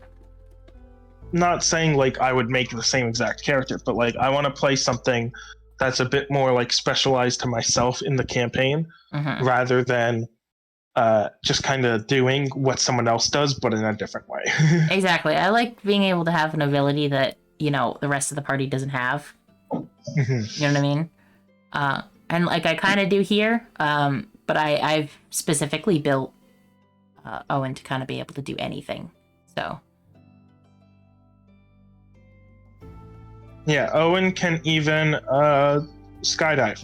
saying like I would make the same exact character, but like I want to play something that's a bit more like specialized to myself in the campaign rather than just kind of doing what someone else does, but in a different way. Exactly. I like being able to have an ability that, you know, the rest of the party doesn't have. You know what I mean? And like I kind of do here, but I've specifically built Owen to kind of be able to do anything. So. Yeah, Owen can even skydive.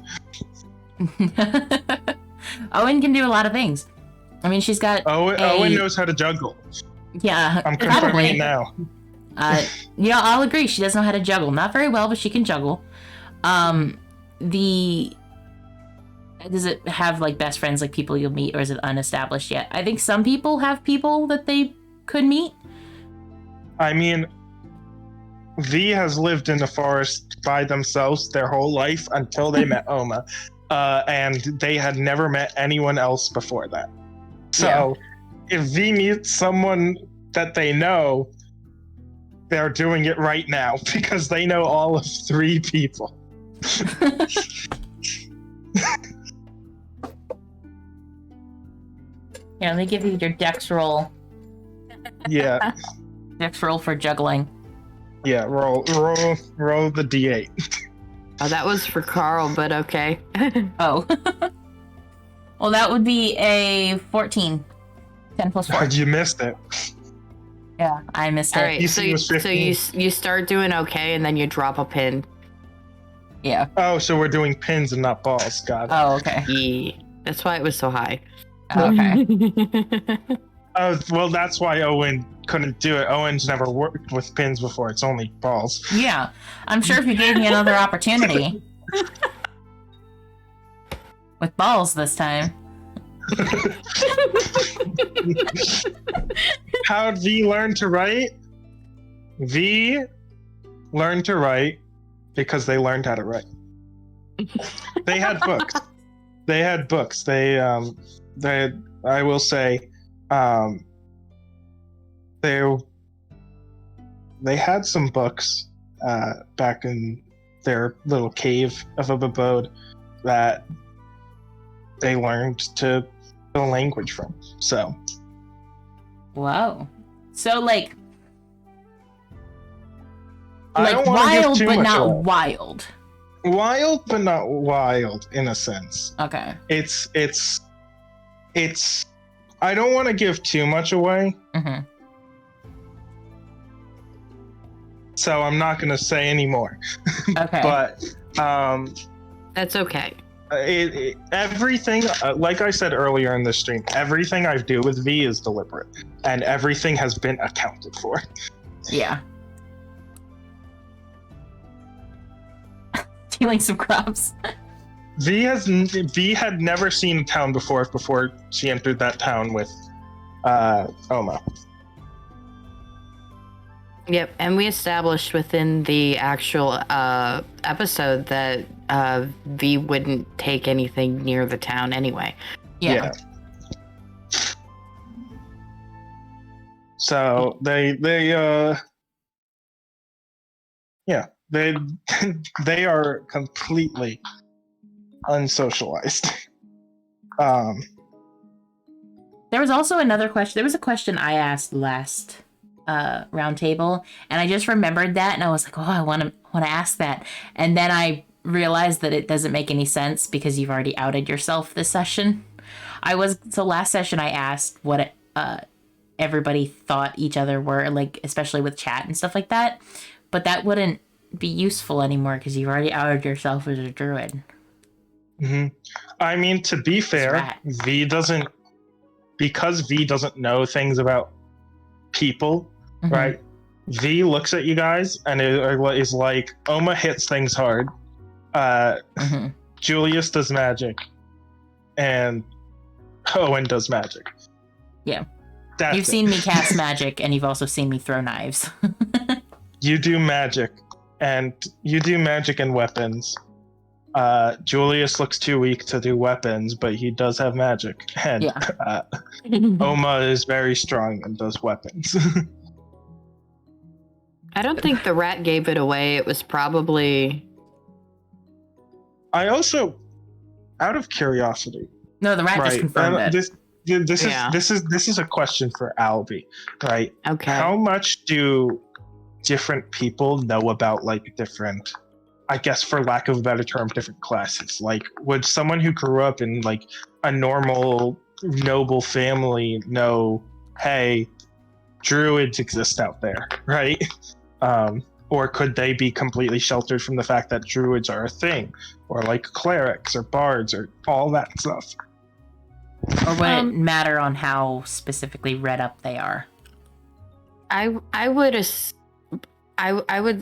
Owen can do a lot of things. I mean, she's got Owen knows how to juggle. Yeah, I'm confirming it now. You know, I'll agree. She does know how to juggle. Not very well, but she can juggle. Does it have like best friends, like people you'll meet, or is it unestablished yet? I think some people have people that they could meet. I mean, V has lived in the forest by themselves their whole life until they met Oma, and they had never met anyone else before that. So, if V meets someone that they know, they're doing it right now because they know all of 3 people. Yeah, let me give you your dex roll. Yeah. Dex roll for juggling. Yeah, roll the D8. Oh, that was for Carl, but okay. Oh. Well, that would be a 14. 10 plus 4. You missed it. Yeah, I missed it. All right, so you start doing okay, and then you drop a pin. Yeah. Oh, so we're doing pins and not balls. Got it. Oh, okay. Yeah, that's why it was so high. Okay. Oh, well, that's why Owen couldn't do it. Owen's never worked with pins before. It's only balls. Yeah. I'm sure if you gave me another opportunity. With balls this time. How'd V learn to write? V learned to write because they learned how to write. They had books. I will say, they had some books back in their little cave of a abode that they learned to the language from. So, Whoa. So like I don't wanna give wild, too but much not away. wild. wild, but not wild in a sense. Okay. It's. I don't want to give too much away, Mm-hmm. so I'm not going to say any more. Okay. But That's okay. everything, like I said earlier in the stream, everything I do with V is deliberate, and everything has been accounted for. Yeah. Stealing some crops. V had never seen a town before she entered that town with Oma. Yep, and we established within the actual episode that V wouldn't take anything near the town anyway. Yeah. So they they are completely unsocialized. There was also another question. There was a question I asked last round table, and I just remembered that, and I was like, oh, I want to ask that. And then I realized that it doesn't make any sense because you've already outed yourself this session. So last session I asked what everybody thought each other were, like, especially with chat and stuff like that. But that wouldn't be useful anymore because you've already outed yourself as a druid. Mm-hmm. I mean, to be fair, because V doesn't know things about people, Mm-hmm. right? V looks at you guys and is like, Oma hits things hard. Mm-hmm. Julius does magic, and Owen does magic. Yeah. That's You've it. seen me cast magic, and you've also seen me throw knives. You do magic, and you do magic and weapons. Julius looks too weak to do weapons, but he does have magic. And Yeah. Oma is very strong and does weapons. I don't think the rat gave it away. It was probably... I also, out of curiosity, No, the rat just confirmed it. This is a question for Albie, right? Okay. How much do different people know about, like, different, I guess for lack of a better term, different classes? Like, would someone who grew up in, like, a normal noble family know, hey, druids exist out there, right? Or could they be completely sheltered from the fact that druids are a thing, or like clerics or bards or all that stuff? Or would it matter on how specifically read up they are? I would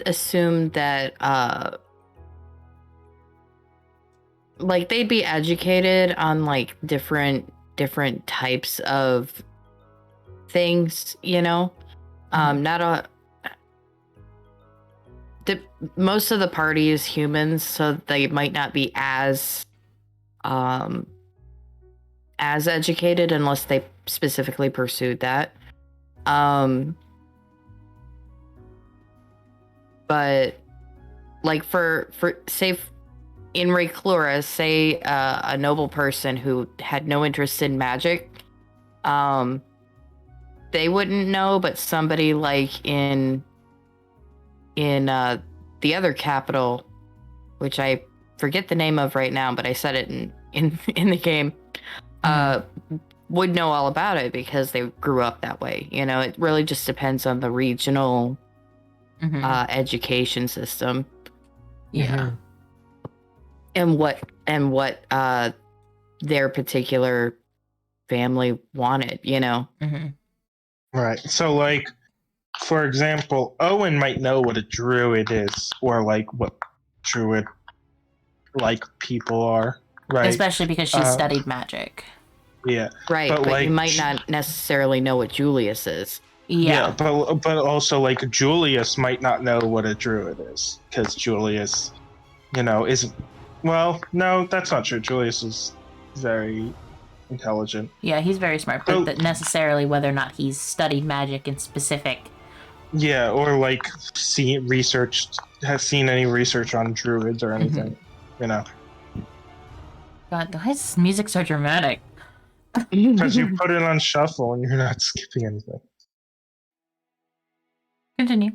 assume that like they'd be educated on like different types of things, you know. Most of the party is humans, so they might not be as educated unless they specifically pursued that. But like for say in Reclura, say a noble person who had no interest in magic, they wouldn't know, but somebody like in the other capital, which I forget the name of right now, but I said it in the game, would know all about it because they grew up that way. You know, it really just depends on the regional education system. Yeah. And what their particular family wanted, you know. Right. So, like, for example, Owen might know what a druid is, or like what druid like people are, right? Especially because she studied magic. Yeah. Right, but like, you might not necessarily know what Julius is. Yeah. But also, like, Julius might not know what a druid is, because Julius, you know, isn't. Well, no, that's not true. Julius is very intelligent. Yeah, he's very smart, but that necessarily whether or not he's studied magic in specific. Yeah, or like has seen any research on druids or anything, you know. God, why is this music so dramatic? Because you put it on shuffle and you're not skipping anything. Continue.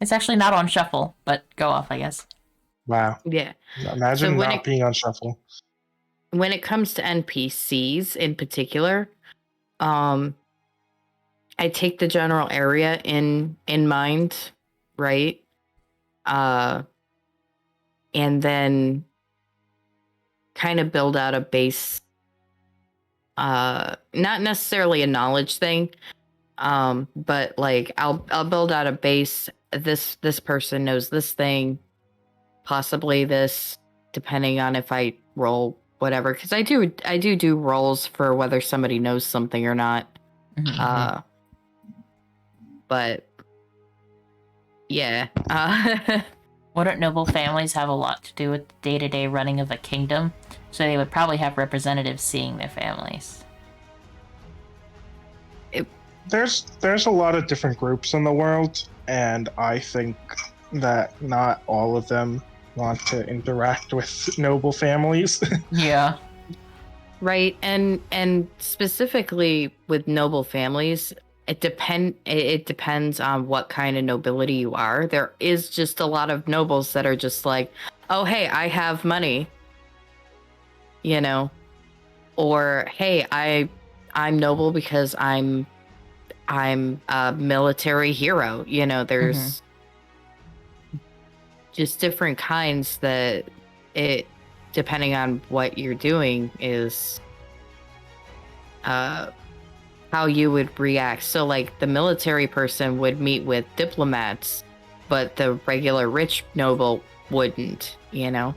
It's actually not on shuffle, but go off, I guess. Wow. Yeah. Imagine So when not being on shuffle. When it comes to NPCs in particular, I take the general area in mind, right? And then kind of build out a base. Not necessarily a knowledge thing, but like I'll build out a base. This person knows this thing, possibly this, depending on if I roll whatever. Because I do rolls for whether somebody knows something or not. Mhm. But yeah. Wouldn't noble families have a lot to do with the day-to-day running of a kingdom? So they would probably have representatives seeing their families. There's a lot of different groups in the world, and I think that not all of them want to interact with noble families. Yeah. Right, and specifically with noble families, it depends on what kind of nobility you are. There is just a lot of nobles that are just like, oh hey, I have money, you know, or hey, I'm noble because I'm a military hero. You know, there's just different kinds that it, depending on what you're doing, is how you would react. So like the military person would meet with diplomats, but the regular rich noble wouldn't, you know?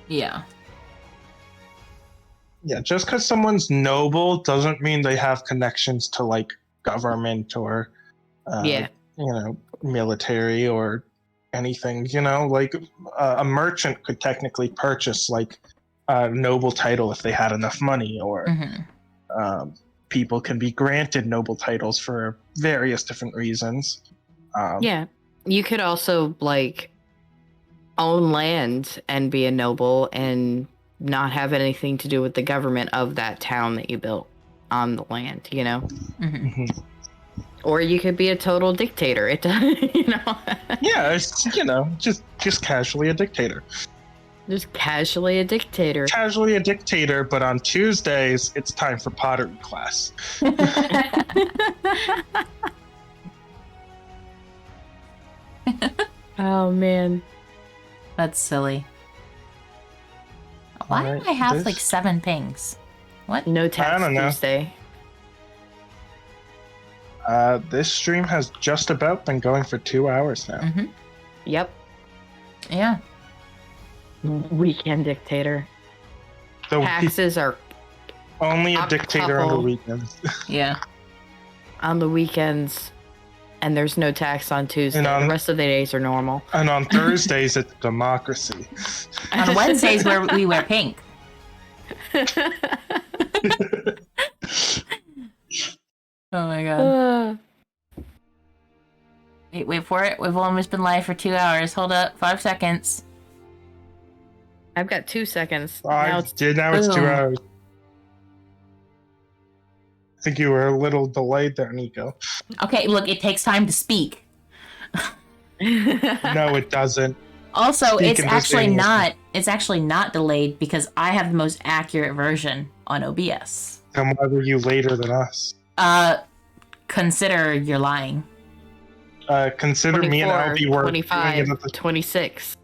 Yeah. Yeah, just because someone's noble doesn't mean they have connections to like government or Yeah. military or anything. Like a merchant could technically purchase like a noble title if they had enough money, or people can be granted noble titles for various different reasons. Yeah. You could also like own land and be a noble and not have anything to do with the government of that town that you built on the land, you know? Or you could be a total dictator. It you know. Yeah, it's, just casually a dictator. Just casually a dictator. Casually a dictator, but on Tuesdays it's time for pottery class. Oh man. That's silly. Why do I have like 7 pings? What? No tax I don't know. Tuesday. This stream has just about been going for 2 hours now. Yep. Yeah. Weekend dictator. So Taxes are only a dictator on the couple. weekends. Yeah. On the weekends, and there's no tax on Tuesday. And The rest of the days are normal. And on Thursdays it's democracy. On Wednesdays where we wear pink. Oh my god. Wait for it. We've almost been live for 2 hours. Hold up. 5 seconds. I've got 2 seconds. Now it's 2 hours. I think you were a little delayed there, Nico. Okay, look, it takes time to speak. No, it doesn't. Also, Speak it's in actually English. not. It's actually not delayed because I have the most accurate version on OBS. Then why were you later than us? Consider you're lying. Consider me and Albie were 25, doing it at the 26.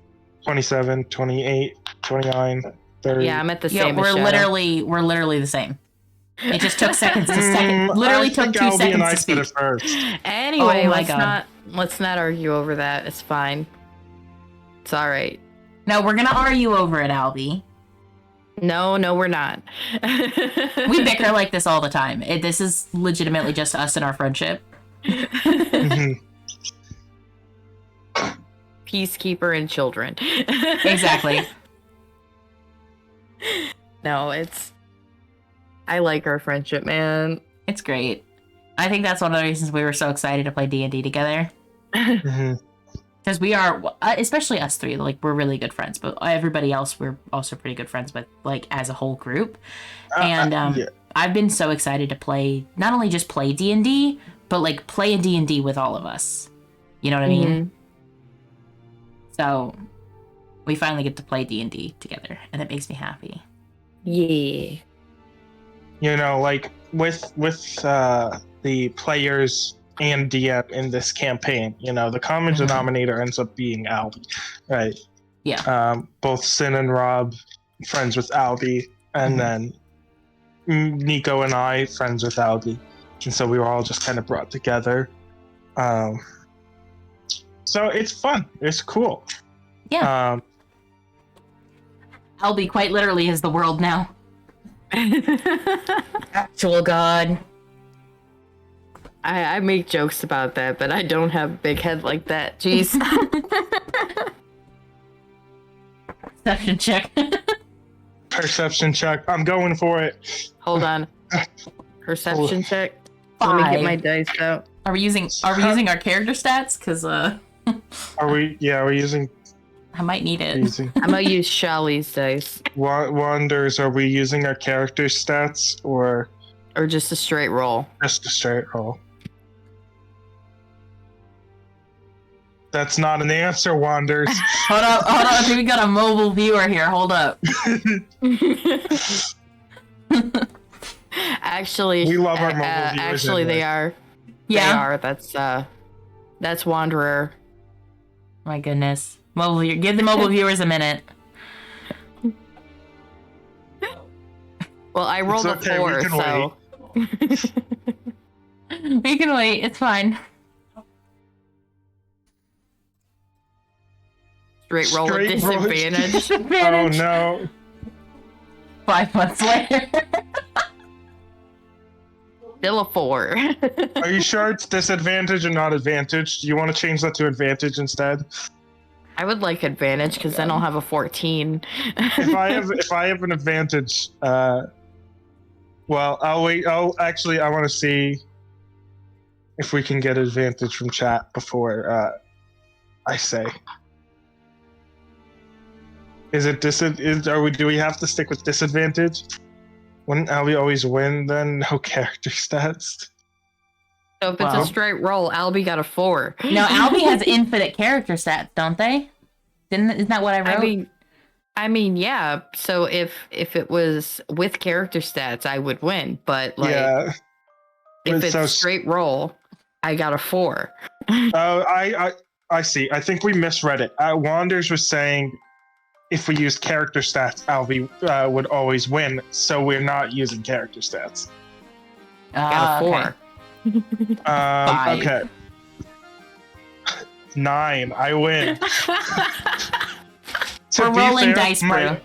27, 28, 29, 30. Yeah, I'm at the Yeah, same. we're as Shadow. literally the same. It just took seconds to second. Literally took 2 Albie and seconds I to said speak. it first. Anyway, Oh my God. let's not argue over that. It's fine. It's all right. No, we're gonna argue over it, Albie. No, we're not. We bicker like this all the time. This is legitimately just us and our friendship. Peacekeeper and children. Exactly. No, I like our friendship, man. It's great. I think that's one of the reasons we were so excited to play D&D together. Because we are, especially us three, like, we're really good friends. But everybody else, we're also pretty good friends with, like, as a whole group. And yeah. I've been so excited to play, not only just play D&D, but like play a D&D with all of us. You know what I mean? So we finally get to play D&D together, and it makes me happy. Yeah. You know, like with the players and DM in this campaign, you know, the common denominator ends up being Albie, right? Yeah. Both Sin and Rob friends with Albie, and then Nico and I friends with Albie, and so we were all just kind of brought together. So it's fun. It's cool. Yeah. Albie quite literally is the world now. Actual god. I make jokes about that, but I don't have a big head like that. Jeez. Perception check. Perception check. I'm going for it. Hold on. Perception check. 5. Let me get my dice out. Are we using our character stats? Because Are we using I might need it. I'm gonna use Shelly's dice. Wonders, are we using our character stats or just a straight roll? just a straight roll? That's not an answer, Wanders. Hold up. I think we got a mobile viewer here. Hold up. Actually, We love our mobile viewers actually, anyway. they are. Yeah. They are. That's Wanderer. My goodness. Give the mobile viewers a minute. Well, I rolled It's okay, a 4, we can so. We can wait. It's fine. Straight roll with Straight roll. disadvantage. Oh no. 5 months later. Still a 4. Are you sure it's disadvantage and not advantage? Do you want to change that to advantage instead? I would like advantage because then I'll have a 14. If I have an advantage, well, I'll wait. Oh, actually, I want to see if we can get advantage from chat before I say. Is it do we have to stick with disadvantage? Wouldn't Albie always win then? No character stats. So if it's a straight roll, Albie got a 4. No, Albie has infinite character stats, don't they? Isn't that what I wrote? I mean, yeah. So if it was with character stats, I would win. But like, Yeah. if it's So- straight roll, I got a 4. I see. I think we misread it. Wanders was saying if we used character stats, Albie would always win. So we're not using character stats. Got a 4. Okay. 5. Okay. 9. I win. We're rolling dice, bro.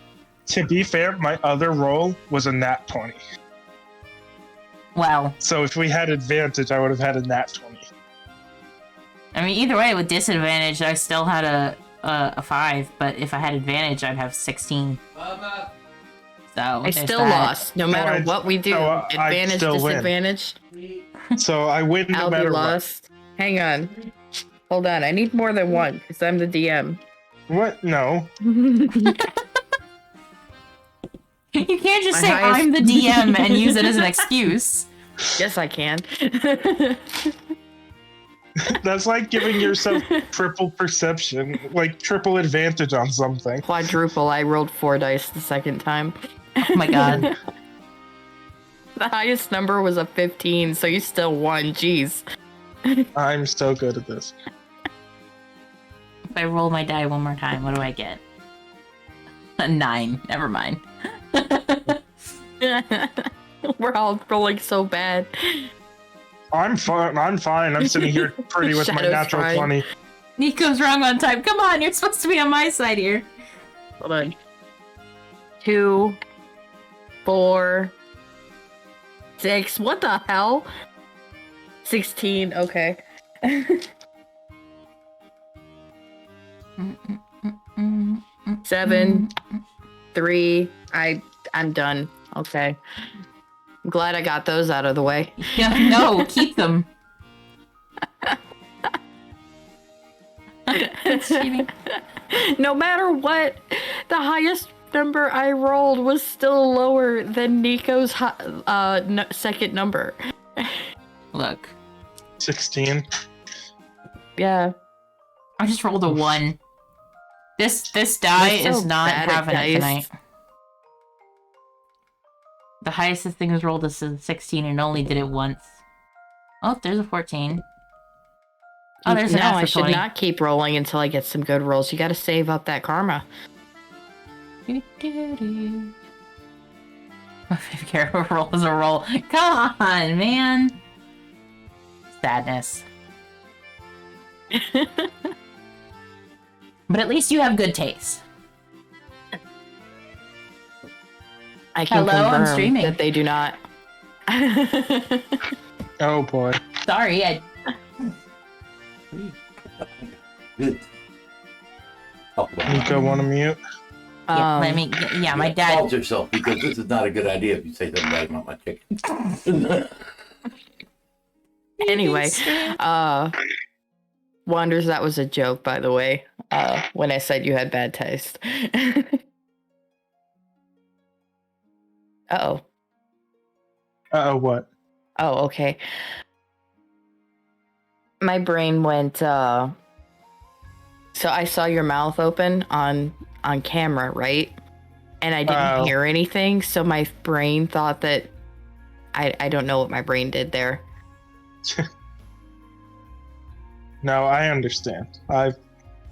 To be fair, my other roll was a nat 20. Wow. So if we had advantage, I would have had a nat 20. I mean, either way, with disadvantage, I still had a 5, but if I had advantage, I'd have 16. So I still lost. No matter what we do, advantage, disadvantage. So I win no Albie matter lost. Hang on. Hold on. I need more than one because I'm the DM. what. What? No. You can't just My say highest- I'm the DM and use it as an excuse. Yes, I can. That's like giving yourself triple perception, like triple advantage on something. Quadruple. I rolled 4 dice the second time. Oh my god. The highest number was a 15, so you still won. Jeez. I'm so good at this. If I roll my die one more time, what do I get? A 9. Never mind. We're all rolling so bad. I'm fine. I'm sitting here pretty with my Shadow's natural fine. 20. Nico's wrong on time. Come on, you're supposed to be on my side here. Hold on. 2, 4, 6. What the hell? 16. Okay. 7, 3. I'm done. Okay. I'm glad I got those out of the way. Yeah, no, keep them. That's cheating. No matter what, the highest number I rolled was still lower than Nico's second number. Look, 16. Yeah. I just rolled a 1. This die You're so is not bad at having it dice. tonight. The highest this thing has rolled is a 16 and only did it once. Oh, there's a 14. Oh, there's an No, I natural should 20. not keep rolling until I get some good rolls. You got to save up that karma. My favorite character roll is a roll. Come on, man. Sadness. But at least you have good taste. I can Hello, I'm confirm streaming. that they do not. Oh boy. Sorry, I... Good. Oh, well. Nico, want to mute? Yeah, I mean, yeah, my dad... Pause yourself, because this is not a good idea if you say something bad about my chicken. Anyway, Wonders, that was a joke, by the way, when I said you had bad taste. Uh-oh. Uh-oh, what? Oh, okay. My brain went, so I saw your mouth open on camera, right? And I didn't hear anything, so my brain thought that I don't know what my brain did there. No, I understand. I've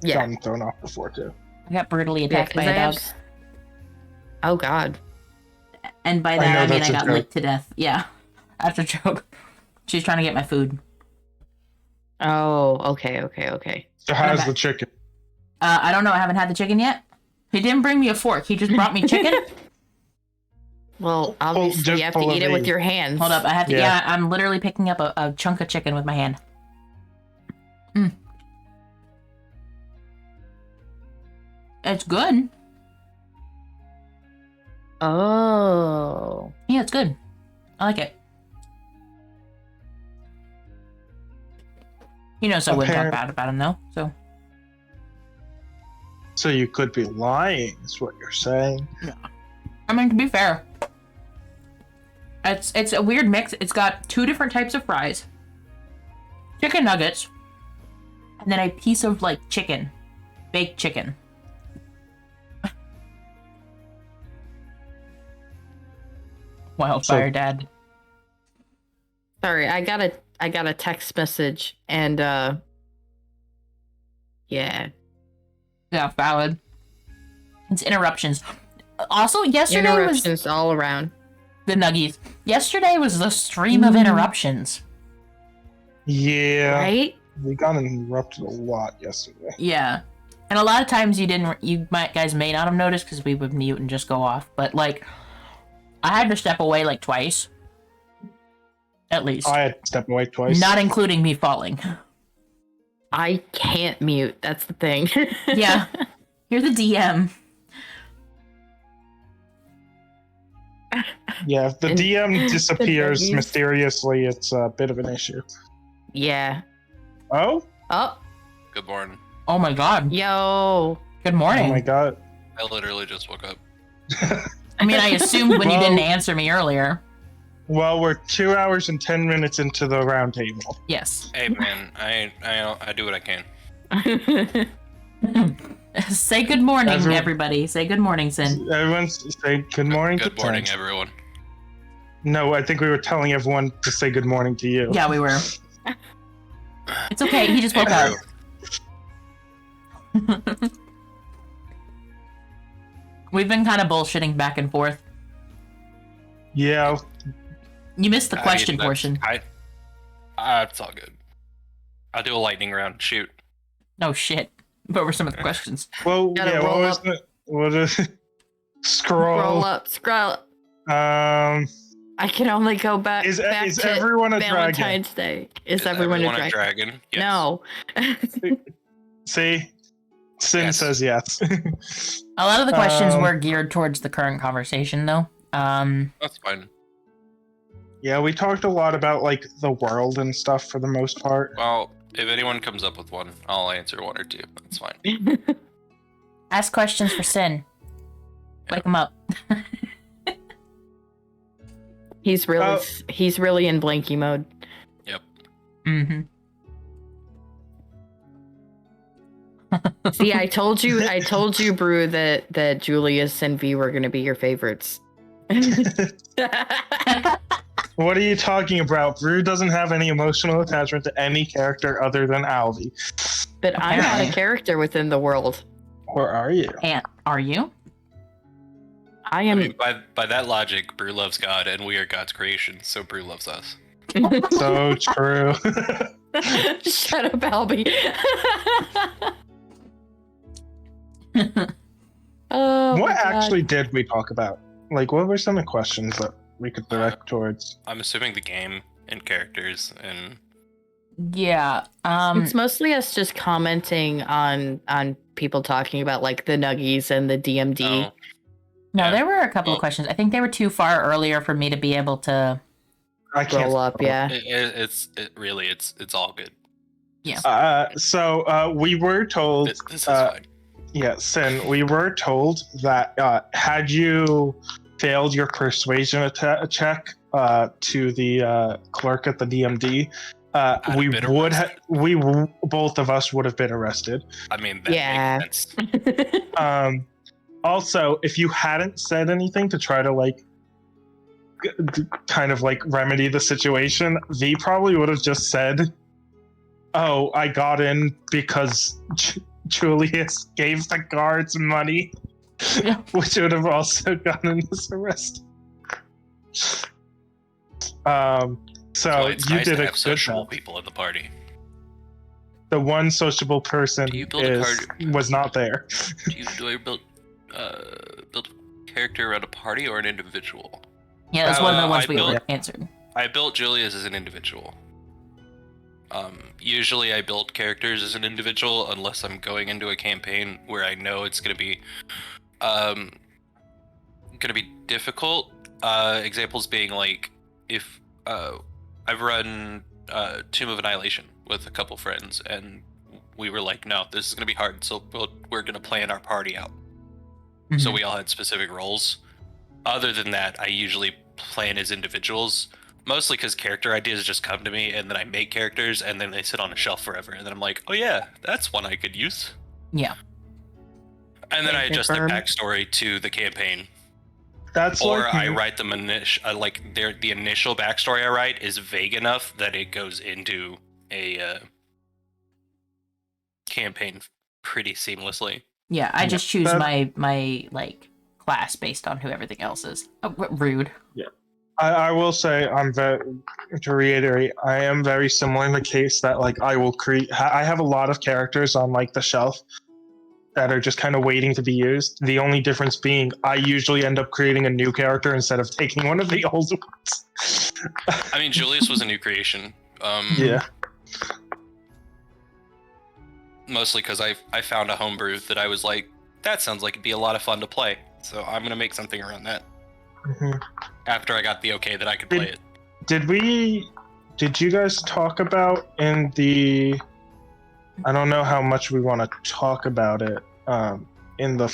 Yeah. gotten thrown off before, too. I got brutally Yeah, attacked 'cause by I a dog. have Oh god. And by I that, know I mean that's I a got joke. licked to death. Yeah. That's a joke. She's trying to get my food. Oh, okay. So how's Okay. the chicken? I don't know. I haven't had the chicken yet. He didn't bring me a fork. He just brought me chicken. Well, obviously just you have to pull a eat it with V. your hands. Hold up. I have to. Yeah. Yeah, I'm literally picking up a chunk of chicken with my hand. It's good. Oh. Yeah, it's good. I like it. He knows I wouldn't talk bad about him, though. So So you could be lying, is what you're saying. I mean, to be fair, it's a weird mix. It's got 2 different types of fries, chicken nuggets, and then a piece of like chicken, baked chicken. Wildfire Dad. Sorry, I got a text message and yeah. Yeah, valid. It's interruptions. Also, yesterday Interruptions was all around. the nuggies. Yesterday was the stream of interruptions. Yeah. Right? We got interrupted a lot yesterday. Yeah. And a lot of times guys may not have noticed because we would mute and just go off. But like, I had to step away like twice. At least. I had to step away twice. Not including me falling. I can't mute. That's the thing. Yeah. You're the DM. Yeah, if the And- DM disappears nuggies. mysteriously, it's a bit of an issue. Yeah. Oh? Oh, Good morning. Oh my god. yo. Good morning. Oh my god. I literally just woke up. I mean, I assumed when you Well- didn't answer me earlier. Well, we're 2 hours and 10 minutes into the round table. Yes. Hey man, I do what I can. Say good morning, Everyone- everybody. Say good morning, Sin. Everyone say good morning Good to morning, Ted. everyone. No, I think we were telling everyone to say good morning to you. Yeah, we were. It's okay. He just woke Hey, up. We've been kind of bullshitting back and forth. Yeah. You missed the question that's- portion. It's all good. I'll do a lightning round. Shoot. No shit. What were some of the questions? Well, Gotta yeah, what roll was up. it? What is it? Scroll. Scroll up. Um, I can only go back. is back is to everyone a dragon? Valentine's Day. Is everyone a dragon? Yes. No. See? Sin Yes. says yes. A lot of the questions Um, were geared towards the current conversation, though. That's fine. Yeah, we talked a lot about like the world and stuff for the most part. Well, if anyone comes up with one, I'll answer one or two. That's fine. Ask questions for Sin. Wake him up. He's really in blanky mode. Yep. Mm-hmm. See, I told you, Brew, that Julius and V were gonna be your favorites. What are you talking about? Brew doesn't have any emotional attachment to any character other than Alvi. But I'm not a character within the world. Or are you? And are you? I I am. mean, by that logic, Brew loves God, and we are God's creation, so Brew loves us. So true. Shut up, Albie. Oh, What my God. actually did we talk about? Like, what were some of the questions that we could direct towards? I'm assuming the game and characters and Yeah. It's mostly us just commenting on people talking about like the nuggies and the DMD. oh, No, yeah. there were a couple of Well- questions. I think they were too far earlier for me to be able to. I can't Roll up, yeah. it's all good. So we were told. This is fine. Yeah, Sin, we were told that had you failed your persuasion check to the clerk at the DMD, I'd we have been would arrested. both of us would have been arrested. I mean, that Yeah. makes sense. Also, if you hadn't said anything to try to like kind of like remedy the situation, V probably would have just said, "Oh, I got in because Julius gave the guards money," Yeah. which would have also gotten us arrested. So Well, it's you nice did to a have good sociable job. people in the party. The one sociable person Do you build a was not there. Do I build a character around a party or an individual? Yeah, that's one of the ones I we built- answered. I built Julius as an individual. Usually I build characters as an individual unless I'm going into a campaign where I know it's gonna be difficult. Examples being like if I've run Tomb of Annihilation with a couple friends, and we were like, no, this is gonna be hard, so we're gonna plan our party out. So Mhm. we all had specific roles. Other than that, I usually plan as individuals, mostly because character ideas just come to me, and then I make characters, and then they sit on a shelf forever, and then I'm like, oh yeah, that's one I could use. Yeah. And then I adjust their Confirm. backstory to the campaign, That's or like I write them the initial backstory I write is vague enough that it goes into a campaign pretty seamlessly. Yeah, I Yeah, just choose that- my like class based on who everything else is. Oh, rude. I will say, to reiterate, I am very similar in the case that like I will create. I have a lot of characters on like the shelf that are just kind of waiting to be used. The only difference being I usually end up creating a new character instead of taking one of the old ones. I mean, Julius was a new creation. Yeah. Mostly because I found a homebrew that I was like, that sounds like it'd be a lot of fun to play. So I'm gonna make something around that. Mhm. After I got the okay that I could play it. Did you guys talk about in the? I don't know how much we want to talk about it. In the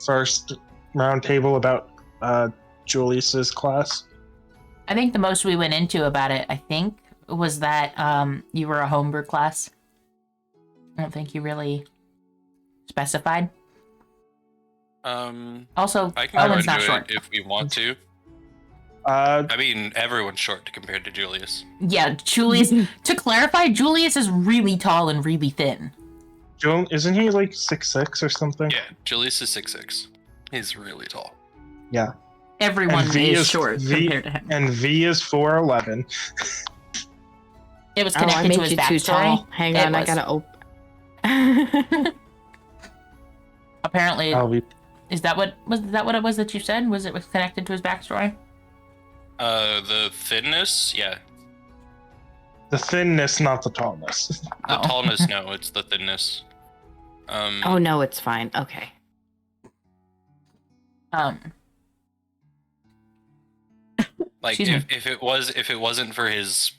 first round table about Julius's class. I think the most we went into about it, I think, was that you were a homebrew class. I don't think you really specified. Also, I can go Owen's not into short. it if we want to. Uh, I mean, everyone's short compared to Julius. Yeah, Julius. To clarify, Julius is really tall and really thin. Isn't he like 6'6" or something? Yeah, Julius is 6'6". He's really tall. Yeah. Everyone And V is is- short V- compared to him. And V is 4'11". It was Oh, I connected made to his you too backstory. tall. Hang It on, I was. gotta open. Apparently, Oh, is that what it was that you said? Was it connected to his backstory? The thinness, yeah. the thinness, not the tallness. The Oh. tallness, no, it's the thinness. Oh no, it's fine. Okay. Like Excuse me. if it wasn't for his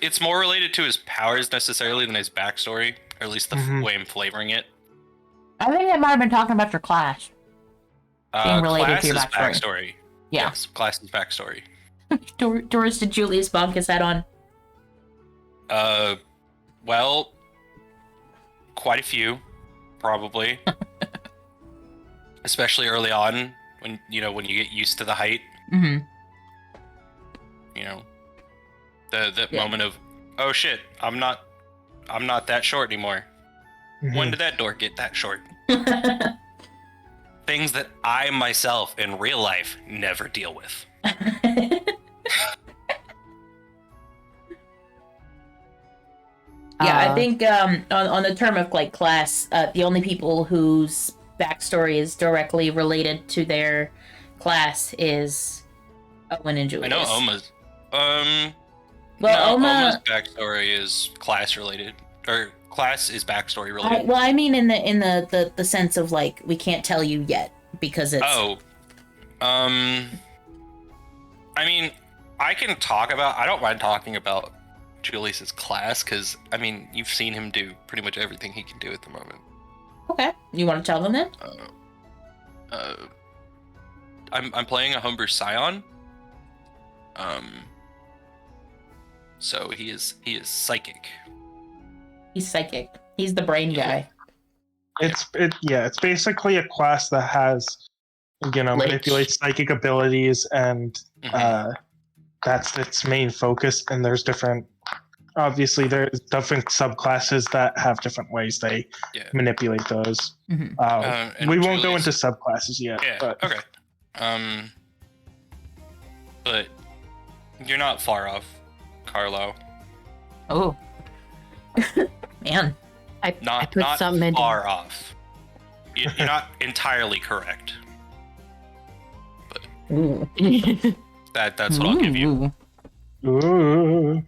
it's more related to his powers necessarily than his backstory, or at least the Mhm. way I'm flavoring it. I think it might have been talking about your class. Being related to your Class's backstory. backstory. Yeah. Yes, class's backstory. Doing doors did Julius bonk his head on? Well, quite a few, probably. Especially early on, when when you get used to the height. Mm-hmm. The moment of, oh shit, I'm not that short anymore. Mhm. When did that door get that short? Things that I myself in real life never deal with. Yeah, I think on the term of like class, the only people whose backstory is directly related to their class is Owen and Julius. I know Oma's. Well, no, Oma. Oma's backstory is class related, or class is backstory related. I mean in the sense of like we can't tell you yet because it's. Oh. I mean, I can talk about. I don't mind talking about Julius's class because I mean you've seen him do pretty much everything he can do at the moment. Okay, you want to tell them then? I'm playing a homebrew Scion. So he is psychic. He's psychic. He's the brain guy. It's basically a class that has, manipulates psychic abilities, and that's its main focus. And there's obviously there's different subclasses that have different ways they manipulate those. Mm-hmm. We won't go into subclasses yet. Yeah. But. Okay. But you're not far off, Carlo. Oh. Man. I Not put something in. far off. You're not entirely correct. Ooh. That's what I'll give you. Ooh,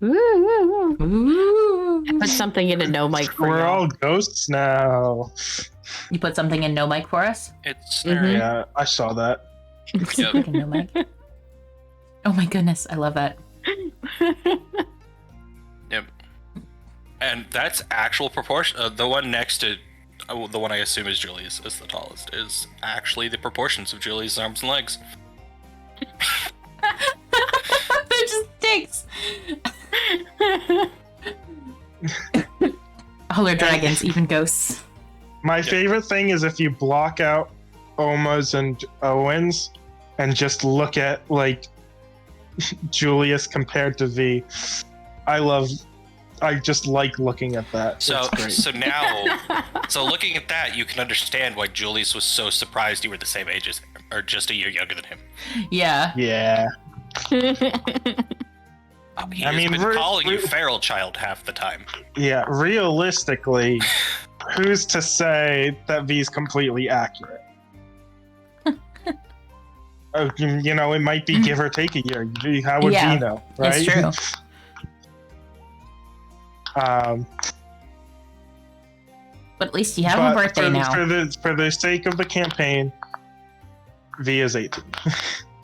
Ooh. I put something in a no mic for we're y'all. all ghosts now. You put something in no mic for us? It's Mhm. Yeah, I saw that. Yep. Fucking no mic. Oh my goodness, I love that. Yep. And that's actual proportion. The one next to the one I assume is Julius is the tallest. Is actually the proportions of Julius' arms and legs. That just stinks. All are dragons, even ghosts. My favorite thing is if you block out Oma's and Owen's and just look at like Julius compared to V. I just like looking at that. So It's great. so looking at that, you can understand why Julius was so surprised you were the same age as him, or just a year younger than him. Yeah. Yeah. He I has mean, been we're- calling you we're- feral child half the time. Yeah, realistically, who's to say that V's completely accurate? It might be give or take a year. How would Yeah, V know, right? it's true. But at least you have a birthday now. For the sake of the campaign, V is 18.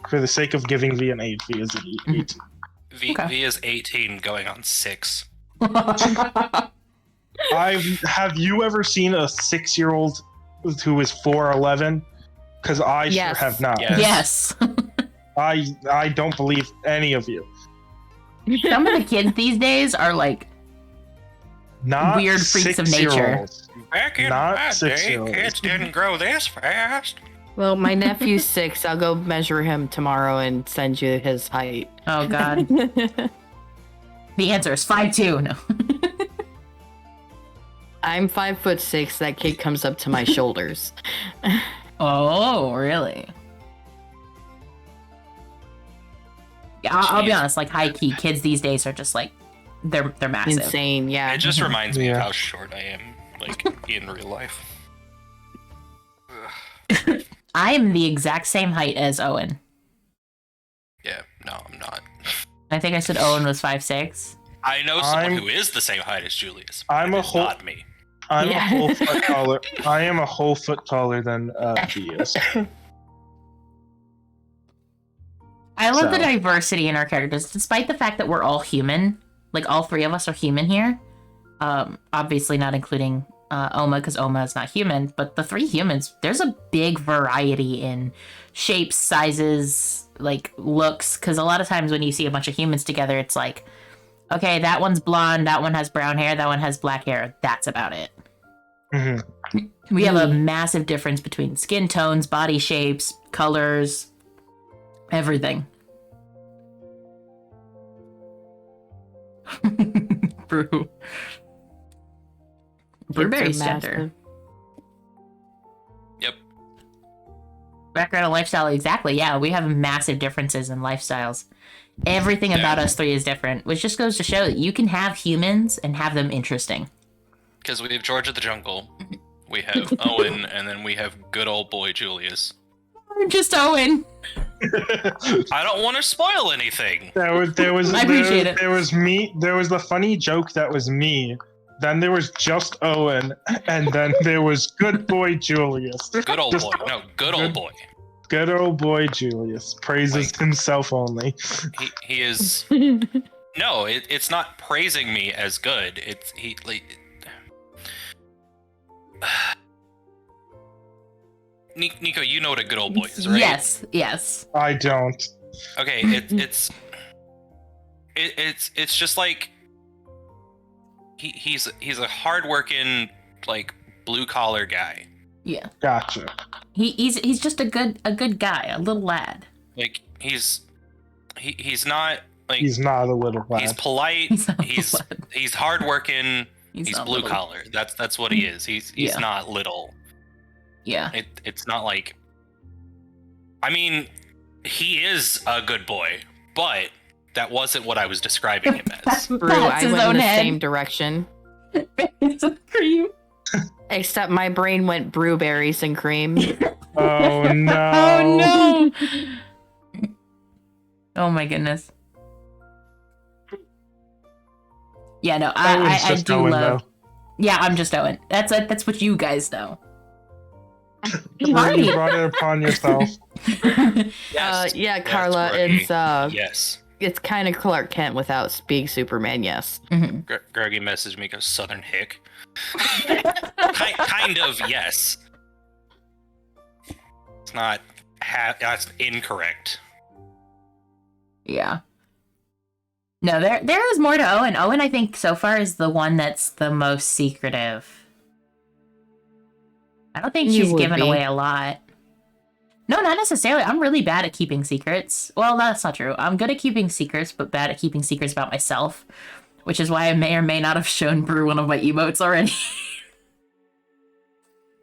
For the sake of giving V an age, V is 18. V Okay. V is 18 going on 6. Have you ever seen a 6-year-old who is 4'11"? Because I Yes. sure have not. Yes. Yes. I don't believe any of you. Some of the kids these days are like, Not Weird freaks of nature. 6-year-olds. Back in Not my day, 6-year-olds. kids didn't grow this fast. Well, my nephew's 6. I'll go measure him tomorrow and send you his height. oh god. The answer is 5'2". No. I'm 5'6". That kid comes up to my shoulders. Oh, really? Yeah, I'll be Jeez. honest. Like high key, kids these days are just like they're massive. Insane, yeah. It just reminds me of Yeah. how short I am, like in real life. I am the exact same height as Owen. Yeah, no, I'm not. I think I said Owen was 5'6". I know someone I'm- who is the same height as Julius. I'm but a it's whole- not me. I'm Yeah. a whole foot taller. I am a whole foot taller than V is. I love the So- diversity in our characters, despite the fact that we're all human. Like all three of us are human here. Obviously not including Oma, because Oma is not human, but the 3 humans, there's a big variety in shapes, sizes, like looks, because a lot of times when you see a bunch of humans together, it's like, okay, that one's blonde, that one has brown hair, that one has black hair, that's about it. Mm-hmm. We have a massive difference between skin tones, body shapes, colors, everything. Brew. Brewberry's gender. Yep. Background and lifestyle, exactly. Yeah, we have massive differences in lifestyles. Everything about us 3 is different, which just goes to show that you can have humans and have them interesting. Because we have George of the Jungle, we have Owen, and then we have good old boy Julius. Just Owen. I don't want to spoil anything. There was I appreciate it. There was me. There was the funny joke that was me. Then there was just Owen, and then there was good boy Julius. Good old boy. No, good old boy. Good old boy Julius praises himself only. He is. No, it's not praising me as good. It's he like. Nico, you know what a good old boy is, right? Yes. I don't. Okay, it's just like he's a hardworking, like, blue collar guy. Yeah. Gotcha. He's just a good guy, a little lad. Like he's not like He's not a little lad. he's polite. He's hardworking. He's blue collar. That's what he is. He's not little. Yeah. It's not like. I mean, he is a good boy, but that wasn't what I was describing him as. Brew, I went in the same direction. It's a cream. Except my brain went brewberries and cream. Oh no! Oh no! Oh my goodness. Yeah, no, I do Owen, love. though. Yeah, I'm just Owen. That's what you guys know. You brought it upon yourself. Yes. Yeah, Carla, it's yes. It's kind of Clark Kent without being Superman. Yes. Mm-hmm. Greggy messaged me, goes Southern Hick. kind of, yes. It's not. That's incorrect. Yeah. No, there is more to Owen. Owen, I think, so far is the one that's the most secretive. I don't think she's given away a lot. No, not necessarily. I'm really bad at keeping secrets. Well, that's not true. I'm good at keeping secrets, but bad at keeping secrets about myself. Which is why I may or may not have shown Brew one of my emotes already.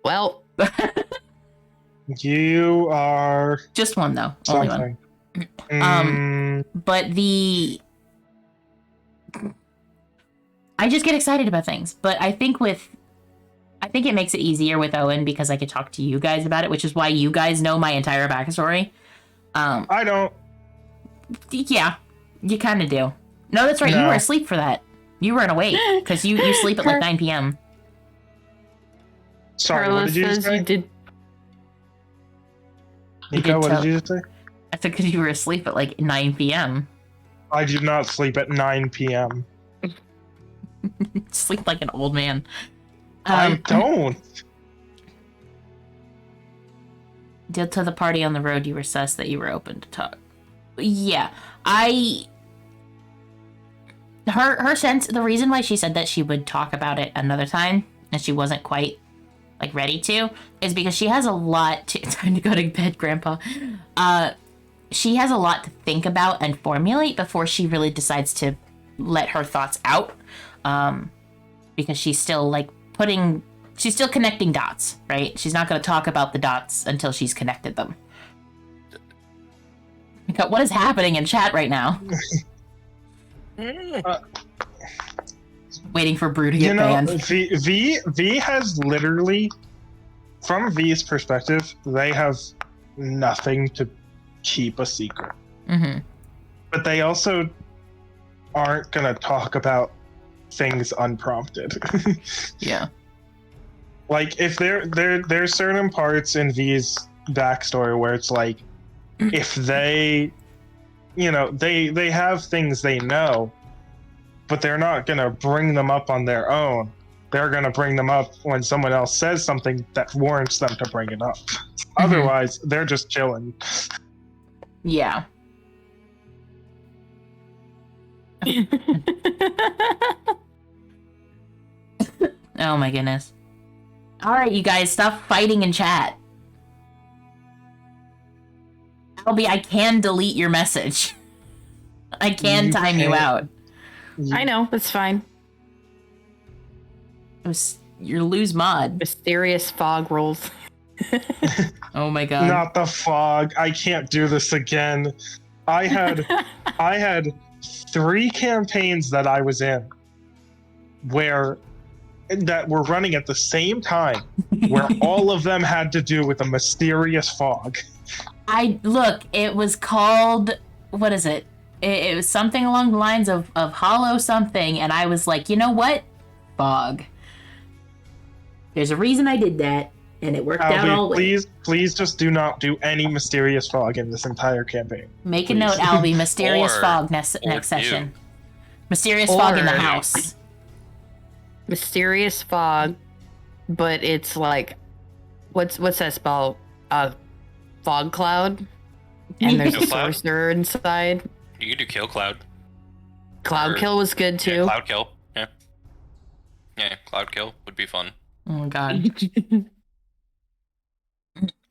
Well. You are... Just one, though. Something. Only one. But I just get excited about things. But I think it makes it easier with Owen because I could talk to you guys about it, which is why you guys know my entire backstory. I don't. Yeah, you kind of do. No, that's right. No. You were asleep for that. You weren't awake because you sleep at like 9 p.m. Sorry, Carla what did you says say? you did. Nico, what did you say? I said because you were asleep at like 9 p.m. I do not sleep at 9 p.m. Sleep like an old man. I don't. To the party on the road, you were sus that you were open to talk. Yeah, her sense, the reason why she said that she would talk about it another time and she wasn't quite like ready to is because she has a lot to time to go to bed, Grandpa. She has a lot to think about and formulate before she really decides to let her thoughts out. Because she's still like she's still connecting dots, right? She's not going to talk about the dots until she's connected them. What is happening in chat right now? Waiting for Brew to get banned. V has literally, from V's perspective, they have nothing to keep a secret. Mm-hmm. But they also aren't going to talk about things unprompted. Yeah. Like, if there's certain parts in V's backstory where it's like, if they, they have things they know, but they're not gonna bring them up on their own. they're going to bring them up when someone else says something that warrants them to bring it up. Otherwise, they're just chilling. Yeah. Oh my goodness. Alright, you guys, stop fighting in chat. Albie, I can delete your message. I can time you out. I know, it's fine. You lose mod. Mysterious fog rolls. Oh my god. Not the fog. I can't do this again. I had 3 campaigns that I was in that were running at the same time, where all of them had to do with a mysterious fog. It was called, what is it? It was something along the lines of hollow something, and I was like, you know what? Fog. There's a reason I did that, and it worked out all the way. Please just do not do any mysterious fog in this entire campaign. Make a note, Albie. Mysterious fog next session. Mysterious fog in the house. Mysterious fog, but it's like, what's that spell? Fog cloud, and there's a sorcerer inside. You could do kill cloud. Cloud kill was good too. Yeah, cloud kill. Yeah, cloud kill would be fun. Oh my god.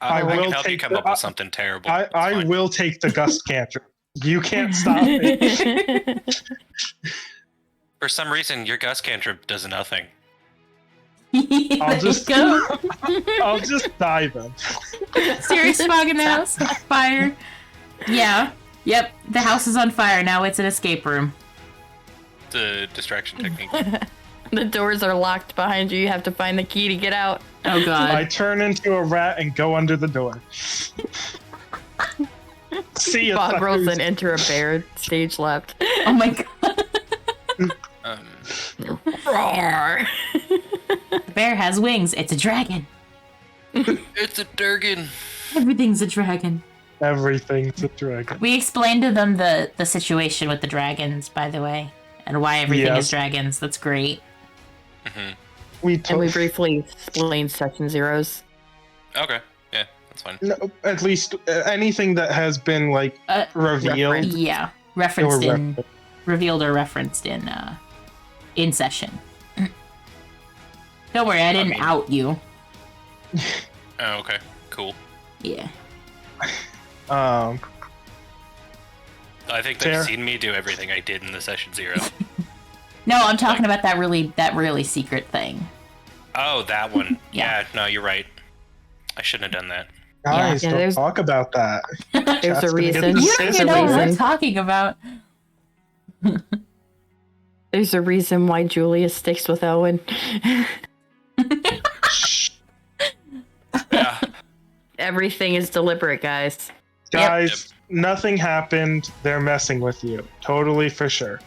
I can help you come up with something terrible. I will take the gust cantrip. You can't stop it. For some reason, your gust cantrip does nothing. I'll just die then. Serious fog in the house. Fire. Yeah. Yep. The house is on fire. Now it's an escape room. The distraction technique. The doors are locked behind you. You have to find the key to get out. Oh god. I turn into a rat and go under the door. See ya. Fog rolls and enter a bear. Stage left. Oh my god. Roar. The bear has wings. It's a dragon. It's a Durgan. Everything's a dragon. Everything's a dragon. We explained to them the situation with the dragons, by the way, and why everything is dragons. That's great. Mm-hmm. We briefly explained section zeros. Okay, yeah, that's fine. No, at least anything that has been like revealed. Yeah, revealed or referenced in session. Don't worry, I didn't out you. Oh, okay, cool. Yeah. I think they've seen me do everything I did in the session 0. No, I'm talking about that really secret thing. Oh, that one. Yeah. Yeah, no, you're right. I shouldn't have done that. Guys, don't talk about that. There's a reason. You don't even know what we're talking about. There's a reason why Julia sticks with Owen. Yeah. Everything is deliberate, guys. Guys, nothing happened. They're messing with you. Totally for sure.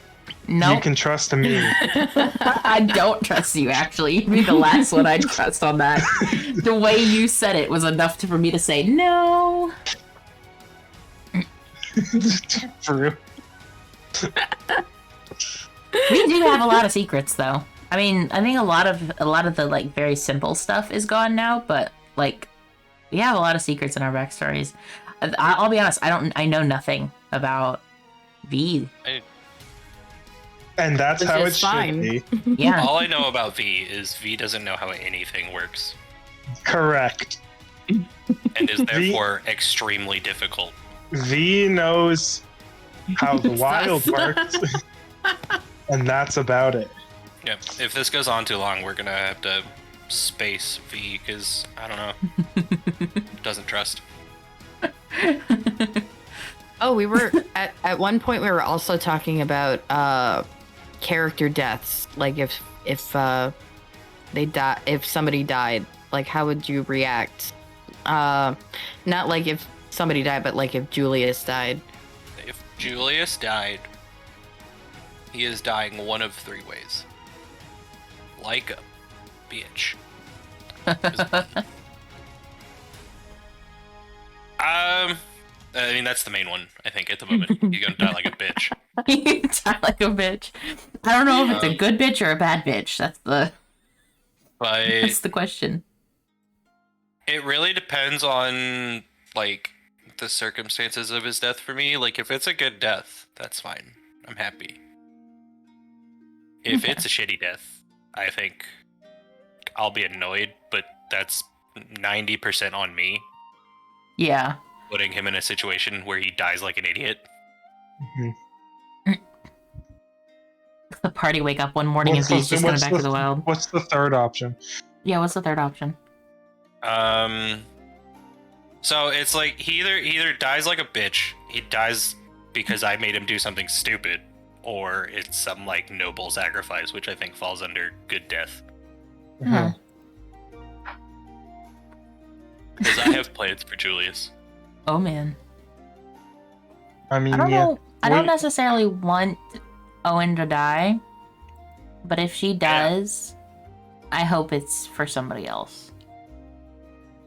No. You can trust me. I don't trust you, actually. You'd be the last one I'd trust on that. The way you said it was enough for me to say no. True. We do have a lot of secrets, though. I mean, I think a lot of the like very simple stuff is gone now, but like we have a lot of secrets in our backstories. I'll be honest, I know nothing about V. And that's how it should be. Yeah. All I know about V is V doesn't know how anything works. Correct. And is therefore extremely difficult. V knows how the wild works. And that's about it. Yeah, if this goes on too long, we're gonna have to space V, because, I don't know, doesn't trust. Oh, we were, at one point we were also talking about, character deaths. Like if somebody died, like how would you react? Not like if somebody died, but like if Julius died. If Julius died, he is dying one of 3 ways. Like a bitch. I mean, that's the main one, I think, at the moment. You're gonna die like a bitch. You die like a bitch. I don't know if it's a good bitch or a bad bitch. That's the... But That's the question. it really depends on like the circumstances of his death for me. Like if it's a good death, that's fine. I'm happy. If Okay. it's a shitty death, I think I'll be annoyed, but that's 90% on me. Yeah. Putting him in a situation where he dies like an idiot. Mhm. The party wake up one morning and V's just going back to the wild. What's the third option? Yeah, what's the third option? So it's like he either dies like a bitch, he dies because I made him do something stupid, or it's some like noble sacrifice, which I think falls under good death. Hmm. Because I have plans for Julius. Oh man. I mean, I don't yeah. know. I don't Wait. necessarily want Owen to die, but if she does, I hope it's for somebody else.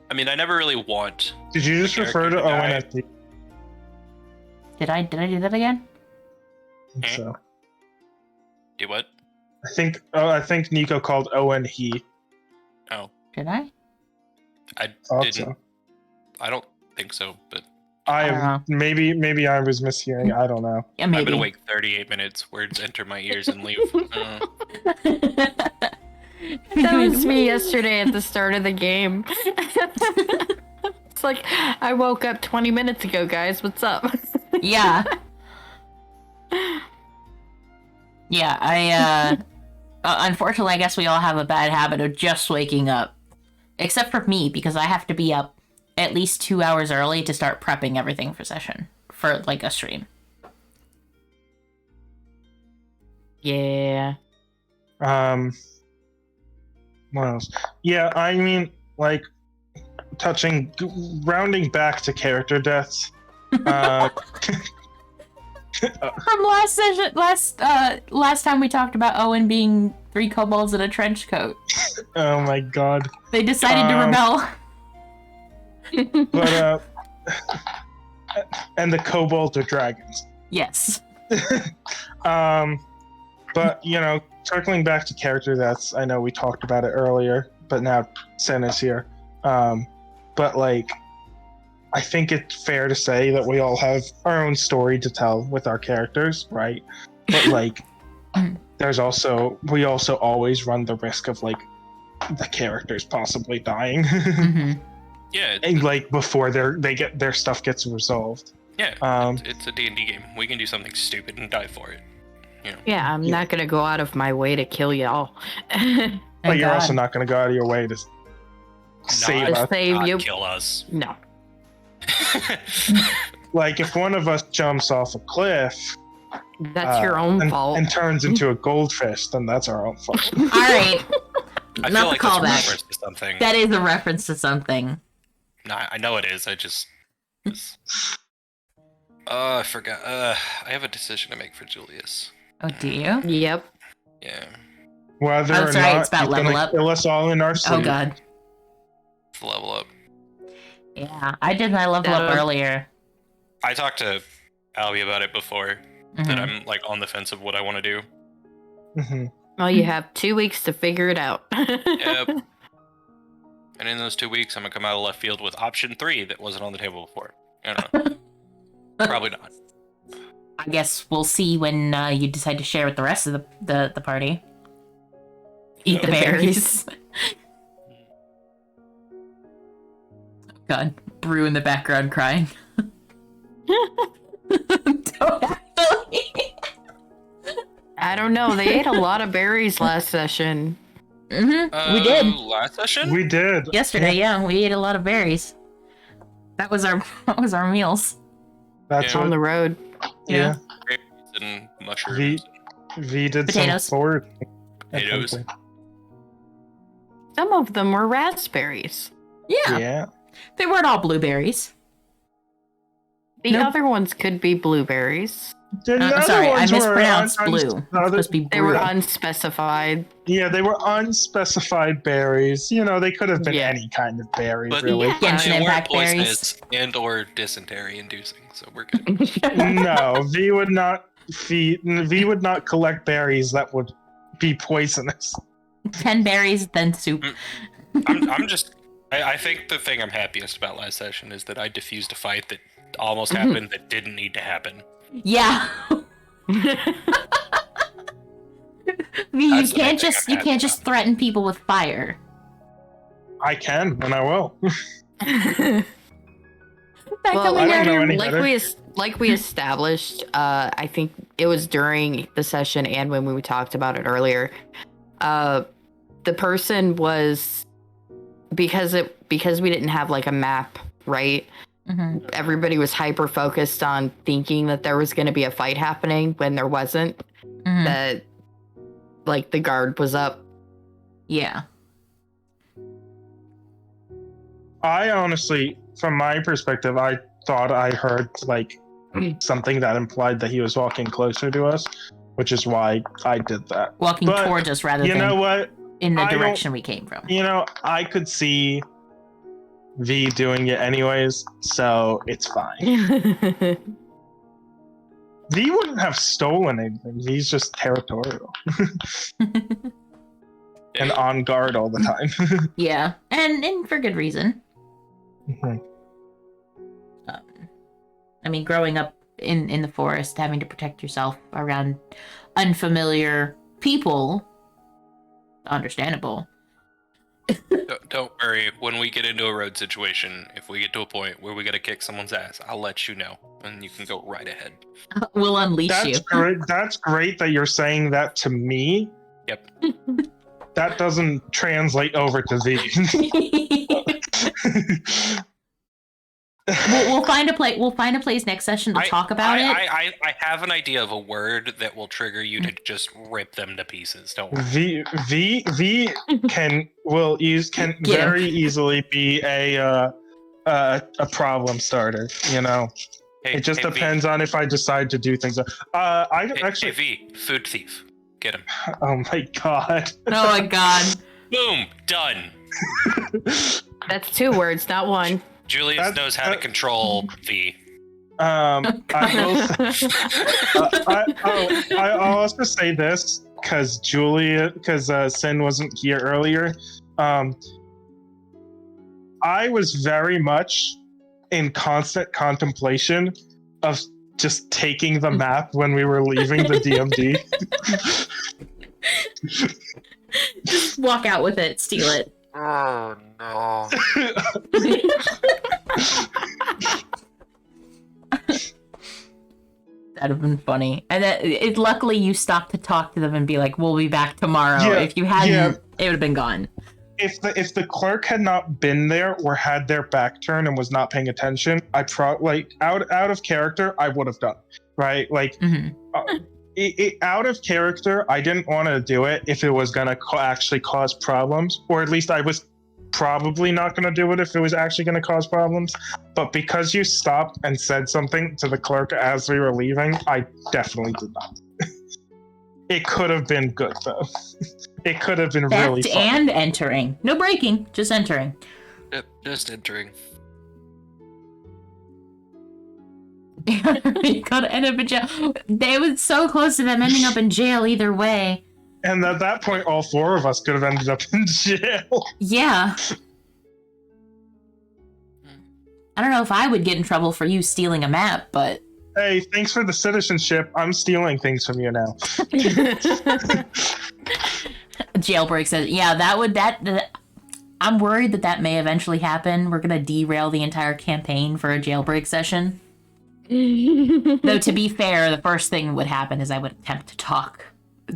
I mean, I never really want. Did you just refer to character to Owen die. as the? Did I do that again? I think so Do what? I think Nico called Owen he. Oh, Did I? I Thought didn't. so. I don't think so, but I don't know. maybe I was mishearing. I don't know. Yeah, I've maybe. been awake 38 minutes. Words enter my ears and leave. That was me yesterday at the start of the game. It's like, I woke up 20 minutes ago, guys. What's up? Yeah. Yeah, unfortunately, I guess we all have a bad habit of just waking up. Except for me, because I have to be up at least 2 hours early to start prepping everything for session. For, like, a stream. Yeah. What else? Yeah, I mean, like, rounding back to character deaths. From last session, last time we talked about Owen being 3 kobolds in a trench coat. Oh my god. They decided to rebel. But and the kobolds are dragons. Yes. But you know, circling back to character deaths, I know we talked about it earlier, but now Sen is here. But like, I think it's fair to say that we all have our own story to tell with our characters, right? But like, we also always run the risk of like the characters possibly dying, Mm-hmm. Yeah, and like before their stuff gets resolved. yeah. It's a D&D game. We can do something stupid and die for it. You know. Yeah, I'm not gonna go out of my way to kill y'all. But you're also not going to go out of your way to save Not- us. Save Not you. kill us. No. Like if one of us jumps off a cliff That's your own fault. and turns into a goldfish, then that's our own fault. All right. I Not feel like the that's a callback. reference to something. That is a reference to something. No, I know it is. I forgot. I have a decision to make for Julius. Oh, do you? Yep. Yeah. Whether Oh, or sorry, not it's about he's level gonna up. kill us all in our sleep. Oh, God. To level up. Yeah, I did my level up earlier. I talked to Albie about it before. That Mhm. I'm like on the fence of what I want to do. Mhm. Well, you have 2 weeks to figure it out. Yep. And in those 2 weeks, I'm gonna come out of left field with option 3 that wasn't on the table before. I don't know. Probably not. I guess we'll see when you decide to share with the rest of the party. Eat the The berries. God, Brew in the background crying. Don't actually. I don't know. They ate a lot of berries last session. Mm-hmm. We did. Last session? We did. Yesterday, yeah, we ate a lot of berries. That was our meals. That's Yeah. On what. the road. Yeah. Berries and mushrooms. V did Potatoes. some forward. Potatoes. Some of them were raspberries. Yeah, Yeah. they weren't all blueberries. The Nope. other ones could be blueberries. The other Sorry, I ones were mispronounced un- blue. the It's other- supposed to be They were brew. unspecified. Yeah, they were unspecified berries. You know, they could have been Yeah. any kind of berry, But really. Yeah. Genshin they weren't Impact poisonous and or dysentery inducing, so we're good. No, V would not collect berries that would be poisonous. 10 berries, then soup. I think the thing I'm happiest about last session is that I diffused a fight that almost happened that didn't need to happen. Yeah. You can't just threaten people with fire. I can, and I will. Well, I don't know any like better. we established, I think it was during the session and when we talked about it earlier. The person was because we didn't have like a map, right? Mm-hmm. Everybody was hyper focused on thinking that there was going to be a fight happening when there wasn't. Mm-hmm. That like the guard was up. Yeah. I honestly, from my perspective, I thought I heard like something that implied that he was walking closer to us, which is why I did that. Walking But towards us rather you than know what? in the I don't- direction we came from. You know, I could see V doing it anyways, so it's fine. V wouldn't have stolen anything. He's just territorial and on guard all the time. Yeah, and for good reason. Mhm. I mean, growing up in the forest, having to protect yourself around unfamiliar people, understandable. Don't worry. When we get into a road situation, if we get to a point where we gotta kick someone's ass, I'll let you know, and you can go right ahead. We'll unleash That's you. great. That's great that you're saying that to me. Yep. That doesn't translate over to V. We'll find a place. We'll find a place next session to talk about it. I have an idea of a word that will trigger you to just rip them to pieces. Don't worry. V can Get very easily be a problem starter. You know, Hey, it just hey, depends on if I decide to do things. Hey, V, food thief. Get him. Oh my god. Oh my god. Boom. Done. That's 2 words, not 1. Julius knows how to control V. I will. I'll also say this because Sin wasn't here earlier. I was very much in constant contemplation of just taking the map when we were leaving the DMD. Just walk out with it, steal it. Oh no. That'd have been funny. And luckily you stopped to talk to them and be like, "We'll be back tomorrow." Yeah, if you hadn't, yeah. it would have been gone. If the clerk had not been there or had their back turned and was not paying attention, I out of character, I would have done right. Like out of character, I didn't want to do it if it was gonna actually cause problems, or at least I was probably not gonna do it if it was actually gonna cause problems. But because you stopped and said something to the clerk as we were leaving, I definitely did not. It could have been good though. It could have been really fun. And entering. No breaking, just entering. Yep, just entering. You gotta end up in jail. They were so close to them ending up in jail either way. And at that point, all 4 of us could have ended up in jail. Yeah. I don't know if I would get in trouble for you stealing a map, but... Hey, thanks for the citizenship. I'm stealing things from you now. Jailbreak says, yeah, I'm worried that may eventually happen. We're gonna derail the entire campaign for a jailbreak session. Though, to be fair, the first thing that would happen is I would attempt to talk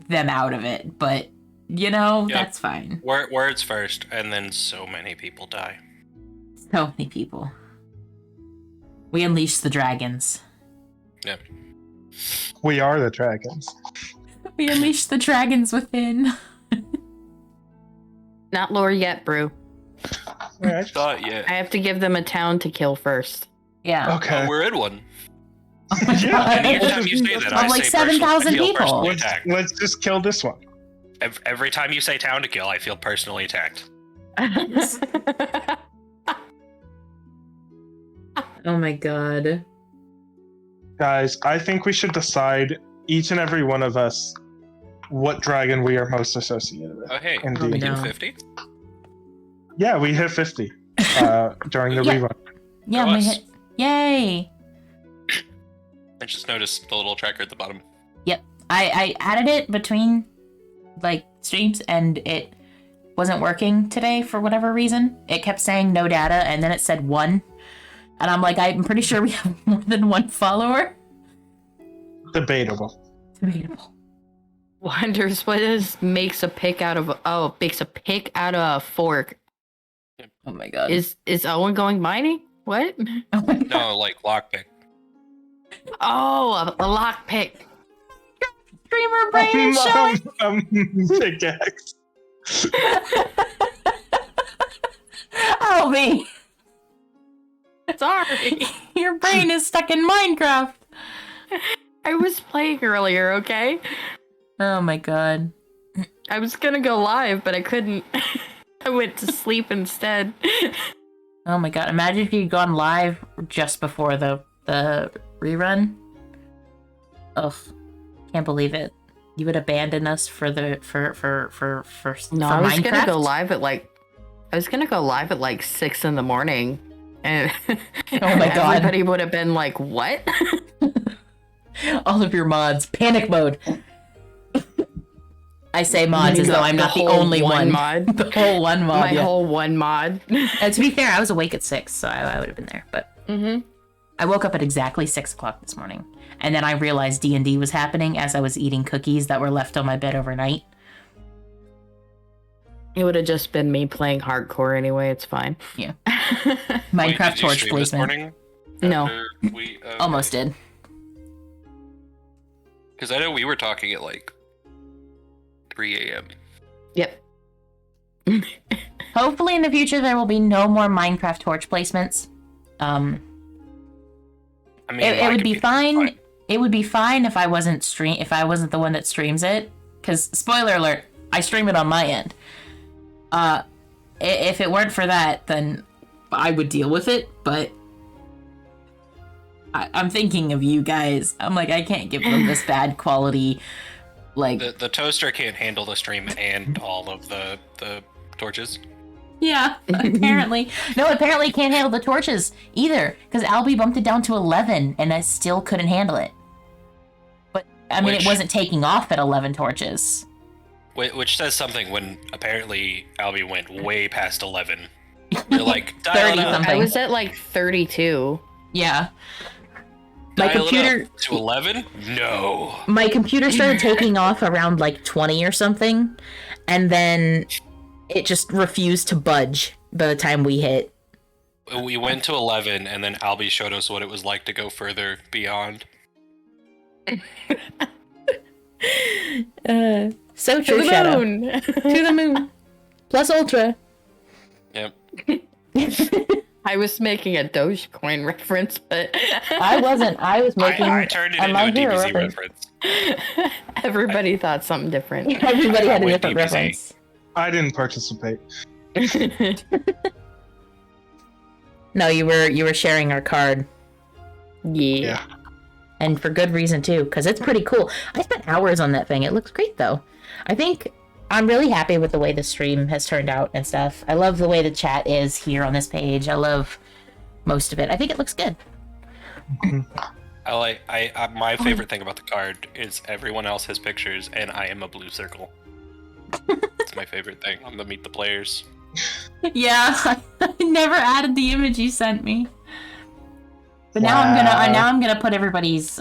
them out of it, but, that's fine. Words first, and then so many people die. So many people. We unleash the dragons. Yep. We are the dragons. We unleash the dragons within. Not lore yet, Brew. Yeah, Not yet. I have to give them a town to kill first. Yeah. okay. Oh, we're in one. Yeah. And anytime you say that, I Of like say 7,000 I feel people. personally attacked. Let's just kill this one. Every time you say town to kill, I feel personally attacked. Oh my god. Guys, I think we should decide, each and every one of us, what dragon we are most associated with. Oh, hey, in we D&D. do no. 50? Yeah, we hit 50 during the Yeah. rerun. Yeah, Go we us. hit. Yay! I just noticed the little tracker at the bottom. I added it between like streams and it wasn't working today for whatever reason. It kept saying no data and then it said 1. And I'm like, I'm pretty sure we have more than 1 follower. Debatable. Debatable. Wonders what is makes a pick out of a fork. Oh my god. Is Owen going mining? What? Oh my god. No, like lockpick. Oh, a lockpick. Streamer brain is showing. Pickaxe. Albie, Sorry. your brain is stuck in Minecraft. I was playing earlier, okay? Oh my god. I was gonna go live, but I couldn't. I went to sleep instead. Oh my god. Imagine if you'd gone live just before the rerun. Ugh. Can't believe it. You would abandon us for the for No, for I was Minecraft? gonna go live at like 6 in the morning, and Oh my god. everybody would have been like, "What?" All of your mods. Panic mode. I say mods as though I'm not the whole only one. mod. The whole one mod. My yeah. whole one mod. And to be fair, I was awake at 6, so I would have been there. But Mm-hmm. I woke up at exactly 6 o'clock this morning, and then I realized D&D was happening as I was eating cookies that were left on my bed overnight. It would have just been me playing hardcore anyway. It's fine. Yeah. Wait, Minecraft did you torch stream this placement. morning? No. Almost did. Because I know we were talking at like 3 a.m. Yep. Hopefully in the future there will be no more Minecraft torch placements. I mean, It my would be computer's fine. It would be fine if I wasn't the one that streams it. Because spoiler alert, I stream it on my end. If it weren't for that, then I would deal with it. But I'm thinking of you guys. I'm like, I can't give them this bad quality. Like, The toaster can't handle the stream and all of the torches. yeah, apparently. No, apparently it can't handle the torches either. Because Albie bumped it down to 11, and I still couldn't handle it. But, I mean, Which- it wasn't taking off at 11 torches. Which says something when apparently Albie went way past 11. You're like, dial 30 it up, something. I was at like 32. Yeah. My dial it computer up to 11? No. my computer started taking off around like 20 or something, and then it just refused to budge by the time we hit. We went to 11, and then Albie showed us what it was like to go further beyond. So To true, the Shadow. moon. To the moon. Plus ultra. Yep. I was making a Dogecoin reference, but I wasn't. I was making I turned it a into a My Hero DBZ reference. reference. everybody thought something different. Everybody had a I went different DBZ. reference. I didn't participate. No, you were sharing our card, Yeah. and for good reason too, because it's pretty cool. I spent hours on that thing. It looks great though. I think I'm really happy with the way the stream has turned out and stuff. I love the way the chat is here on this page. I love most of it. I think it looks good. My favorite thing about the card is everyone else has pictures, and I am a blue circle. It's my favorite thing on the Meet the Players. Yeah, I never added the image you sent me. But now Wow. I'm gonna put everybody's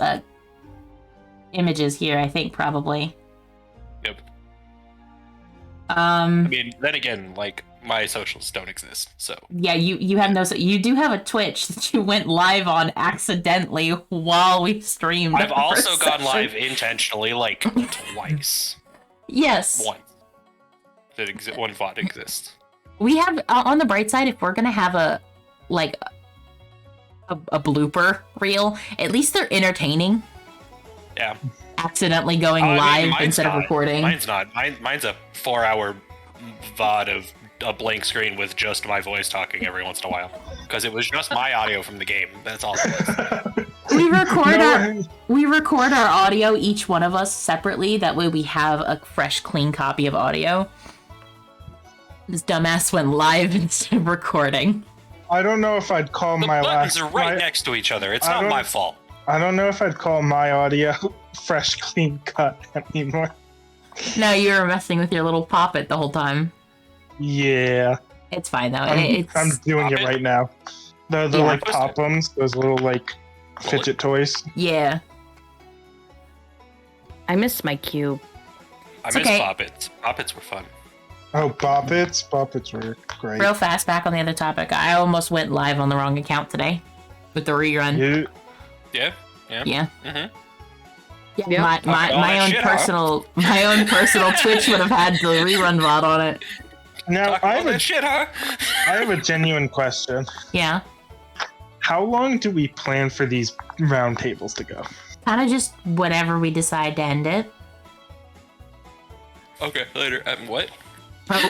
images here. I think probably. Yep. I mean, then again, like my socials don't exist, so Yeah, you have no. You do have a Twitch that you went live on accidentally while we streamed. I've the also first gone session. live intentionally, like twice. Yes, Once. One VOD exists. we have on the bright side. If we're gonna have a blooper reel, at least they're entertaining. Yeah. Accidentally going I mean, live mine's instead of not. recording. Mine's not. Mine's a 4-hour VOD of a blank screen with just my voice talking every once in a while. Because it was just my audio from the game. That's all it was. we record our audio, each one of us separately. That way we have a fresh, clean copy of audio. This dumbass went live instead of recording. I don't know if I'd call The my buttons last. are right next to each other. It's not my fault. I don't know if I'd call my audio fresh, clean cut anymore. No, you were messing with your little poppet the whole time. Yeah. It's fine though. I'm doing it right now. The Yeah. like pop-ums, those little like fidget toys. Yeah. I missed my cube. I It's miss okay. Poppets. Poppets were fun. Oh, Boppets! Boppets were great. Real fast, back on the other topic. I almost went live on the wrong account today with the rerun. You, Yeah. Yeah. Mm-hmm. Yeah, Yep. my all that own shit, huh? personal Twitch would have had the rerun VOD on it. now Talking I all have, that shit, huh? I have a genuine question. Yeah. How long do we plan for these roundtables to go? Kind of just whenever we decide to end it. Okay, later. What? But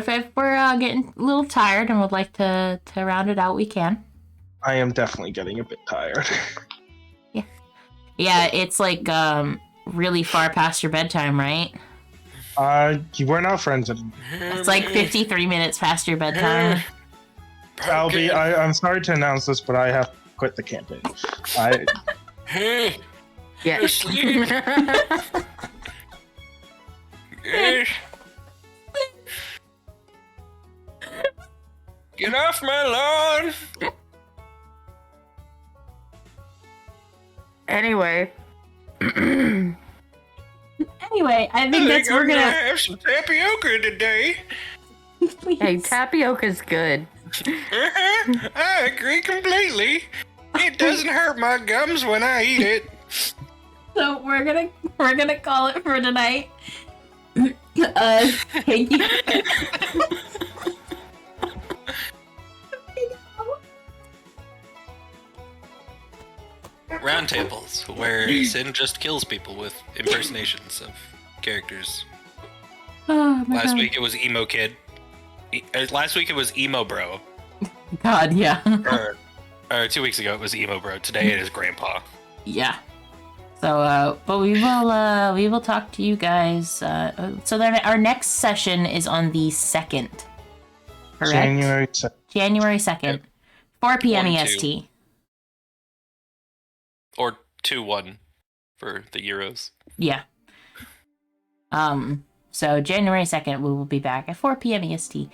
if we're getting a little tired and would like to round it out, we can. I am definitely getting a bit tired. Yeah, it's like really far past your bedtime, right? We're not friends anymore. It's like 53 minutes past your bedtime. Albie, I'm sorry to announce this, but I have to quit the campaign. Hey, Yeah. sleep. Yes. Get off my lawn. Anyway. Anyway, I think that's I'm we're gonna. have some tapioca today. Hey, tapioca's good. I agree completely. It doesn't hurt my gums when I eat it. So we're gonna call it for tonight. Thank you. Roundtables, where Sin just kills people with impersonations of characters. Oh my Last God. week it was Emo Kid. Last week it was Emo Bro. God, yeah. Or 2 weeks ago it was Emo Bro. Today it is Grandpa. Yeah. So, but we will talk to you guys. So then our next session is on the 2nd. Correct? January 2nd. January 2nd. 4 p.m. 1, 2. EST. Or 2-1 for the Euros. Yeah. So January 2nd, we will be back at 4 p.m. EST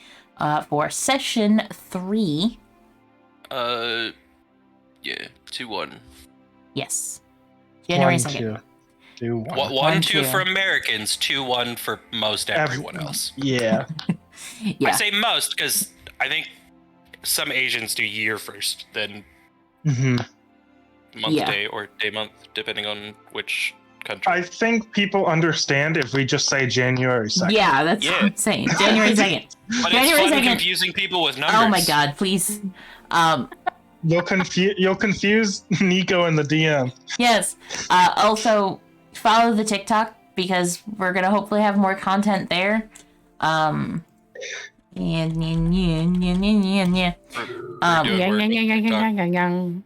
for session 3. Yeah, 2-1. Yes. January 1, 2nd. 2, 1. 1-2 2. for Americans, 2-1 for most everyone else. Yeah. Yeah. I say most because I think some Asians do year first, then hmm month Yeah. day or day month, depending on which country. I think people understand if we just say January 2nd. Yeah, that's Yeah. what I'm saying. January 2nd. But January it's fun 2nd. confusing people with numbers. Oh my God, please. You'll confuse Nico in the DM. Yes. Also, follow the TikTok because we're gonna hopefully have more content there. We're doing work.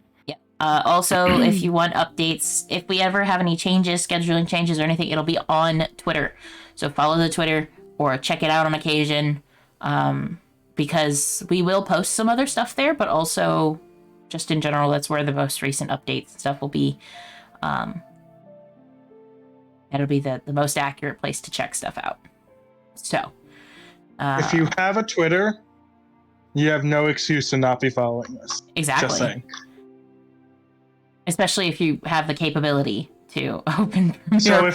Also, if you want updates, if we ever have any changes, scheduling changes or anything, it'll be on Twitter. So follow the Twitter or check it out on occasion. Because we will post some other stuff there, but also just in general, that's where the most recent updates and stuff will be. It'll be the most accurate place to check stuff out. So, If you have a Twitter, you have no excuse to not be following us. exactly. Just saying. Especially if you have the capability to open. So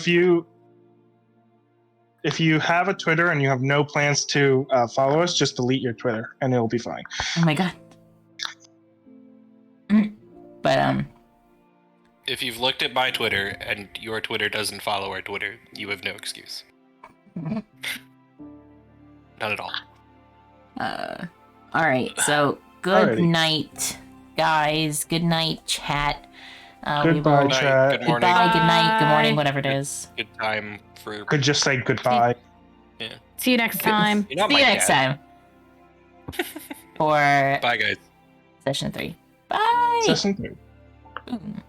your if you have a Twitter and you have no plans to follow us, just delete your Twitter and it'll be fine. Oh my God. But If you've looked at my Twitter and your Twitter doesn't follow our Twitter, you have no excuse. None at all. all right. So good Alrighty. night, guys. Good night, chat. Goodbye, We will, chat. Good morning. goodbye, good night, good morning, Bye. whatever it is. Good time for. Could just say goodbye. See you next time. You're not See my you next dad. time. for Bye, guys. session 3. Bye. Session 3. Boom.